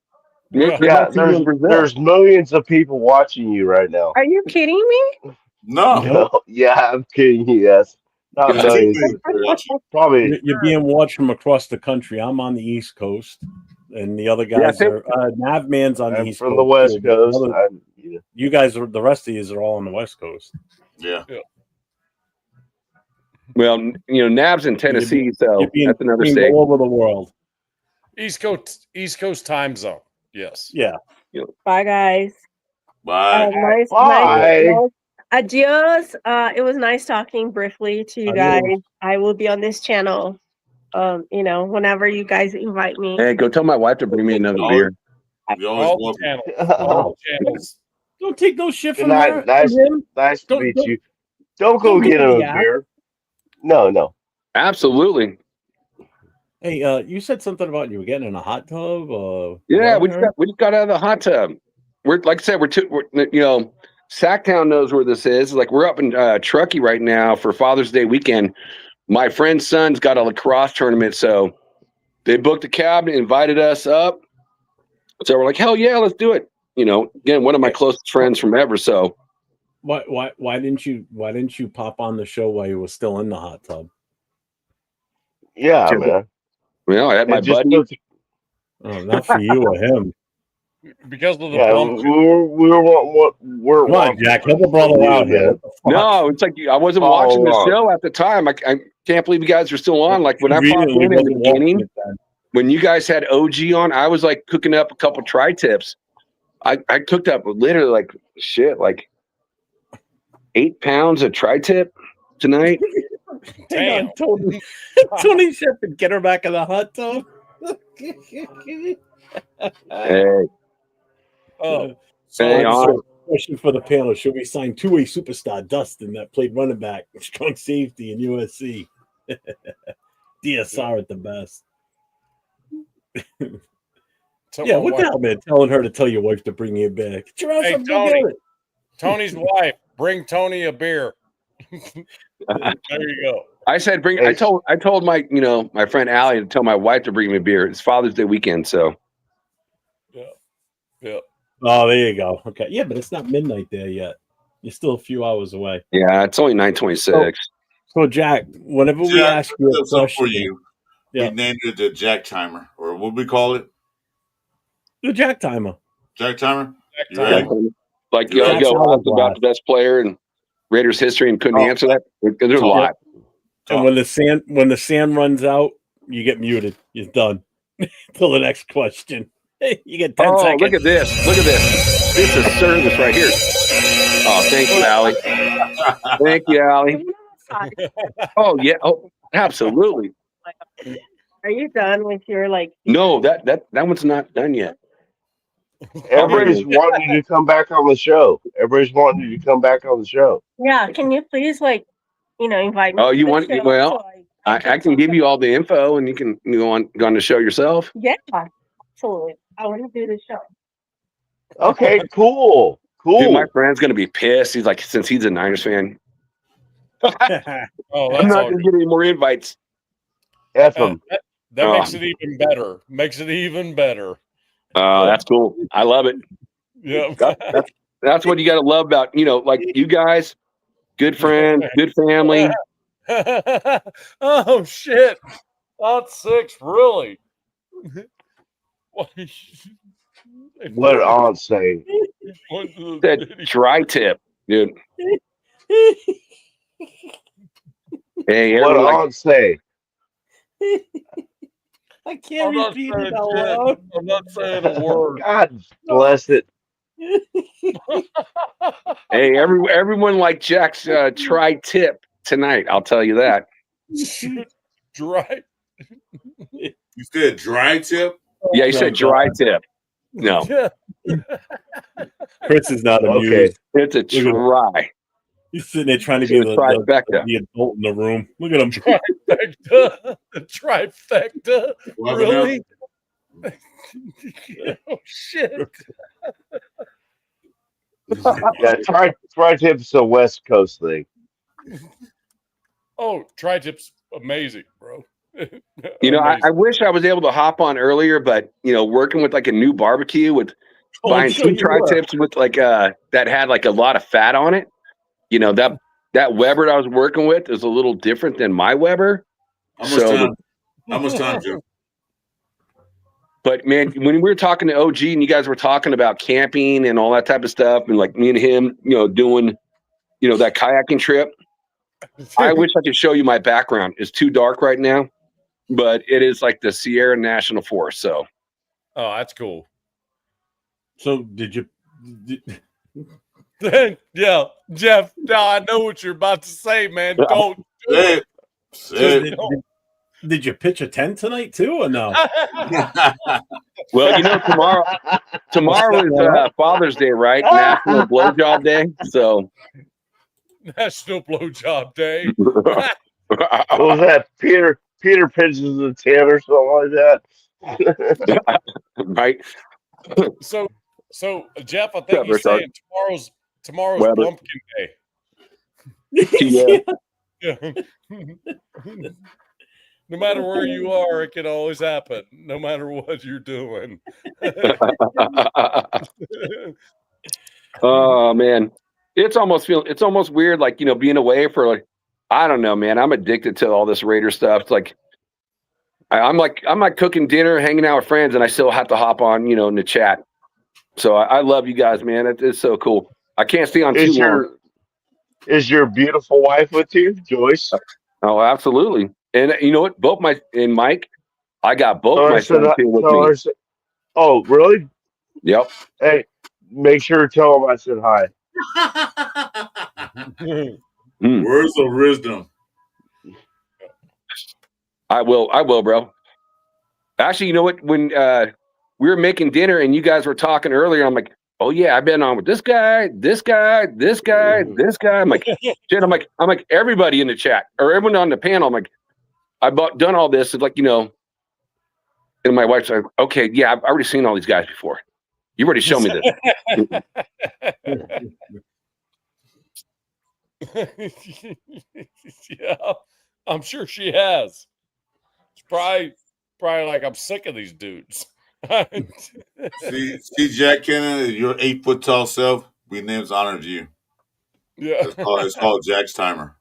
Yeah, there's millions of people watching you right now. Are you kidding me? No. Yeah, I'm kidding you. Yes, not millions. Probably You're being watched from across the country. I'm on the East Coast, and the other guys are Navman's on the East from Coast. the West Coast. You guys are the rest of you are all on the West Coast. Yeah. Well, Nav's in Tennessee, so that's another state. All over the world. East Coast time zone. Yes. Yeah. Bye, guys. Bye. Nice. Adios. It was nice talking briefly to you guys. I will be on this channel. Whenever you guys invite me. Hey, go tell my wife to bring me another beer. All channels. Don't take no shit from her. Nice to meet you. Don't go get him a beer. No. Absolutely. Hey, you said something about you were getting in a hot tub. Yeah, we just got out of the hot tub. We're like I said, we're Sacktown knows where this is. Like we're up in Truckee right now for Father's Day weekend. My friend's son's got a lacrosse tournament, so they booked a cabin, invited us up. So we're like, hell yeah, let's do it. Again, one of my closest friends from ever. So why didn't you pop on the show while you were still in the hot tub? Yeah, man. Well, I had my buddy. Not for you or him. Because of the we're come on, Jack, help a brother out here. No, it's like I wasn't watching the show at the time. I can't believe you guys are still on. Like when I popped in the beginning, when you guys had OG on, I was like cooking up a couple tri-tips. I cooked up literally like 8 pounds of tri-tip tonight. Damn, Tony Shep and get her back in the hot tub. Hey. Question for the panel: should we sign two-way superstar Dustin that played running back, strong safety in USC? DSR at the best. What the hell, man? Telling her to tell your wife to bring you back. Hey, Tony's wife, bring Tony a beer. There you go. I said bring. I told my my friend Allie to tell my wife to bring me a beer. It's Father's Day weekend, so. Yeah. Oh, there you go. Okay. Yeah, but it's not midnight there yet. You're still a few hours away. Yeah, it's only 9:26. So Jack, whenever we ask you a question, for you, we named it the Jack Timer, or what we call it? The Jack Timer. Jack Timer. You ready? Like I asked about the best player in Raiders history and couldn't answer that. There's a lot. And when the sand runs out, you get muted. You're done. Till the next question. You get 10 seconds. Look at this. It's a service right here. Oh, thank you, Allie. Thank you, Allie. Oh, yeah. Oh, absolutely. Are you done with your No, that one's not done yet. Everybody's wanting you to come back on the show. Yeah, can you please invite me? Oh, you want? Well, I can give you all the info, and you can go on the show yourself. Yeah, absolutely. I want to do the show. Okay, cool. Dude, my friend's gonna be pissed. He's like, since he's a Niners fan, I'm not gonna get any more invites. F him. That makes it even better. Oh, that's cool. I love it. Yeah, that's what you got to love about like you guys, good friends, good family. Oh shit! Not 6, really. What on say? That dry tip, dude. Hey, what on say? I can't repeat it out loud. I'm not saying a word. God bless it. Hey, everyone like Jack's tri-tip tonight. I'll tell you that. Dry. You said dry tip? Yeah, you said dry tip. No. Chris is not amused. It's a try. He's sitting there trying to be the adult in the room. Look at him. Trifecta. Really? Oh, shit. Yeah, tri-tip's a West Coast thing. Oh, tri-tip's amazing, bro. You know, I wish I was able to hop on earlier, but you know, working with like a new barbecue with buying two tri-tips with like that had like a lot of fat on it. You know, that Weber I was working with is a little different than my Weber. How much time, Jim? But man, when we were talking to OG and you guys were talking about camping and all that type of stuff, and like me and him, you know, doing, you know, that kayaking trip, I wish I could show you my background. It's too dark right now, but it is like the Sierra National Forest. So, oh, that's cool. So did you? Yeah, Jeff. Now I know what you're about to say, man. Don't do it. Did you pitch a tent tonight too, or no? Well, you know, tomorrow is Father's Day, right? National Blowjob Day. So, National Blowjob Day. What was that? Peter pitches the tent or something like that. Right. So Jeff, I think you're saying tomorrow's Weber. Bumpkin Day. Yeah. No matter where you are, it can always happen. No matter what you're doing. Oh man, it's almost weird, like, you know, being away for like, I don't know, man. I'm addicted to all this Raider stuff. It's like I'm like cooking dinner, hanging out with friends, and I still have to hop on, you know, in the chat. So I love you guys, man. It's so cool. I can't stay on too long. Is your beautiful wife with you, Joyce? Oh, absolutely. And you know what? Both Mike, I got both my sons here with me. Oh, really? Yep. Hey, make sure to tell them I said hi. Words of wisdom. I will, bro. Actually, you know what? When we were making dinner and you guys were talking earlier, I'm like, oh yeah, I've been on with this guy, this guy, this guy, this guy. I'm like, shit, I'm like everybody in the chat or everyone on the panel. I'm like, I've done all this. It's like, you know, and my wife's like, okay, yeah, I've already seen all these guys before. You already showed me this. Yeah, I'm sure she has. It's probably like, I'm sick of these dudes. see, Jack Kennedy, your 8 foot tall self, we names honored you. Yeah, it's called Jack's Timer.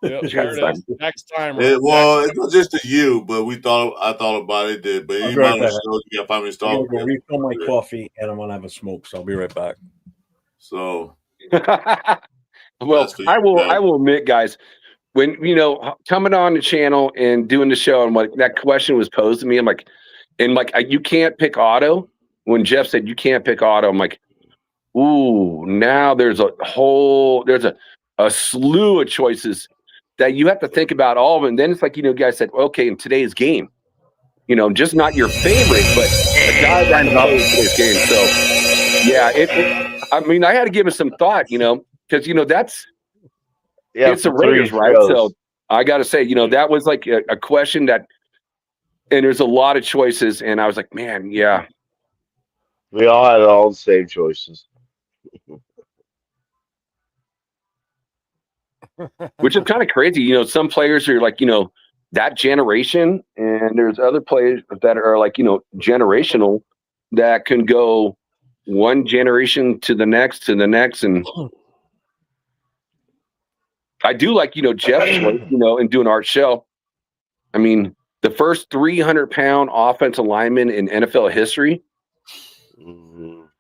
Yeah, there it is. Next timer. It was just to you, but I thought about it. But you might have showed you got 5 minutes talk. I'm gonna refill my coffee and I want to have a smoke, so I'll be right back. So, well, I will admit, guys, when you know coming on the channel and doing the show, and like that question was posed to me, I'm like, you can't pick auto. When Jeff said you can't pick auto, I'm like, ooh, now there's a slew of choices that you have to think about all of them. And then it's like, you know, guys said, okay, in today's game, you know, just not your favorite, but the guy that knows today's game. So yeah, I mean, I had to give it some thought, you know, because you know it's the Raiders, right? So I got to say, you know, that was like a question that, and there's a lot of choices, and I was like, man, yeah, we all had all the same choices. Which is kind of crazy. You know, some players are like, you know, that generation, and there's other players that are like, you know, generational that can go one generation to the next. And I do like, you know, Jeff's choice, you know, in doing Art Shell. I mean, the first 300-pound offensive lineman in NFL history.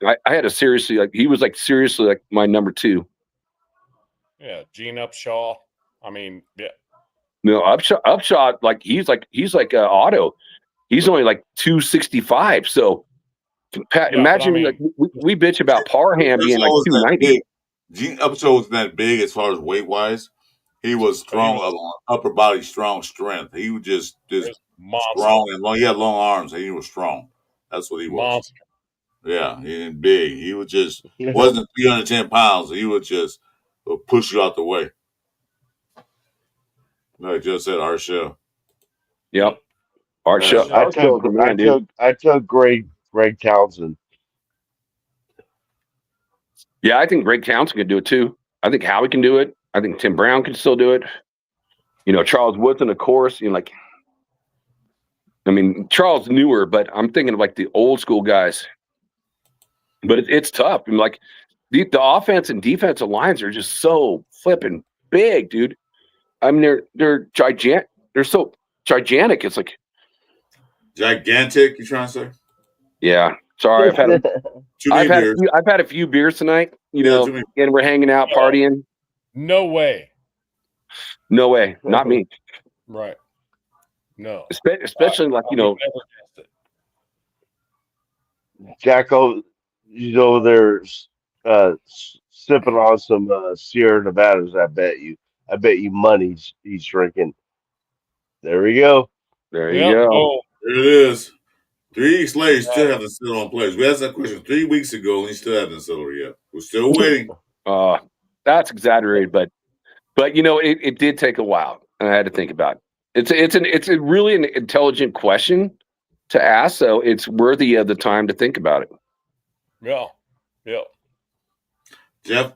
I had a seriously, like, he was like seriously like my number 2. Yeah, Gene Upshaw. I mean, yeah. No, Upshaw, like he's like auto. He's only like 265. So imagine, I mean, like we bitch about Parham being like 290. Gene Upshaw was that big as far as weight wise. He was strong, upper body strength. He was just strong and long. He had long arms and he was strong. That's what he was. Monster. Yeah, he ain't big. He was just wasn't 310 pounds. He was just push you out the way. Like just said, Art Shell. Yep. Art Shell. I took Greg Townsend. Yeah, I think Greg Townsend can do it too. I think Howie can do it. I think Tim Brown can still do it. You know, Charles Woodson, of course. You know, like I mean, Charles newer, but I'm thinking of like the old school guys. But it's tough. I mean, like the offense and defensive lines are just so flipping big, dude. I mean, they're gigantic. They're so gigantic. It's like gigantic. You trying to say? Yeah. Sorry, I've had a few beers tonight. You know, and we're hanging out, partying. No way. No way. Not me. Right. No. Especially like Jacko, they're sipping on some Sierra Nevadas. I bet you money he's drinking. There we go. There you go. Oh. There it is. 3 weeks later, still haven't settled on players. We asked that question 3 weeks ago, and he still hasn't settled yet. We're still waiting. That's exaggerated, but it did take a while, and I had to think about it. It's a really an intelligent question to ask, so it's worthy of the time to think about it. Yeah.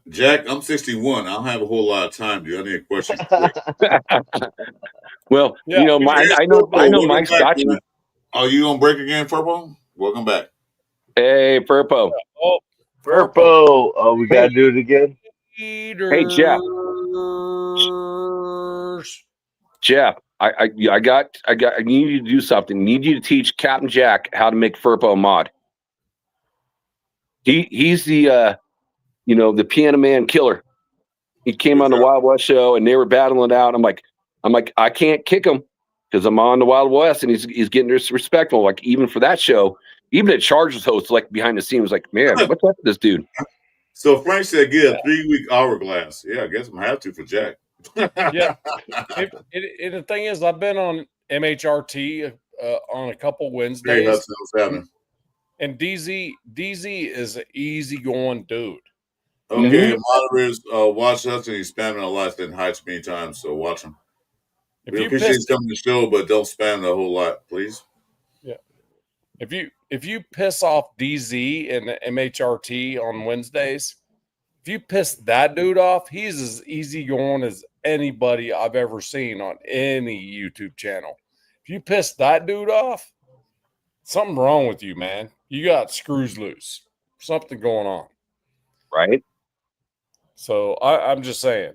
Jack, I'm 61. I don't have a whole lot of time, dude. I need a question. Well, yeah. I know Mike's got you. Are you on break again, Furpo? Welcome back. Hey, Furpo. Oh, Furpo. Oh, we gotta do it again. Hey, Jeff. Jeff, I need you to do something. I need you to teach Captain Jack how to make Furpo a mod. He's the the Piano Man killer. He came on the Wild West show and they were battling it out. I'm like, I can't kick him because I'm on the Wild West and he's getting disrespectful. Like even for that show, even at Chargers host, like behind the scenes, was like, man, what's up with this dude? So Frank said, get a 3-week hourglass. Yeah, I guess I'm gonna have to for Jack. Yeah. And the thing is, I've been on MHRT on a couple Wednesdays. And DZ is an easygoing dude. Okay, moderators, watch us, and he's spamming a lot. Didn't hide many times, so watch him. We appreciate you coming to the show, but don't spam the whole lot, please. Yeah. If you piss off DZ and MHRT on Wednesdays, if you piss that dude off, he's as easygoing as anybody I've ever seen on any YouTube channel. If you piss that dude off, something wrong with you, man. You got screws loose. Something going on. Right? So I'm just saying.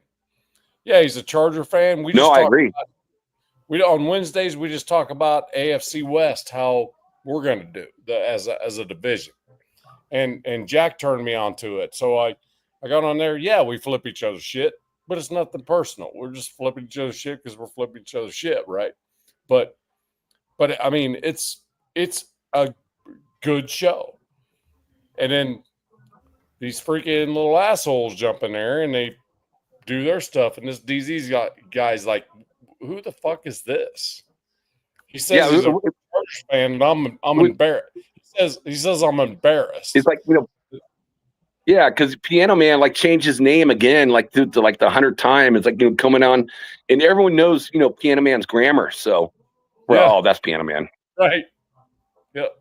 Yeah, he's a Charger fan. I agree. On Wednesdays, we just talk about AFC West, how we're going to do as a division. And Jack turned me on to it. So I got on there. Yeah, we flip each other's shit, but it's nothing personal. We're just flipping each other's shit because we're flipping each other's shit, right? But I mean, it's a good show. And then these freaking little assholes jump in there and they do their stuff. And this DZ's guy's like, who the fuck is this? He says he's a Chargers fan, and I'm embarrassed. He says I'm embarrassed. It's like, yeah, because Piano Man like changed his name again, like to like the 100th time. It's like coming on, and everyone knows Piano Man's grammar. So, oh, that's Piano Man, right? Yep.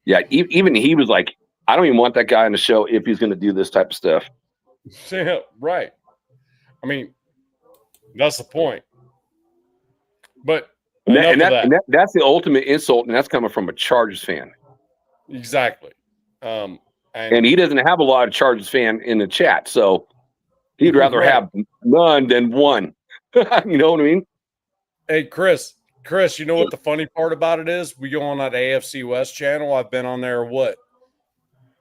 Yeah, even he was like, I don't even want that guy on the show if he's going to do this type of stuff. Yeah, right. I mean, that's the point. But that's the ultimate insult, and that's coming from a Chargers fan. Exactly. And he doesn't have a lot of Chargers fan in the chat, so he'd rather have none than one. You know what I mean? Hey, Chris, you know what the funny part about it is? We go on that AFC West channel. I've been on there,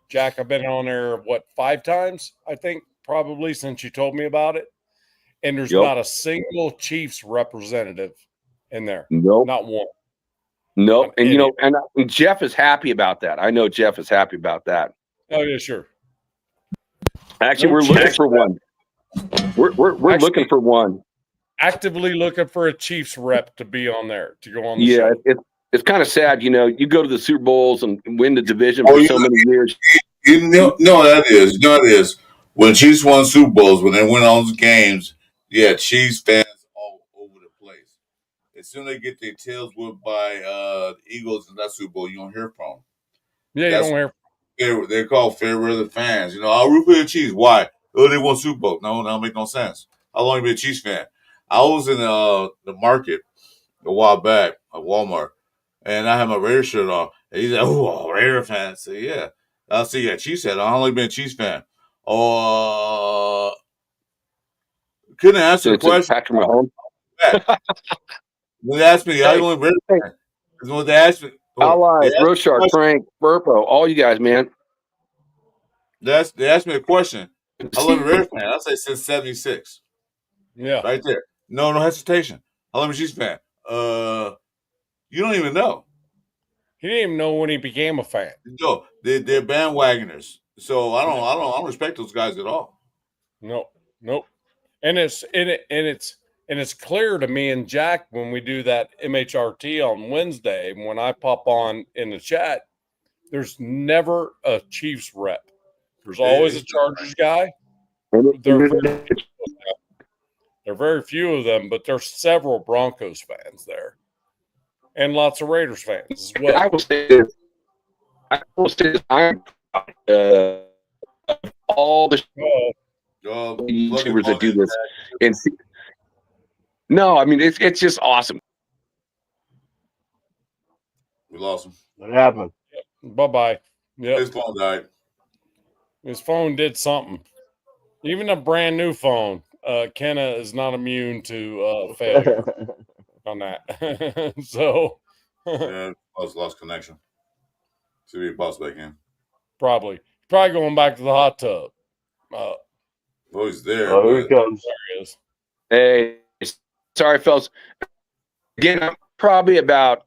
Jack, I've been on there, 5 times, I think, probably since you told me about it. And there's not a single Chiefs representative in there. Nope. Not one. Nope. And, and Jeff is happy about that. I know Jeff is happy about that. Oh, yeah, sure. Actually, we're looking for one. We're looking for one. Actively looking for a Chiefs rep to be on there, to go on the show. It's kind of sad, you go to the Super Bowls and win the division for so many years. That is. When Chiefs won Super Bowls, when they win all those games, Chiefs fans all over the place. As soon as they get their tails whipped by the Eagles in that Super Bowl, you don't hear from them. Yeah, you don't hear. They're called fair weather fans. I'll root for the Chiefs. Why? Oh, they won Super Bowl. No, that don't make no sense. How long you been a Chiefs fan? I was in the market a while back at Walmart, and I had my Raider shirt on. And he's like, "Oh, Raider fan." I said, "Yeah." I see, yeah, Chiefs fan. I've only been a Chiefs fan. Oh, couldn't answer the question. Patrick Mahomes. When they asked me, I only Raider fan. Because when they asked me, Ally, Roshar, Frank, Burpo, all you guys, man. They asked me a question. I love a Raider fan. I say since '76. Yeah, right there. No hesitation. I love a Chiefs fan. You don't even know. He didn't even know when he became a fan. No, they're bandwagoners. So I don't respect those guys at all. Nope. And it's clear to me and Jack when we do that MHRT on Wednesday, when I pop on in the chat, there's never a Chiefs rep. There's always a Chargers guy. They're very few of them, but there's several Broncos fans there. And lots of Raiders fans as well. I will say this. I'm all the YouTubers that do this. And no, I mean, it's just awesome. We lost him. What happened? Bye-bye. Yep. His phone died. His phone did something. Even a brand new phone, Kenna is not immune to failure on that. So yeah, lost connection. See if he pops back in. Probably going back to the hot tub. Oh, he's there. Oh, here he comes. There he is. Hey, sorry, fellas. Again, I'm probably about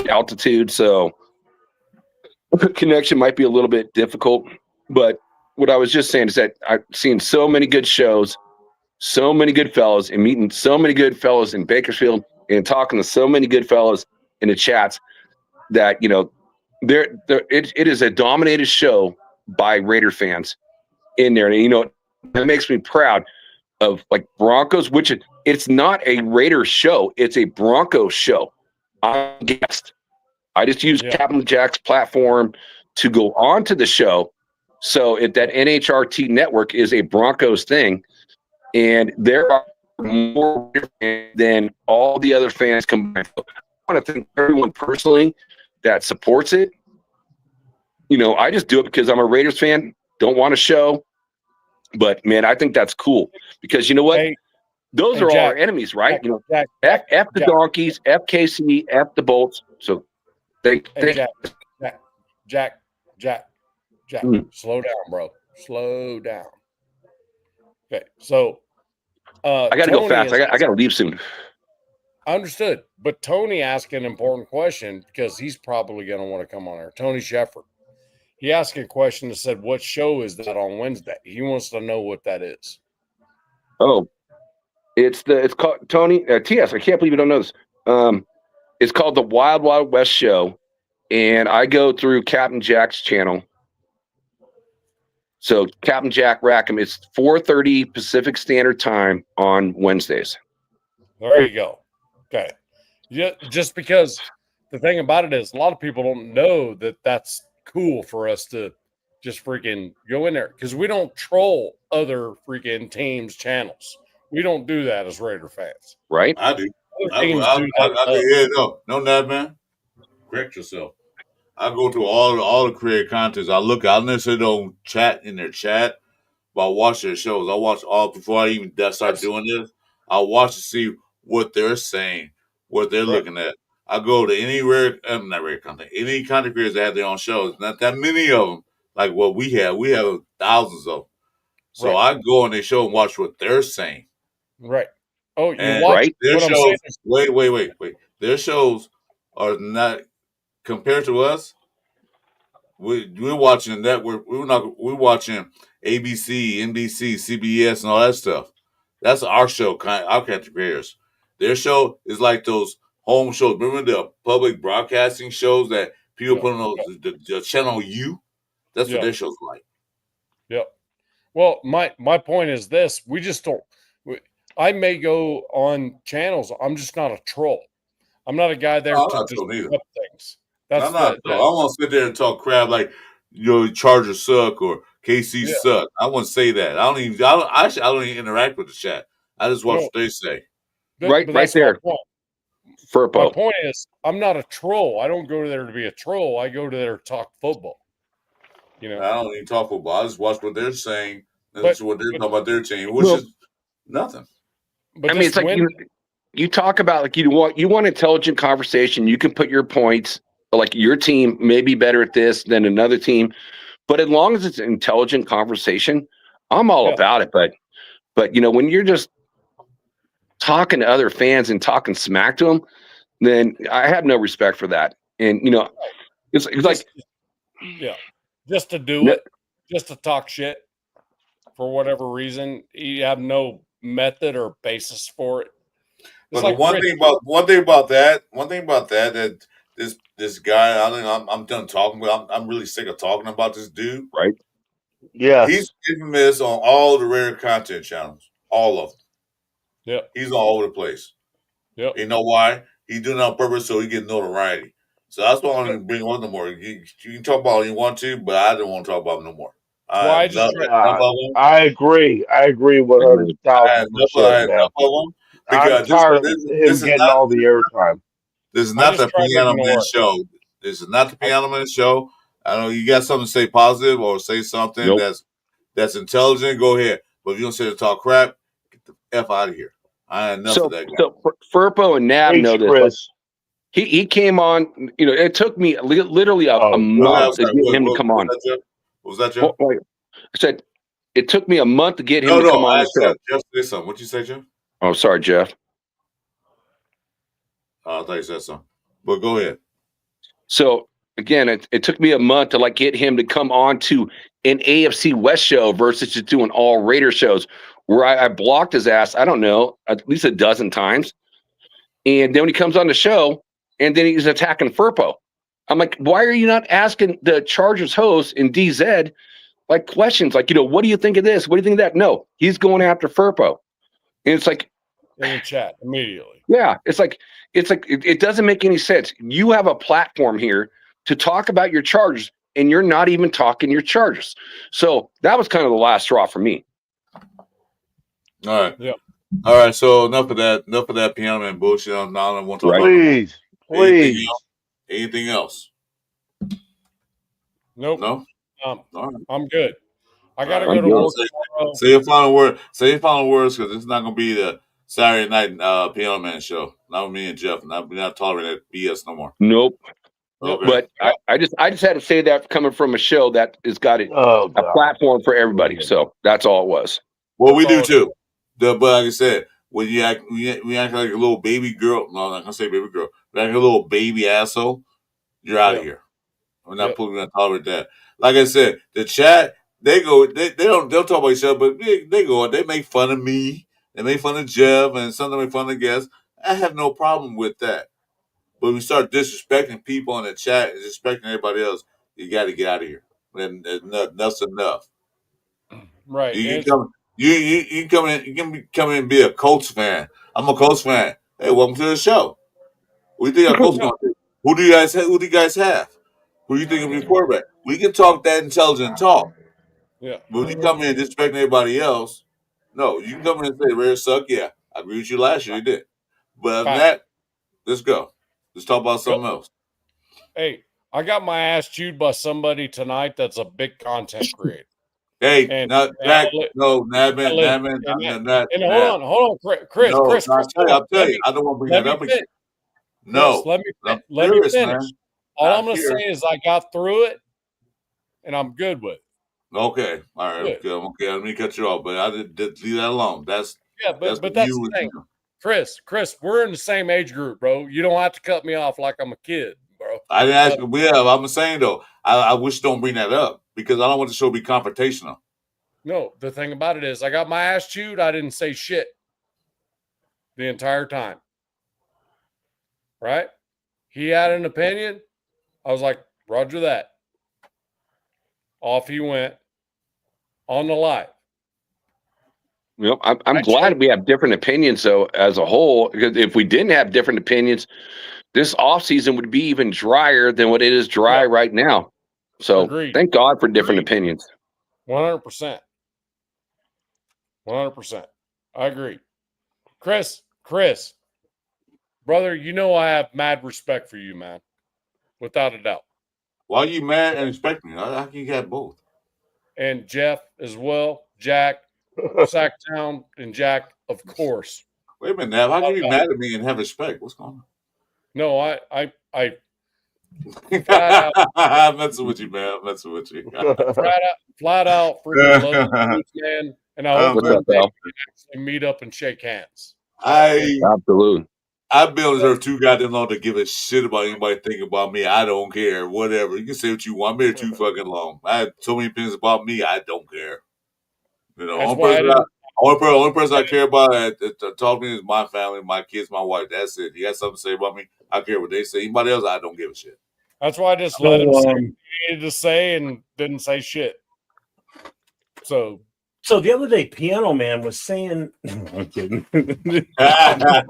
altitude, so connection might be a little bit difficult. But what I was just saying is that I've seen so many good shows, so many good fellows, and meeting so many good fellows in Bakersfield and talking to so many good fellows in the chats that, you know, it is a dominated show by Raider fans in there. And, you know, that makes me proud of like Broncos, which it's not a Raider show. It's a Broncos show. I'm a guest. I just use Captain Jack's platform to go onto the show. So that NHRT network is a Broncos thing. And there are more than all the other fans combined. I want to thank everyone personally that supports it. You know, I just do it because I'm a Raiders fan, don't want to show. But, man, I think that's cool because you know what? Those are all our enemies, right? You know, F the Donkeys, FKC, F the Bolts. So Jack, slow down, bro. Slow down. Okay, so I got to go fast. I got to leave soon. I understood, but Tony asked an important question because he's probably going to want to come on here. Tony Shepard. He asked a question that said, "What show is that on Wednesday?" He wants to know what that is. Oh, it's called Tony TS. I can't believe you don't know this. It's called the Wild Wild West Show, and I go through Captain Jack's channel. So Captain Jack Rackham, it's 4:30 Pacific Standard Time on Wednesdays. There you go. Okay. Yeah, just because the thing about it is a lot of people don't know that that's cool for us to just freaking go in there because we don't troll other freaking teams' channels. We don't do that as Raider fans. Right? I do. I do. No, man. Correct yourself. I go to all the creative content. I necessarily don't chat in their chat, but I watch their shows. I watch all before I even start doing this. I watch to see what they're saying, what they're looking at. I go to any not rare content, any content creators that have their own shows. Not that many of them, like what we have. We have thousands of them. So I go on their show and watch what they're saying. Right. Oh, you watch their shows. Wait. Their shows are not compared to us. We're watching network. We're watching ABC, NBC, CBS, and all that stuff. That's our show. Our content creators. Their show is like those home shows. Remember the public broadcasting shows that people put on the channel U? That's what their show's like. Yep. Well, my point is this: we just don't. I may go on channels. I'm just not a troll. I'm not a guy there to disrupt things. I'm not. I won't sit there and talk crap like Chargers suck or KC suck. I won't say that. I don't even interact with the chat. I just watch what they say. Right there. My point is, I'm not a troll. I don't go there to be a troll. I go to there to talk football. You know, I don't even talk football. I just watch what they're saying. That's what they're talking about their team, which is nothing. But I mean, it's like you talk about like you want intelligent conversation. You can put your points. Like your team may be better at this than another team, but as long as it's an intelligent conversation, I'm all about it. But you know, when you're just talking to other fans and talking smack to them, then I have no respect for that. And you know, it's like just to do it, just to talk shit for whatever reason. You have no method or basis for it. But like one thing about that, that this guy, I think I'm done talking. But I'm really sick of talking about this dude. Right? Yeah. He's infamous on all the rare content channels, all of them. Yeah. He's all over the place. Yep. You know why? He's doing it on purpose so he get notoriety. So that's why I don't even bring on no more. You can talk about it you want to, but I don't want to talk about him no more. I agree. I agree 100,000%, man. I'm tired of him getting all the airtime. This is not the Piano Man show. This is not the Piano Man show. I know you got something to say positive or say something that's intelligent. Go ahead. But if you don't say to talk crap, get the F out of here. I had enough of that guy. So Furpo and Nab know this. Chris. He came on. You know, it took me literally a month to get him to come on. What was that, Jeff? I said it took me a month to get him to come on the show. Jeff said something. What'd you say, Jeff? Oh, sorry, Jeff. I thought you said something. But go ahead. So again, it took me a month to like get him to come on to an AFC West show versus just doing all Raider shows where I blocked his ass, I don't know, at least a dozen times. And then when he comes on the show and then he's attacking Furpo. I'm like, why are you not asking the Chargers host in DZ like questions like, you know, what do you think of this? What do you think of that? No, he's going after Furpo. And it's like in the chat immediately. Yeah, it's like it doesn't make any sense. You have a platform here to talk about your Chargers, and you're not even talking your Chargers. So that was kind of the last straw for me. All right. Yeah. All right. So enough of that Piano Man bullshit. I don't want to talk about please. Anything else? Nope. No. Right. I'm good. I gotta go to work. Say your final word. Say your final words because it's not gonna be the Saturday night Piano Man show. Not with me and Jeff. We're not tolerating that BS no more. Nope. Okay. But I just had to say that coming from a show that has got a platform for everybody. So that's all it was. Well, we do too. But like I said, when we act like a little baby girl. No, I'm not gonna say baby girl. But like a little baby asshole, you're out of here. We're not gonna tolerate that. Like I said, the chat. They don't talk about each other, but they go. They make fun of me. They make fun of Jeff, and sometimes make fun of guests. I have no problem with that. But when we start disrespecting people in the chat and disrespecting everybody else, you got to get out of here. And that's enough. Right. You can come in. You can come in and be a Colts fan. I'm a Colts fan. Hey, welcome to the show. What do you think our Colts going to do? Who do you guys have? Who do you guys have? Who do you think will be your quarterback? We can talk that intelligent talk. Yeah. But when you come in and disrespecting everybody else, no, you can come in and say Raiders suck. Yeah, I agree with you last year. You did. But other than that, let's go. Let's talk about something else. Hey, I got my ass chewed by somebody tonight that's a big content creator. Hey, and hold on, Chris. I'll tell you, I don't want to bring that up again. No, let me finish. All I'm going to say is I got through it, and I'm good with it. Okay, all right, okay. Let me cut you off, but I did leave that alone. But that's the thing. Chris, we're in the same age group, bro. You don't have to cut me off like I'm a kid, bro. I didn't ask you. I'm saying though, I wish don't bring that up because I don't want the show to be confrontational. No, the thing about it is, I got my ass chewed. I didn't say shit the entire time. Right? He had an opinion. I was like, Roger that. Off he went on the live. You know, I'm glad we have different opinions, though, as a whole, because if we didn't have different opinions, this offseason would be even drier than what it is dry right now. So thank God for different opinions. 100%. 100%. I agree. Chris, brother, you know I have mad respect for you, man, without a doubt. Why are you mad and respecting me? How can you get both? And Jeff as well, Jack, Sacktown, and Jack, of course. Wait a minute, Nav. How can you be mad at me and have respect? What's going on? No, I I'm messing with you, man. I'm messing with you. flat out freaking love you, man. And I hope that we can actually meet up and shake hands. Absolutely. I've been on Earth too goddamn long to give a shit about anybody thinking about me. I don't care. Whatever. You can say what you want. I'm here too fucking long. I have so many opinions about me. I don't care. You know, only person I care about that talk to me is my family, my kids, my wife. That's it. You got something to say about me? I care what they say. Anybody else, I don't give a shit. That's why I just let him say what he needed to say and didn't say shit. So the other day, Piano Man was saying, I'm kidding. Man. I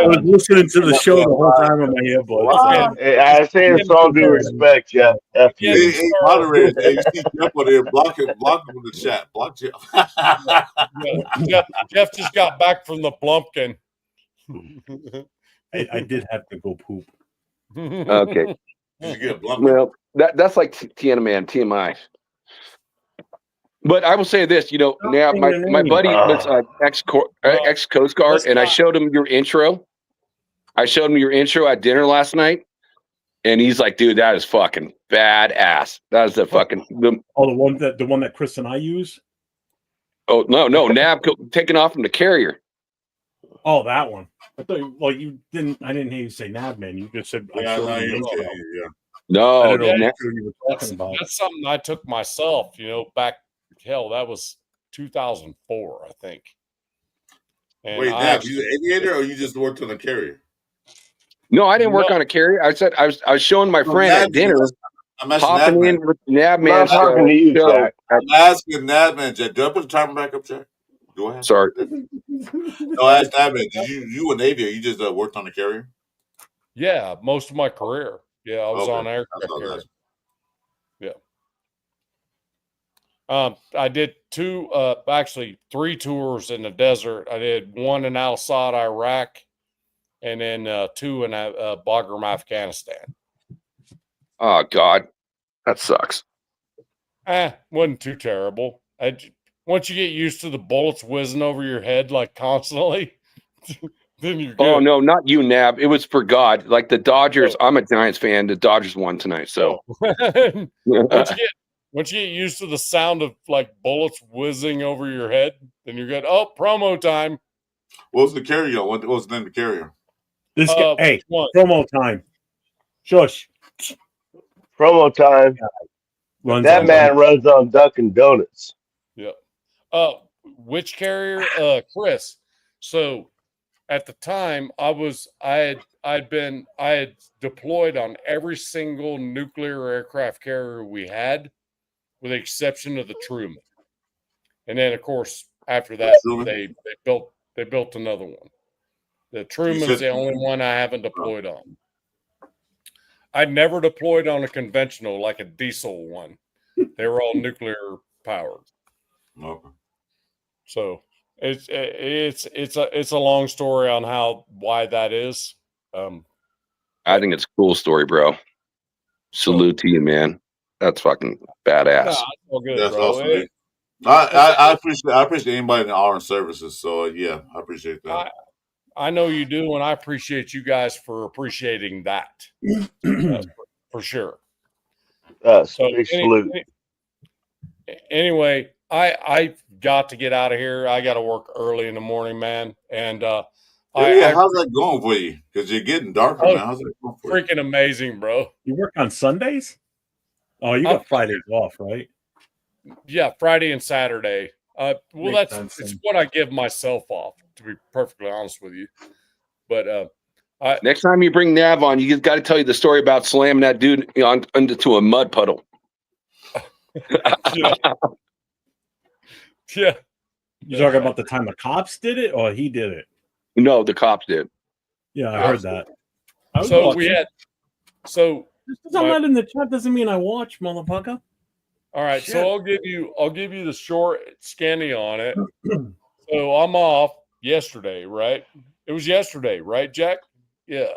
was listening to the show the whole time on my earbuds. I say it's all due respect, Jeff. Hey, moderators, hey, you see Jeff on there, block him in the chat. Block Jeff. Jeff just got back from the Blumpkin. I did have to go poop. Okay. Did you get Blumpkin? Well, that's like Tiana Man, TMI. But I will say this, now my buddy was ex Coast Guard, and I showed him your intro. I showed him your intro at dinner last night, and he's like, "Dude, that is fucking badass. That is the one that Chris and I use." Oh no, Nab taking off from the carrier. Oh, that one. I thought. You didn't. I didn't hear you say Nab, man. You just said. No, that's something I took myself. Back. Hell, that was 2004, I think. And wait, Nab, you an aviator or you just worked on a carrier? No, I didn't work on a carrier. I said I was showing my friend at dinner. I'm popping in with Nab Man. I'm talking to you, Jack. I'm asking Nab Man, Jack. Do I put the timer back up, Jack? Do I have Sorry. No, I asked Nab Man. Did you an aviator? You just worked on a carrier? Yeah, most of my career. Yeah, I was on aircraft carrier. Yeah. I did actually 3 tours in the desert. I did one in Al-Asad, Iraq, and then 2 in Bagram, Afghanistan. Oh God, that sucks. Wasn't too terrible. Once you get used to the bullets whizzing over your head like constantly, then you're good. Oh no, not you, Nab. It was for God. Like the Dodgers. I'm a Giants fan. The Dodgers won tonight, so. Once you get used to the sound of like bullets whizzing over your head, then you're good. Oh, promo time. What was the carrier? What was the name of the carrier? Hey, promo time. Shush. Promo time. That man runs on Dunkin' Donuts. Yeah. Which carrier? Chris. So at the time I had deployed on every single nuclear aircraft carrier we had, with the exception of the Truman. And then of course after that they built another one. The Truman's the only one I haven't deployed on. I never deployed on a conventional like a diesel one. They were all nuclear powered. Okay. So it's a long story on why that is. I think it's a cool story, bro. Salute to you, man. That's fucking badass. Nah, all good, that's bro. awesome. I appreciate anybody in the armed services. So yeah, I appreciate that. I know you do, and I appreciate you guys for appreciating that. For sure. Salute. Anyway, I got to get out of here. I got to work early in the morning, man. And how's that going for you? Because you're getting darker now. How's that going for you? Freaking amazing, bro. You work on Sundays? Oh, you got Fridays off, right? Yeah, Friday and Saturday. It's what I give myself off, to be perfectly honest with you. But next time you bring Nav on, you got to tell you the story about slamming that dude into a mud puddle. Yeah. You talking about the time the cops did it, or he did it? No, the cops did. Yeah, I heard that. Just because I'm not in the chat doesn't mean I watch, motherfucker. All right, so I'll give you the short skinny on it. So I'm off yesterday, right? It was yesterday, right, Jack? Yeah.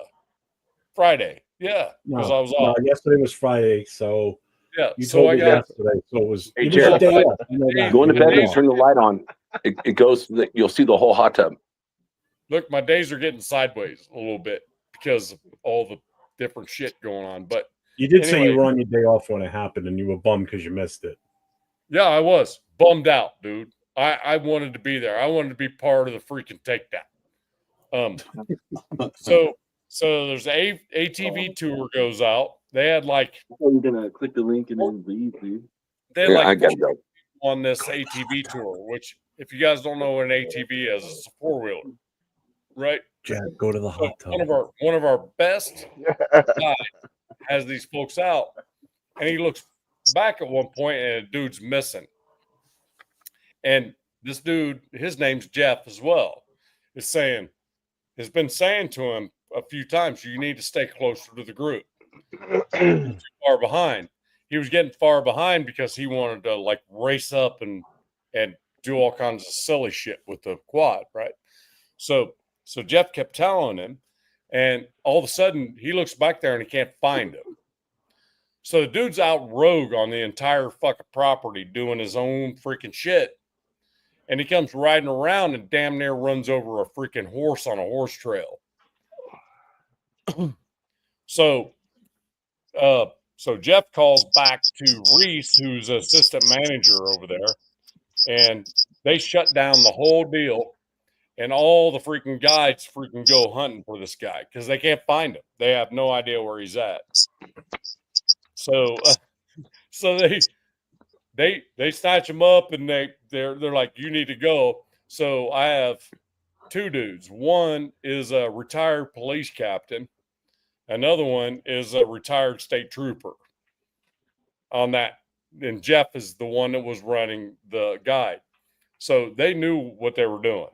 Friday. Yeah. Because I was off. No, yesterday was Friday, so yeah. you So told I me got yesterday. So it was Hey, it was your Jared, day off. You know that. go in the You were bedroom, off. turn the light on. It goes. You'll see the whole hot tub. look, my days are getting sideways a little bit because of all the different shit going on. But You did say anyway, you were on your day off when it happened, and you were bummed because you missed it. yeah, I was bummed out, dude. I wanted to be there. I wanted to be part of the freaking takedown. So there's a ATV tour goes out. They had like I'm gonna click the link and then leave, dude. they had Yeah, like I gotta go. on this ATV tour, which if you guys don't know what an ATV is, it's a 4-wheeler, right? Jack, go to the hot tub. One of our best guys has these folks out, and he looks back at one point, and a dude's missing. And this dude, his name's Jeff as well, has been saying to him a few times, you need to stay closer to the group. Too far behind. He was getting far behind because he wanted to like race up and do all kinds of silly shit with the quad, right? So Jeff kept telling him, and all of a sudden he looks back there and he can't find him. So the dude's out rogue on the entire fucking property doing his own freaking shit. And he comes riding around and damn near runs over a freaking horse on a horse trail. So Jeff calls back to Reese, who's assistant manager over there, and they shut down the whole deal. And all the freaking guides freaking go hunting for this guy because they can't find him. They have no idea where he's at. So they snatch him up and they're like, you need to go. So I have two dudes. One is a retired police captain. Another one is a retired state trooper on that. And Jeff is the one that was running the guide. So they knew what they were doing.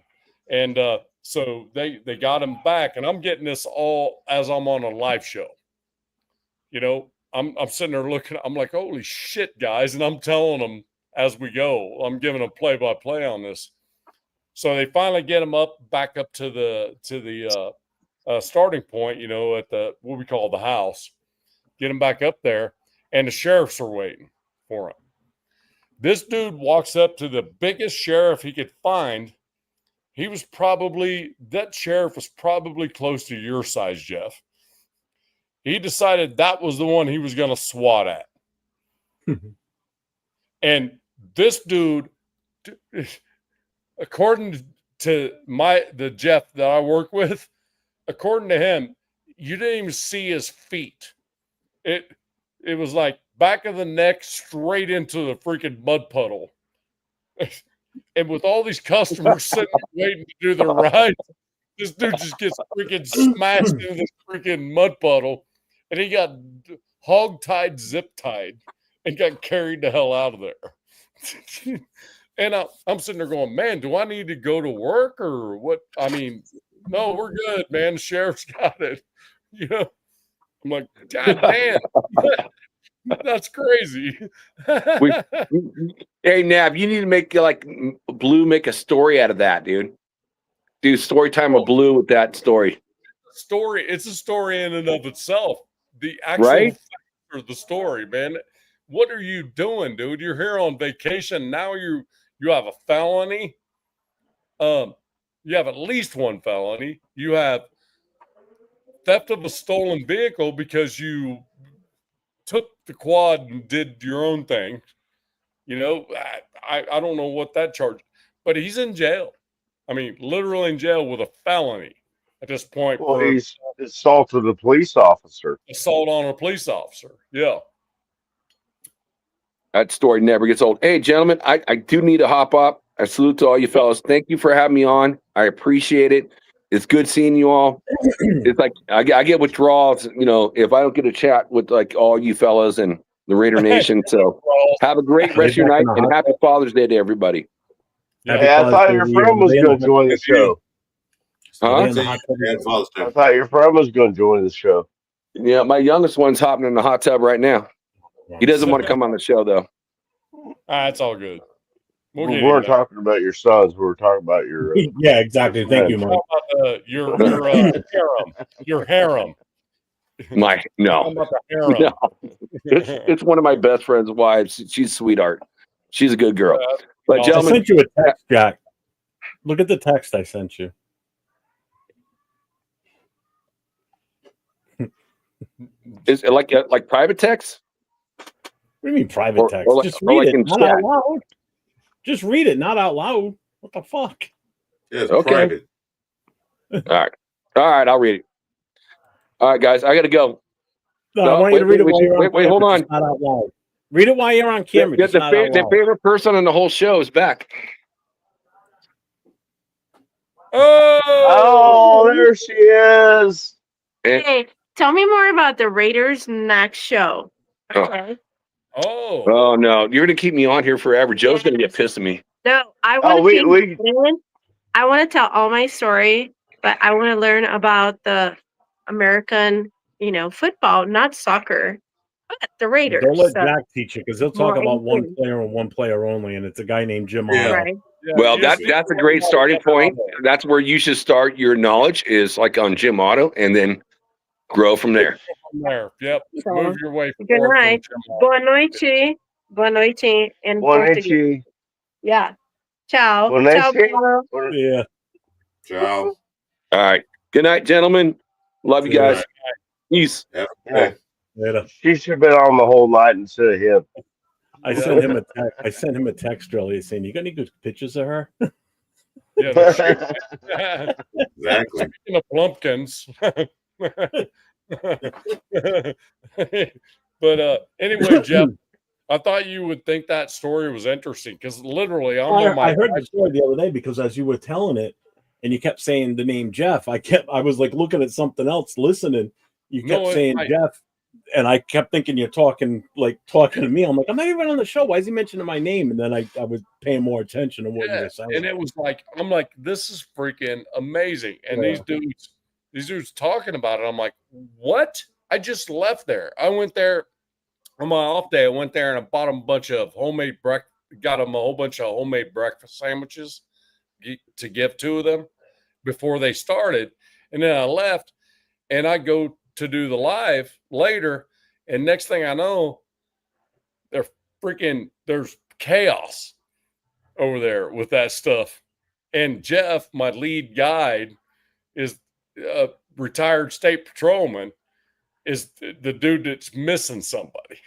And so they got him back. And I'm getting this all as I'm on a live show. You know, I'm sitting there looking, I'm like, holy shit, guys. And I'm telling them as we go, I'm giving them play-by-play on this. So they finally get him back up to the starting point, you know, at the what we call the house. Get him back up there, and the sheriffs are waiting for him. This dude walks up to the biggest sheriff he could find. That sheriff was probably close to your size, Jeff. He decided that was the one he was going to swat at. And this dude, according to the Jeff that I work with, according to him, you didn't even see his feet. It was like back of the neck straight into the freaking mud puddle. And with all these customers sitting waiting to do their ride, this dude just gets freaking smashed into this freaking mud puddle. And he got hog-tied, zip-tied, and got carried the hell out of there. And I'm sitting there going, man, do I need to go to work or what? I mean, no, we're good, man. The sheriff's got it. You know, I'm like, God damn, that's crazy. Hey, Nav, you need to make make a story out of that, dude. Do story time with Blue with that story. It's a story in and of itself. The actual facts are the story, man. What are you doing, dude? You're here on vacation. Now you have a felony. You have at least one felony. You have theft of a stolen vehicle because you took the quad and did your own thing. You know, I don't know what that charge, but he's in jail. I mean, literally in jail with a felony at this point. Well, he's assaulted a police officer. Assault on a police officer. Yeah. That story never gets old. Hey, gentlemen, I do need to hop up. I salute to all you fellas. Thank you for having me on. I appreciate it. It's good seeing you all. It's like I get withdrawals, you know, if I don't get a chat with like all you fellas and the Raider Nation. So have a great rest of your night and happy Father's Day to everybody. Yeah, I thought your friend was going to join the show. Huh? I thought your friend was going to join the show. Yeah, my youngest one's hopping in the hot tub right now. He doesn't want to come on the show though. It's all good. We weren't talking about your sons. We were talking about your. Yeah, exactly. Thank you, Mike. Your harem. Your harem. No. It's one of my best friend's wives. She's a sweetheart. She's a good girl. But gentlemen, I sent you a text, Jack. Look at the text I sent you. Is it like private text? What do you mean private text? Just read it, not out loud. Just read it, not out loud. What the fuck? Yeah, it's private. All right, I'll read it. All right, guys, I got to go. No, I want you to read it while you're on camera. Wait, hold on. Not out loud. Read it while you're on camera. The favorite person on the whole show is back. Oh, there she is. Hey, tell me more about the Raiders next show. Okay. Oh no, you're gonna keep me on here forever. Joe's gonna get pissed at me. No, I want I want to tell all my story, but I want to learn about the American, football, not soccer, but the Raiders. Don't let Jack teach you because he'll talk about one player and one player only, and it's a guy named Jim Otto. Right. Yeah, well, that's a great starting point. That's where you should start your knowledge is like on Jim Otto, and then grow from there. Yep. Move your way. Good night. Boa noite. Boa noite. And Portuguese. Yeah. Ciao. Ciao, Paulo. Yeah. Ciao. All right. Good night, gentlemen. Love you guys. Peace. Yeah. Later. She should have been on the whole night instead of him. I sent him a text earlier saying, "You got any good pictures of her?" Yeah, exactly. Speaking of plumpkins. But anyway, Jeff, I thought you would think that story was interesting because literally I heard the story the other day because as you were telling it and you kept saying the name Jeff, I was like looking at something else, listening. You kept saying Jeff, and I kept thinking you're talking to me. I'm like, I'm not even on the show. Why is he mentioning my name? And then I was paying more attention to what you were saying. And it was like, I'm like, this is freaking amazing. And these dudes talking about it. I'm like, what? I just left there. I went there on my off day. I went there and I bought them a bunch of homemade breakfast. Got them a whole bunch of homemade breakfast sandwiches to give to them before they started. And then I left and I go to do the live later. And next thing I know, there's chaos over there with that stuff. And Jeff, my lead guide, is a retired state patrolman, is the dude that's missing somebody.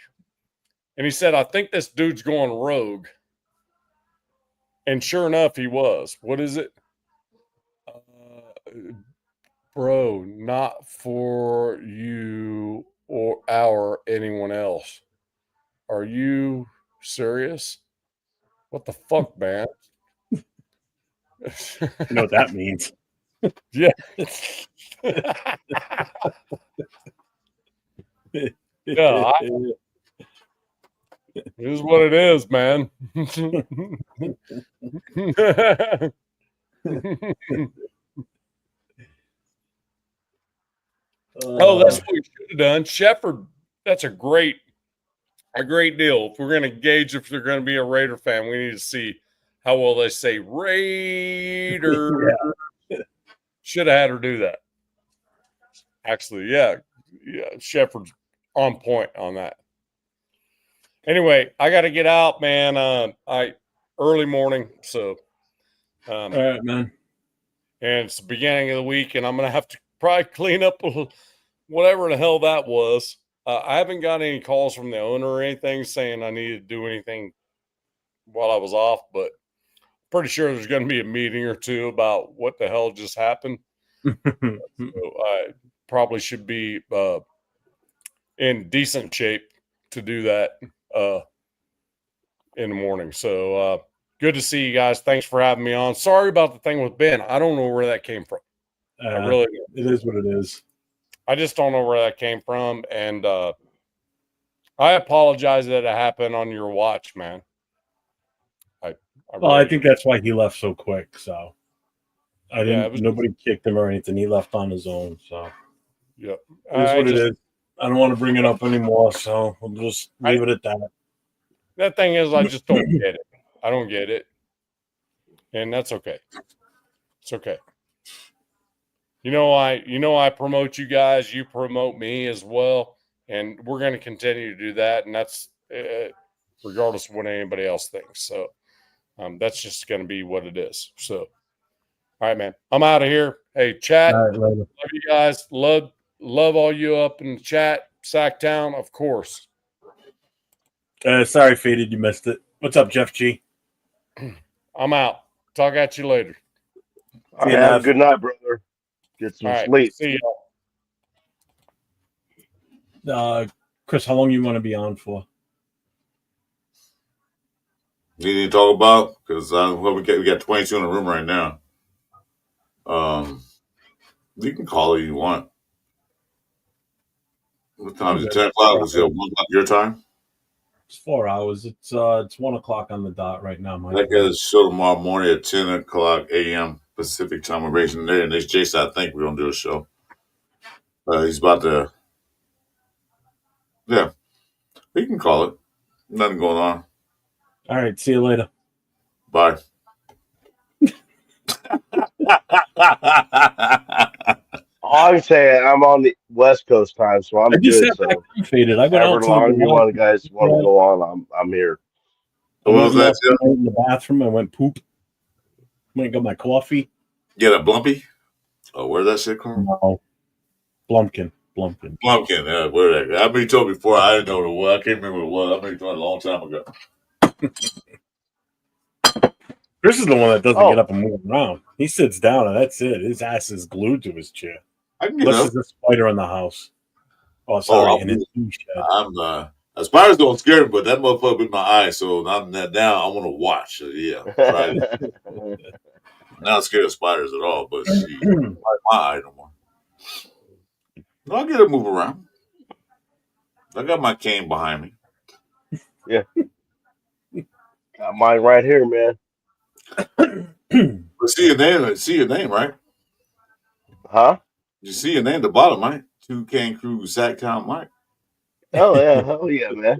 And he said, I think this dude's going rogue. And sure enough, he was. What is it? Bro, not for you or anyone else. Are you serious? What the fuck, man? You know what that means. Yeah. Yeah. It is what it is, man. That's what we should have done. Shepard, that's a great deal. If we're going to gauge if they're going to be a Raider fan, we need to see how well they say Raider. Yeah. Should have had her do that. Actually, yeah. Shepard's on point on that. Anyway, I got to get out, man. Early morning, so. All right, man. And it's the beginning of the week, and I'm going to have to probably clean up whatever the hell that was. I haven't got any calls from the owner or anything saying I needed to do anything while I was off, but pretty sure there's going to be a meeting or two about what the hell just happened. So I probably should be in decent shape to do that in the morning. So good to see you guys. Thanks for having me on. Sorry about the thing with Ben. I don't know where that came from. I really it is what it is. I just don't know where that came from. And I apologize that it happened on your watch, man. I think that's why he left so quick. So nobody kicked him or anything. He left on his own. So yep. It is what it is. I don't want to bring it up anymore. So we'll just leave it at that. That thing is, I just don't get it. I don't get it. and that's okay. It's okay. I promote you guys. You promote me as well, and we're going to continue to do that. And that's regardless of what anybody else thinks. So that's just going to be what it is. So, all right, man. I'm out of here. Hey, chat. All right, love you guys. Love all you up in the chat. Sacktown, of course. Sorry, Faded, you missed it. What's up, Jeff G? I'm out. Talk at you later. All right, have a good night, brother. Get some sleep. See y'all. Chris, how long you want to be on for? You need to talk about? Because we got 22 in the room right now. You can call it if you want. What time is it? 10 o'clock? Was it 1 o'clock your time? It's 4 hours. It's 1 o'clock on the dot right now. I got a show tomorrow morning at 10 o'clock a.m. Pacific time. We're racing there. And this Jason, I think we're going to do a show. He's about to... Yeah. We can call it. Nothing going on. All right. See you later. Bye. All I'm saying, I'm on the West Coast time, so I'm good. So Faded. I however long you guys want to go on, I'm here. What was that? In the bathroom, I went poop. Went and got my coffee. Get a Blumpy? Oh, where's that shit called? No. Blumpkin. Blumpkin, yeah, where that? I've been told before. I didn't know what it was. I can't remember what it was. I've been told a long time ago. Chris is the one that doesn't get up and move around. He sits down and that's it. His ass is glued to his chair. Unless there's a spider in the house. Oh, sorry. A spiders don't scare me, but that motherfucker in my eye. So I'm now I want to watch. So yeah, I'm not scared of spiders at all, but she like my eye no more. I'll get to move around. I got my cane behind me. Yeah. Got mine right here, man. But see your name, right? Huh? You see your name at the bottom, right? Toucan Crew, Sacktown Mike. Oh yeah, hell yeah, man.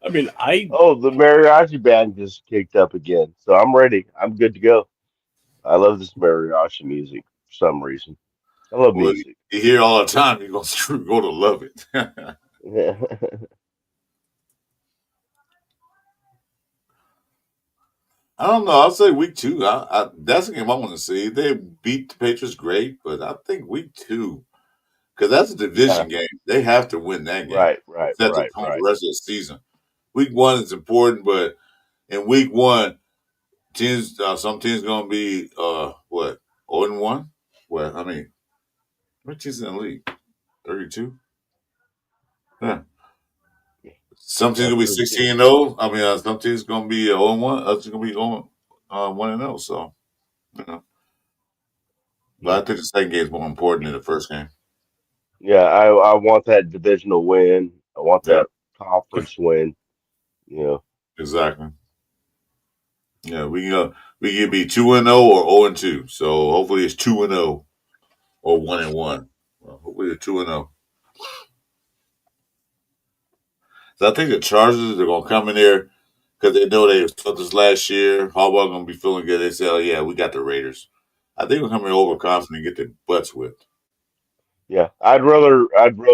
I mean, the mariachi band just kicked up again, so I'm ready. I'm good to go. I love this mariachi music for some reason. I love music. You hear it all the time. You're going to love it. Yeah. I don't know. I'll say week 2. That's the game I want to see. They beat the Patriots great, but I think week 2, because that's a division game. They have to win that game. Right. Set the tone for the rest of the season. Week 1 is important, but in week 1, some teams going to be what 0-1. Well, I mean, what teams in the league? 32. Yeah. Some teams gonna be 16-0. I mean, some teams gonna be 0-1. Others gonna be 1-0. So, but I think the second game is more important than the first game. Yeah, I want that divisional win. I want that conference win. Exactly. Yeah, we can be 2-0 or 0-2. So hopefully it's 2-0 or 1-1. Well, hopefully it's 2-0. So I think the Chargers are gonna come in there because they know they took this last year. Harbaugh gonna be feeling good. They say, "Oh yeah, we got the Raiders." I think we'll come in overconfident and get their butts whipped. Yeah, I'd rather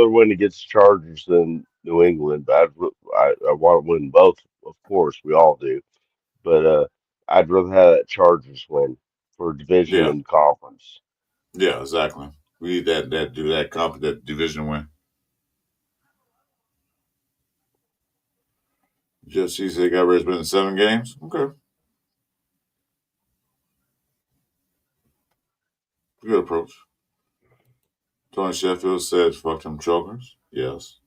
win against the Chargers than New England, but I want to win both. Of course, we all do, but I'd rather have that Chargers win for division and conference. Yeah, exactly. We need that division win. Just see they got Raiders been in 7 games. Okay, good approach. Tony Sheffield said, "Fuck them chokers." Yes.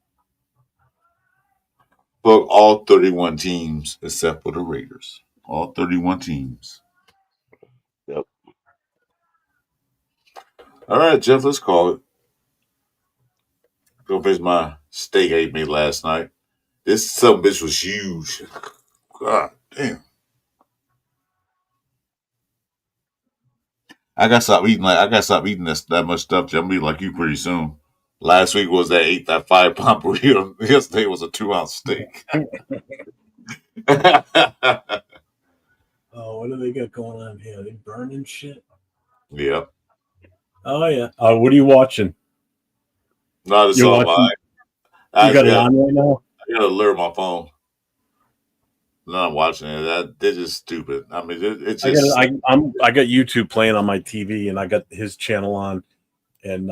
Fuck all 31 teams except for the Raiders. All 31 teams. Yep. All right, Jeff, let's call it. Go finish my steak I ate me last night. This son bitch was huge. God damn. I gotta stop eating that much stuff. I'm gonna be like you pretty soon. Last week was that 5-pound burrito. Yesterday was a 2-ounce steak. Oh, what do they got going on here? Are they burning shit? Yep. Oh yeah. What are you watching? No, it's on my. You got it on right now. I got to alert my phone. No, I'm watching it. They're just stupid. I mean, it's just. I got YouTube playing on my TV, and I got his channel on, and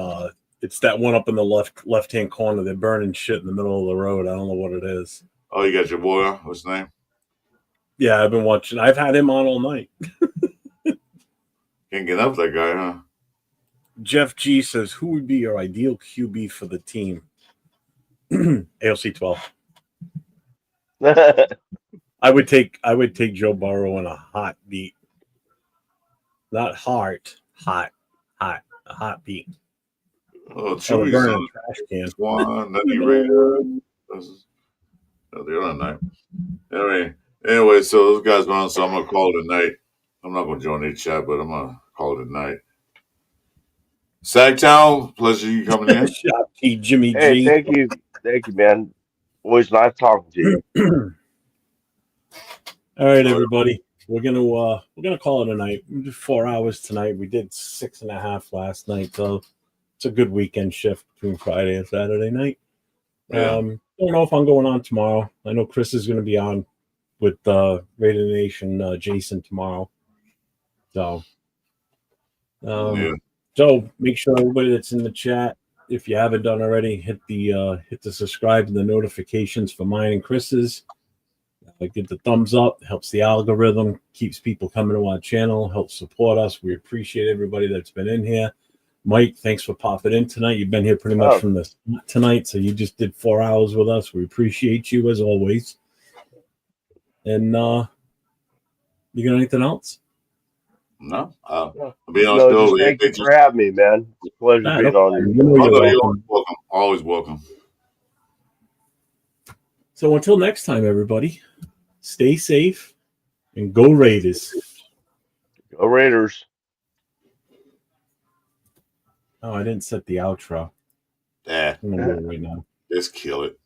it's that one up in the left hand corner. They're burning shit in the middle of the road. I don't know what it is. Oh, you got your boy on? What's his name? Yeah, I've been watching. I've had him on all night. Can't get up that guy, huh? Jeff G says, "Who would be your ideal QB for the team?" ALC 12. I would take Joe Burrow in a hot beat. Not hot beat. Oh, Chewy's on trash can. One, the other night. Anyway, so those guys on, so I'm gonna call it a night. I'm not gonna join the chat, but I'm gonna call it a night. Sagtown, pleasure you coming in. Shopkey Jimmy Hey, G. thank you, man. Always nice talking to you. All right, everybody. We're gonna call it a night. We did 4 hours tonight. We did 6.5 last night, so it's a good weekend shift between Friday and Saturday night. Yeah. Don't know if I'm going on tomorrow. I know Chris is going to be on with Raider Nation Jason tomorrow. So, so make sure everybody that's in the chat, if you haven't done already, hit the subscribe and the notifications for mine and Chris's. Give the thumbs up. Helps the algorithm, keeps people coming to our channel, helps support us. We appreciate everybody that's been in here. Mike, thanks for popping in tonight. You've been here pretty much from the tonight, so you just did 4 hours with us. We appreciate you as always. And you got anything else? No. I'll be on the show. Thank you for having me, man. It's a pleasure being on your show. You're welcome. Always welcome. So until next time, everybody, stay safe and go Raiders. Go Raiders. Oh, I didn't set the outro. Yeah. I'm gonna do it right now. Just kill it.